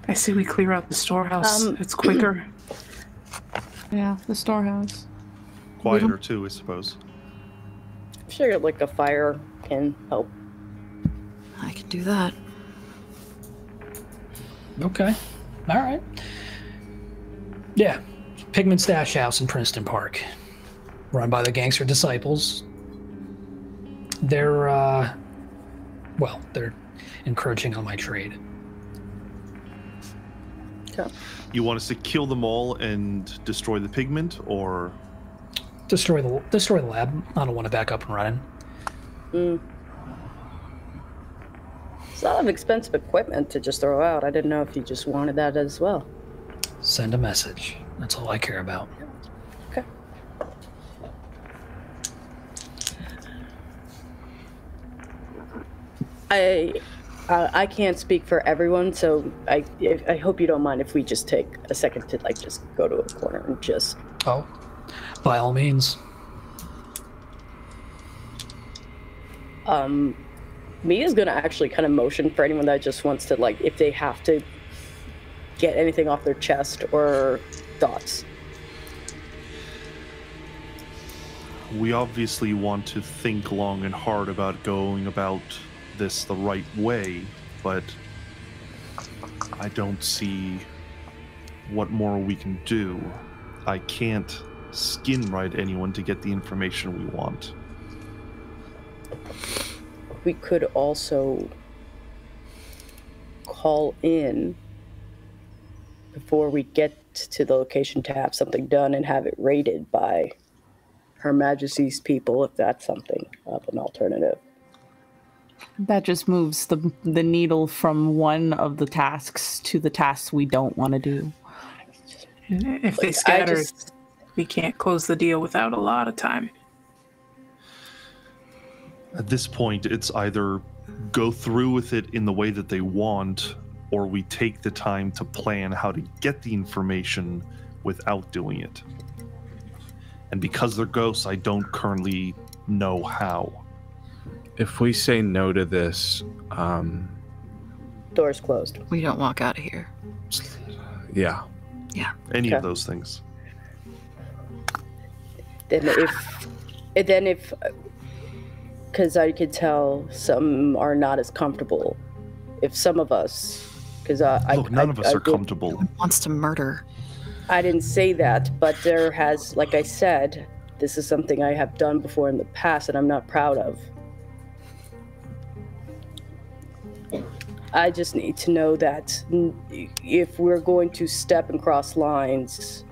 I say we clear out the storehouse. It's quicker. Yeah, the storehouse. Quieter too, I suppose. I'm sure like a fire can help. I can do that. Okay. All right. Yeah. Pigment Stash House in Princeton Park. Run by the Gangster Disciples. They're, they're encroaching on my trade. Okay. You want us to kill them all and destroy the pigment, or destroy the lab? I don't want to back up and running. It's a lot of expensive equipment to just throw out. I didn't know if you just wanted that as well. Send a message. That's all I care about. Okay. I can't speak for everyone, so I hope you don't mind if we just take a second to like just go to a corner and just. Oh, by all means. Mia's gonna actually kind of motion for anyone that just wants to, like, if they have to get anything off their chest or thoughts. We obviously want to think long and hard about going about this the right way, but I don't see what more we can do. I can't skin ride anyone to get the information we want. We could also call in before we get to the location to have something done and have it raided by Her Majesty's people, if that's something of an alternative. That just moves the needle from one of the tasks to the tasks we don't want to do. If they scatter, we can't close the deal without a lot of time. At this point, it's either go through with it in the way that they want, or we take the time to plan how to get the information without doing it. And because they're ghosts, I don't currently know how. If we say no to this, Door's closed. We don't walk out of here. Yeah. Yeah. Any of those things. Then if, because I could tell some are not as comfortable. If some of us, because none of us are comfortable. No one wants to murder. I didn't say that, but there has, like I said, this is something I have done before in the past and I'm not proud of. I just need to know that if we're going to step and cross lines,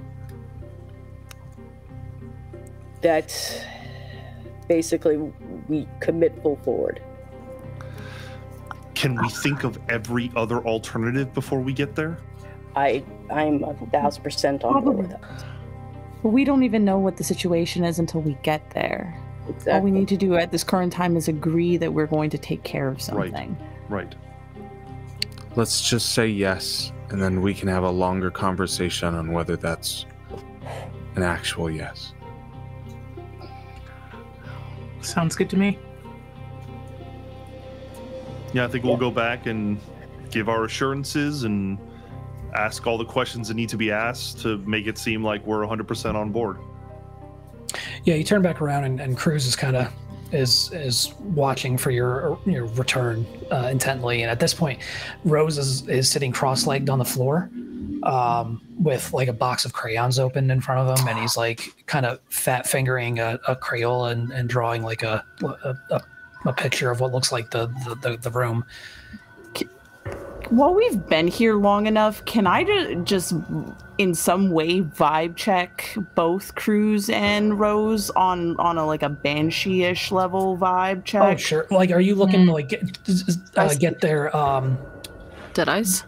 that basically we commit full forward. Can we think of every other alternative before we get there? I'm 1,000% on board with that. But we don't even know what the situation is until we get there. Exactly. All we need to do at this current time is agree that we're going to take care of something. Right. Let's just say yes, and then we can have a longer conversation on whether that's an actual yes. Sounds good to me. Yeah, I think we'll go back and give our assurances and ask all the questions that need to be asked to make it seem like we're 100% on board. Yeah, you turn back around and Cruz is kind of is watching for your return intently, and at this point, Rose is sitting cross-legged on the floor, with like a box of crayons open in front of him, and he's like kind of fat fingering a Crayola and drawing like a picture of what looks like the room. While we've been here long enough, can I just in some way vibe check both Cruz and Rose on a like a banshee-ish level vibe check? Oh sure. Like, are you looking to like get their Dead eyes?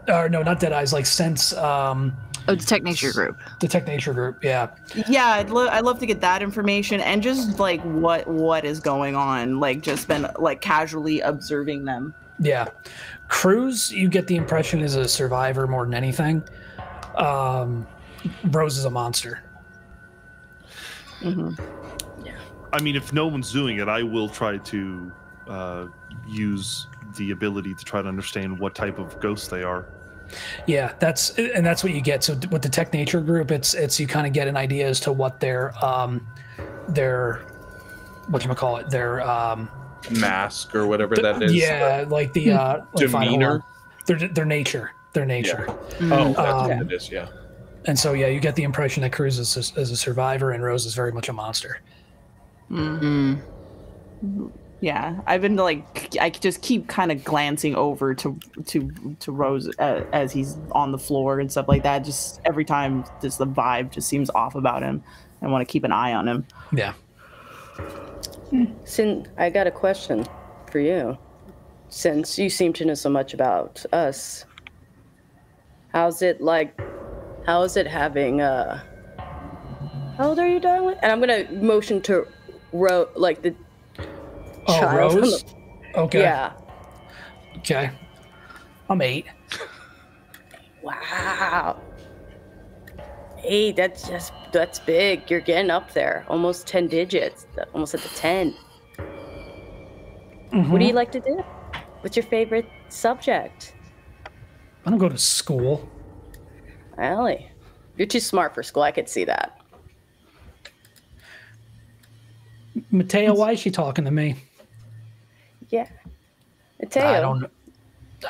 Or no, not dead eyes. Like sense. Detect nature group. Detect nature group. Yeah. Yeah, I'd love to get that information and just like what is going on. Like just been like casually observing them. Yeah. Cruz, you get the impression, is a survivor more than anything. Rose is a monster. Mm-hmm. Yeah. I mean, if no one's doing it, I will try to use the ability to try to understand what type of ghost they are. Yeah, that's what you get. So with the Tech Nature group, it's you kind of get an idea as to what their whatchamacallit, their mask or whatever that is. Yeah, like the demeanor. Their nature. Their nature. Yeah. Oh, that's what it is. Yeah. And so yeah, you get the impression that Cruz is a survivor and Rose is very much a monster. Mm-hmm. Yeah, I've been like, I just keep kind of glancing over to Rose as he's on the floor and stuff like that. Just every time, just the vibe just seems off about him. I want to keep an eye on him. Yeah. Sin, I got a question for you. Since you seem to know so much about us, how's it having how old are you, darling? And I'm gonna motion to the child. Rose? Okay. Yeah. Okay. I'm 8. Wow. 8, that's big. You're getting up there. Almost 10 digits. Almost at the 10. What do you like to do? What's your favorite subject? I don't go to school. Really? You're too smart for school. I could see that. Mateo, why is she talking to me? Yeah. Mateo.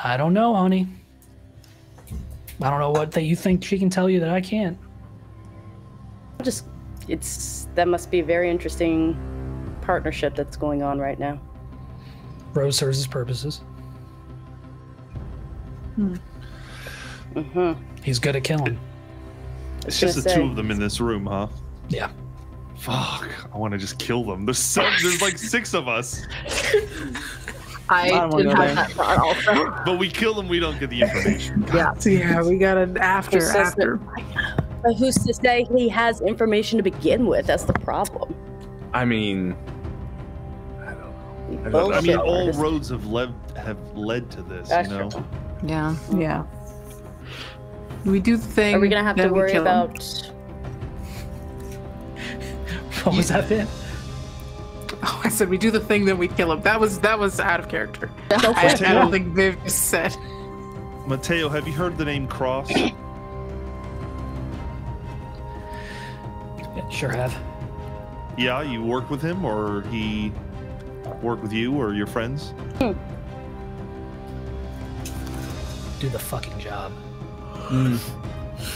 I don't know, honey. I don't know what that you think she can tell you that I can't. That must be a very interesting partnership that's going on right now. Rose serves his purposes. He's good at killing. It's just the two of them in this room, huh? Yeah. Fuck, I want to just kill them. There's like 6 of us. I didn't have that thought also. But we kill them, we don't get the information. Yeah. So yeah, we got an after. But who's to say he has information to begin with? That's the problem. I mean, I don't know. I mean, all roads have led to this, That's you know? true. Yeah. Yeah. We do the thing. Are we gonna have to worry about? What was that bit? Oh, I said we do the thing, then we kill him. That was out of character. I don't think Viv just said. Mateo, have you heard the name Cross? Sure have. Yeah, you work with him, or he work with you, or your friends? Do the fucking job. I'm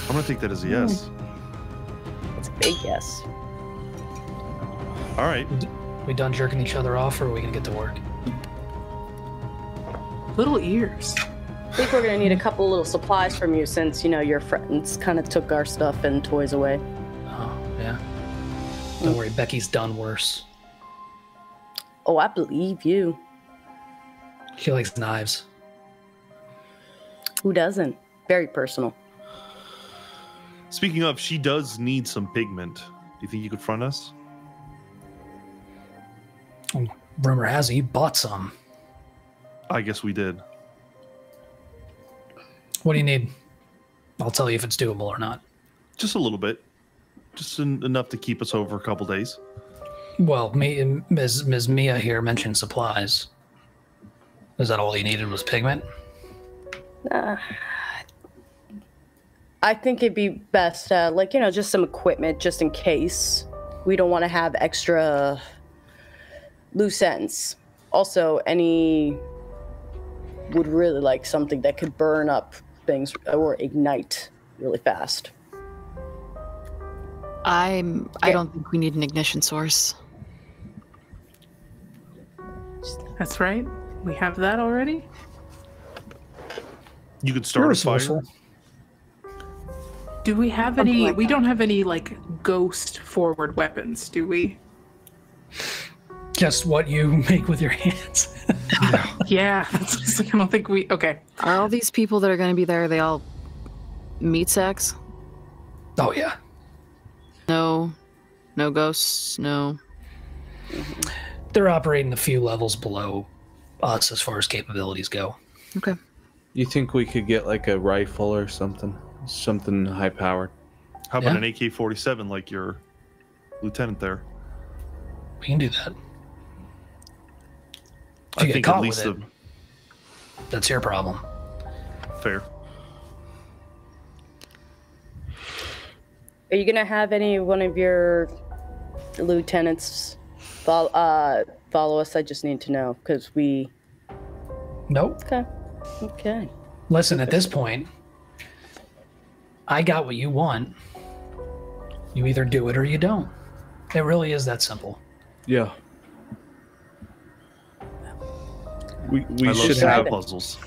gonna take that as a yes. It's a big yes. All right. We done jerking each other off, or are we gonna get to work? Little ears. I think we're gonna need a couple little supplies from you since your friends kind of took our stuff and toys away. Oh yeah. Don't worry, Becky's done worse. Oh, I believe you. She likes knives. Who doesn't? Very personal. Speaking of, she does need some pigment. Do you think you could front us? Rumor has it you bought some. I guess we did. What do you need? I'll tell you if it's doable or not. Just a little bit. Just enough to keep us over a couple days. Well, Ms. Mia here mentioned supplies. Is that all you needed was pigment? I think it'd be best, just some equipment, just in case. We don't want to have extra loose ends. Also, would really like something that could burn up things or ignite really fast. I don't think we need an ignition source. That's right. We have that already. You could start a fire. Do we have any? We don't have any ghost forward weapons, do we? Just what you make with your hands. Yeah, I don't think we. Okay. Are all these people that are going to be there? Are they all meat sacks? Oh yeah. No ghosts. No. They're operating a few levels below us as far as capabilities go. Okay. You think we could get a rifle or something? Something high powered? How about an AK-47 like your lieutenant there? We can do that. If I you think get caught at least with it, that's your problem. Fair. Are you gonna have one of your lieutenants follow us? I just need to know because we. Nope. Okay. Listen, at this point, I got what you want. You either do it or you don't. It really is that simple. Yeah. We should have have puzzles.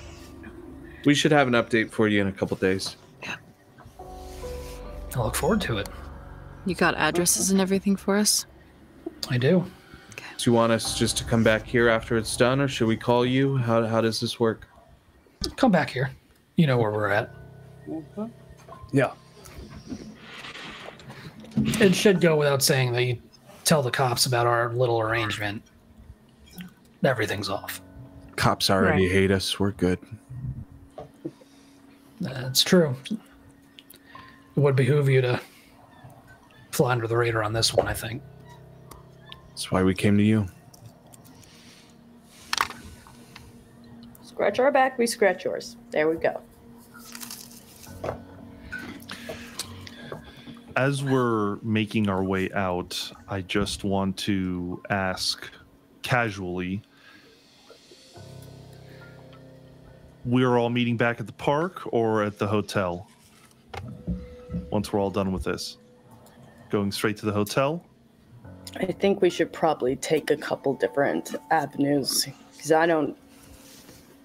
We should have an update for you in a couple days. Yeah. I look forward to it. You got addresses and everything for us? I do. Okay. Do you want us just to come back here after it's done, or should we call you? How does this work? Come back here. You know where we're at. Yeah. It should go without saying that you tell the cops about our little arrangement. Everything's off. Cops already hate us. We're good. That's true. It would behoove you to fly under the radar on this one, I think. That's why we came to you. Scratch our back, we scratch yours. There we go. As we're making our way out, I just want to ask casually, we're all meeting back at the park or at the hotel? Once we're all done with this. Going straight to the hotel? I think we should probably take a couple different avenues, because I don't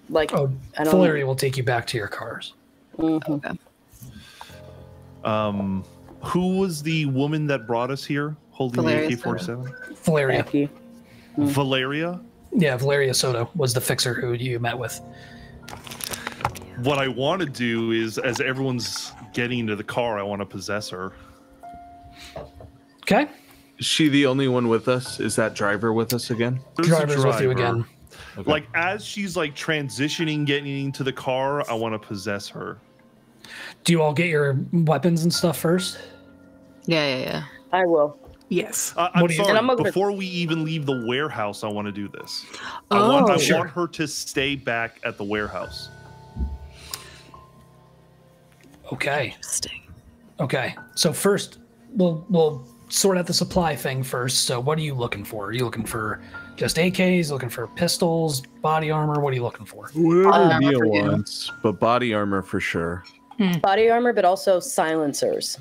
like... Oh, Valeria will take you back to your cars. Okay. Who was the woman that brought us here holding Valeria the AK-47? Valeria. Valeria? Yeah, Valeria Soto was the fixer who you met with. What I want to do is, as everyone's getting into the car, I want to possess her. Okay. Is she the only one with us? Is that driver with us again? Driver's with you again. Okay. Like, as she's like transitioning, getting into the car, I want to possess her. Do you all get your weapons and stuff first? Yeah. I will. Yes. I'm sorry. Before we even leave the warehouse, I want to do this. I want her to stay back at the warehouse. Okay. Interesting. Okay. So first, we'll sort out the supply thing first. So what are you looking for? Are you looking for just AKs? Looking for pistols? Body armor? What are you looking for? Whatever Neil wants, but body armor for sure. Body armor, but also silencers.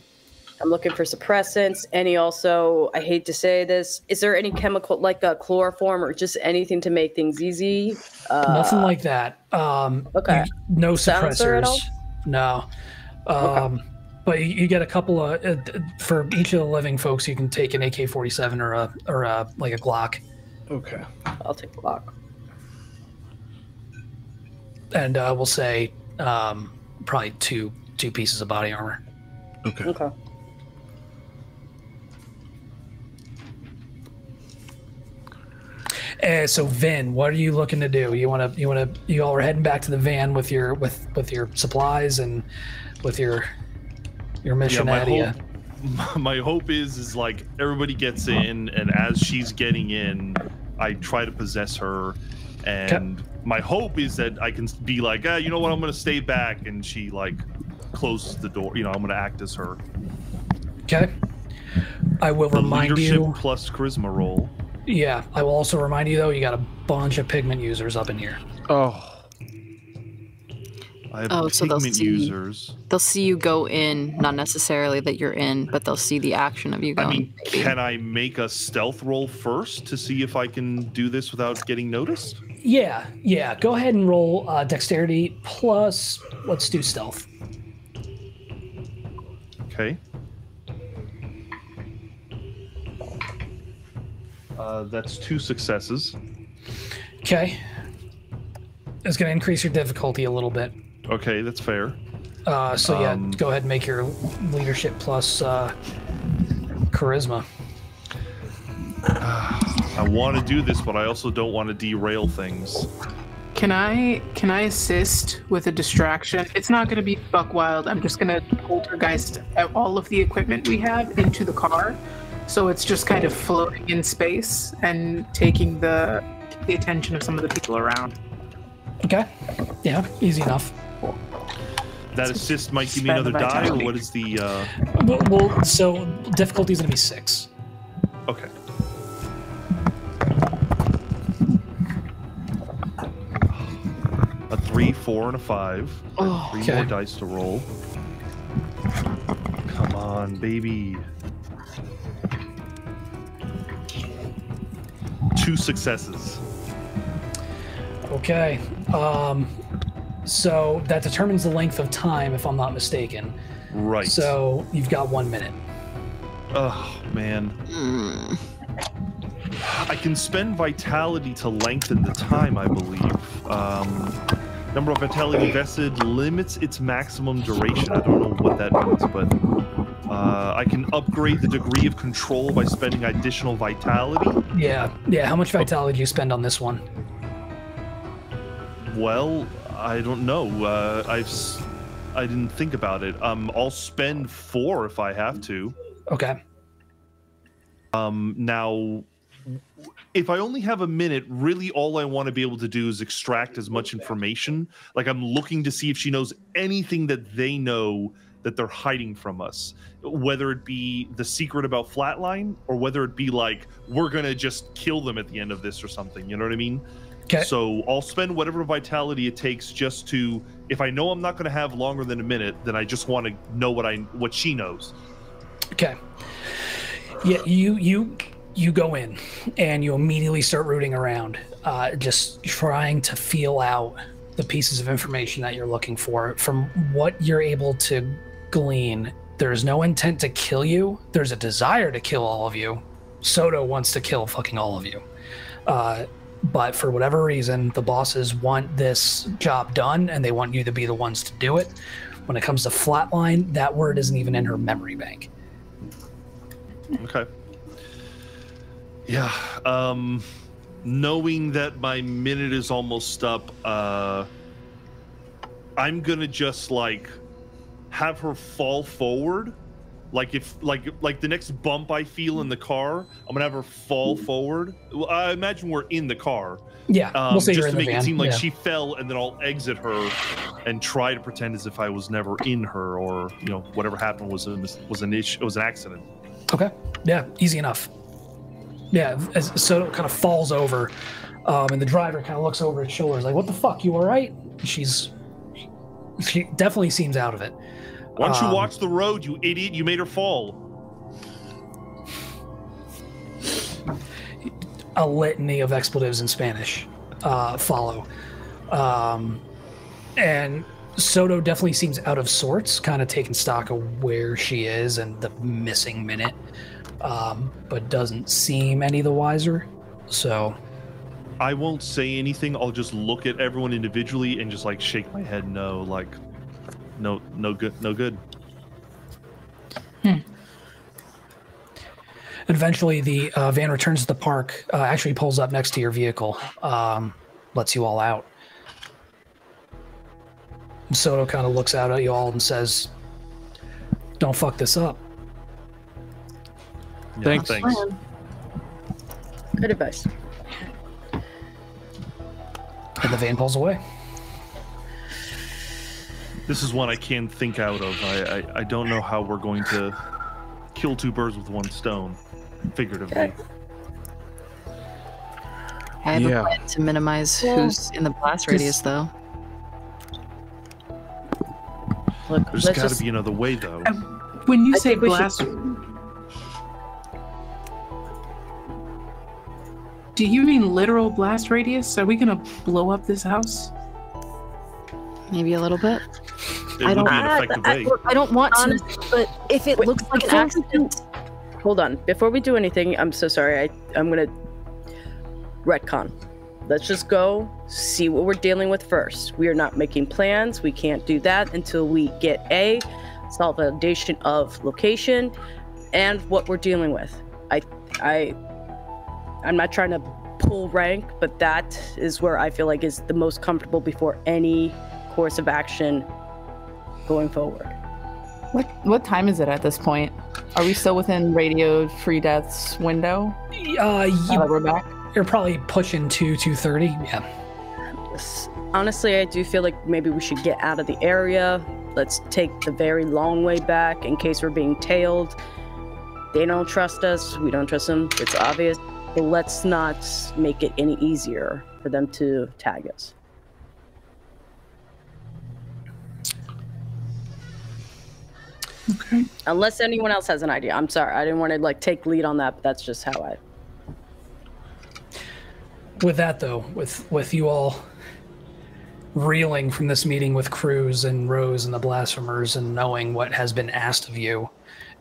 I'm looking for suppressants. Any also, I hate to say this, is there any chemical like a chloroform or just anything to make things easy? Nothing like that. Okay. No Silencer at all? suppressors. No. Okay. But you get a couple of for each of the living folks. You can take an AK-47 or a like a Glock. Okay. I'll take the Glock. And we'll say probably two pieces of body armor. Okay. Okay. So Vin, what are you looking to do? You all are heading back to the van with your supplies and with your mission. My hope is like everybody gets in, and as she's getting in, I try to possess her, and my hope is that I can be like, you know what, I'm gonna stay back, and she like closes the door. You know, I'm gonna act as her. Okay. I will remind you. Leadership plus charisma roll. Yeah, I will also remind you though, you got a bunch of pigment users up in here. Oh. I have pigment users. They'll see you go in, not necessarily that you're in, but they'll see the action of you going. I mean, can I make a stealth roll first to see if I can do this without getting noticed? Yeah. Go ahead and roll dexterity plus, let's do stealth. Okay. That's 2 successes. Okay. It's going to increase your difficulty a little bit. Okay, that's fair. So yeah, go ahead and make your leadership plus charisma. I want to do this, but I also don't want to derail things. Can I assist with a distraction? It's not going to be buck wild. I'm just going to poltergeist all of the equipment we have into the car, so it's just kind of floating in space and taking the attention of some of the people around. Okay. Yeah, easy enough. That assist might give me another die, or what is the... Well, so difficulty is going to be 6. Okay. A 3, 4, and a 5. 3 more dice to roll. Come on, baby. 2 successes. Okay. So that determines the length of time, if I'm not mistaken. Right. So you've got 1 minute. Oh, man. I can spend vitality to lengthen the time, I believe. Number of vitality invested limits its maximum duration. I don't know what that means, but I can upgrade the degree of control by spending additional vitality. Yeah. How much vitality do you spend on this one? Well, I don't know. I didn't think about it. I'll spend 4 if I have to. Okay. Now, if I only have a minute, really all I want to be able to do is extract as much information. Like I'm looking to see if she knows anything that they know that they're hiding from us, whether it be the secret about Flatline or whether it be like, we're going to just kill them at the end of this or something. You know what I mean? Okay. So I'll spend whatever vitality it takes just to, if I know I'm not going to have longer than a minute, then I just want to know what she knows. Okay. Yeah, you go in and you immediately start rooting around, just trying to feel out the pieces of information that you're looking for. From what you're able to glean, there's no intent to kill you. There's a desire to kill all of you. Soto wants to kill fucking all of you. But for whatever reason, the bosses want this job done and they want you to be the ones to do it. When it comes to Flatline, that word isn't even in her memory bank. Okay. Yeah. Knowing that my minute is almost up, I'm gonna just like have her fall forward. Like if like the next bump I feel in the car, I'm gonna have her fall forward. Well, I imagine we're in the car. Yeah, we'll see just to make it seem like she fell, and then I'll exit her and try to pretend as if I was never in her, or whatever happened was an issue, it was an accident. Okay. Yeah, easy enough. Yeah, so it kind of falls over, and the driver kind of looks over his shoulders like, "What the fuck? You all right?" She definitely seems out of it. Why don't you watch the road, you idiot? You made her fall. A litany of expletives in Spanish follow. And Soto definitely seems out of sorts, kind of taking stock of where she is and the missing minute, but doesn't seem any the wiser. So I won't say anything. I'll just look at everyone individually and just like shake my head no, like no good, no good. And eventually the van returns to the park, actually pulls up next to your vehicle, lets you all out. Soto kind of looks out at you all and says, "Don't fuck this up." Yeah, thanks. Good advice. And the van pulls away. This is one I can't think out of. I don't know how we're going to kill two birds with one stone, figuratively. I have a plan to minimize who's in the blast radius, though. Look, there's got to be another way, though. When you say blast, do you mean literal blast radius? Are we gonna blow up this house? Maybe a little bit. It would be an effective way. I don't want to, but if it looks like an accident. Hold on. Before we do anything, I'm so sorry. I'm going to retcon. Let's just go see what we're dealing with first. We are not making plans. We can't do that until we get solve validation of location and what we're dealing with. I'm not trying to pull rank, but that is where I feel like is the most comfortable before any course of action going forward. What time is it at this point? Are we still within radio free deaths window? We're back. You're probably pushing 2:30. Yeah. Honestly, I do feel like maybe we should get out of the area. Let's take the very long way back in case we're being tailed. They don't trust us. We don't trust them. It's obvious. But let's not make it any easier for them to tag us. Okay. Unless anyone else has an idea. I'm sorry. I didn't want to take lead on that, but that's just how I... With that though, with you all reeling from this meeting with Cruz and Rose and the Blasphemers and knowing what has been asked of you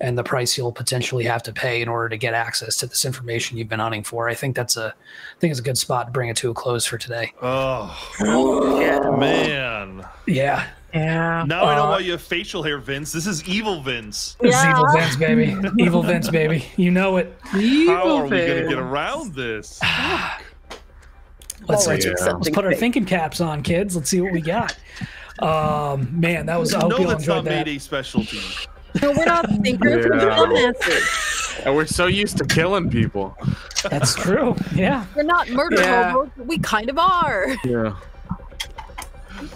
and the price you'll potentially have to pay in order to get access to this information you've been hunting for, I think it's a good spot to bring it to a close for today. Oh, yeah. Man. Yeah. Yeah. Now I know why you have facial hair, Vince. This is evil Vince. This is evil Vince, baby. Evil Vince, baby. You know it. How are we going to get around this? Let's put our thinking caps on, kids. Let's see what we got. Man, that was. I hope you all enjoyed that. Mayday specialty. No, we're not thinkers. We're dumbasses. And we're so used to killing people. That's true. Yeah. We're not murder hobos, but we kind of are. Yeah.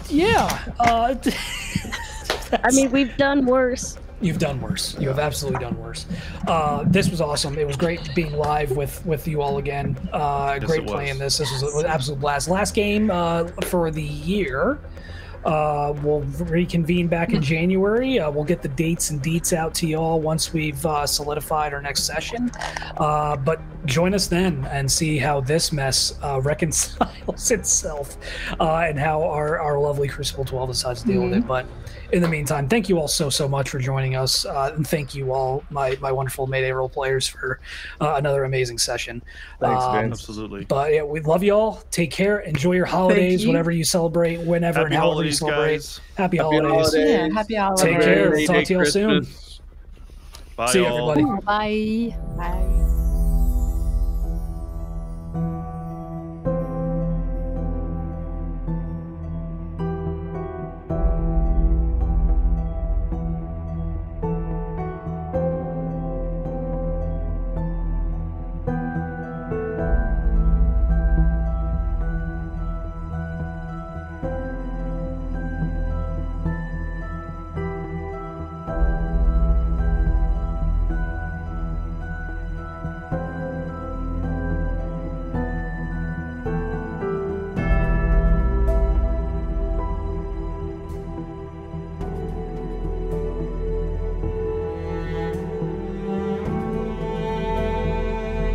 Yeah. I mean, we've done worse. You've done worse. You have absolutely done worse. This was awesome. It was great being live with you all again. Great playing this. This was an absolute blast. Last game for the year. We'll reconvene back in January. We'll get the dates and deets out to y'all once we've solidified our next session. But join us then and see how this mess reconciles itself and how our lovely Crucible 12 decides to deal with it. But in the meantime, thank you all so much for joining us. And thank you all, my wonderful Mayday role players, for another amazing session. Thanks, man. Absolutely. But yeah, we love you all. Take care. Enjoy your holidays, whatever you celebrate, whenever and however you celebrate. Guys. Happy holidays. Yeah, happy holidays. Take care. We'll talk to y'all soon. Bye, See you, all. everybody. Bye. Bye.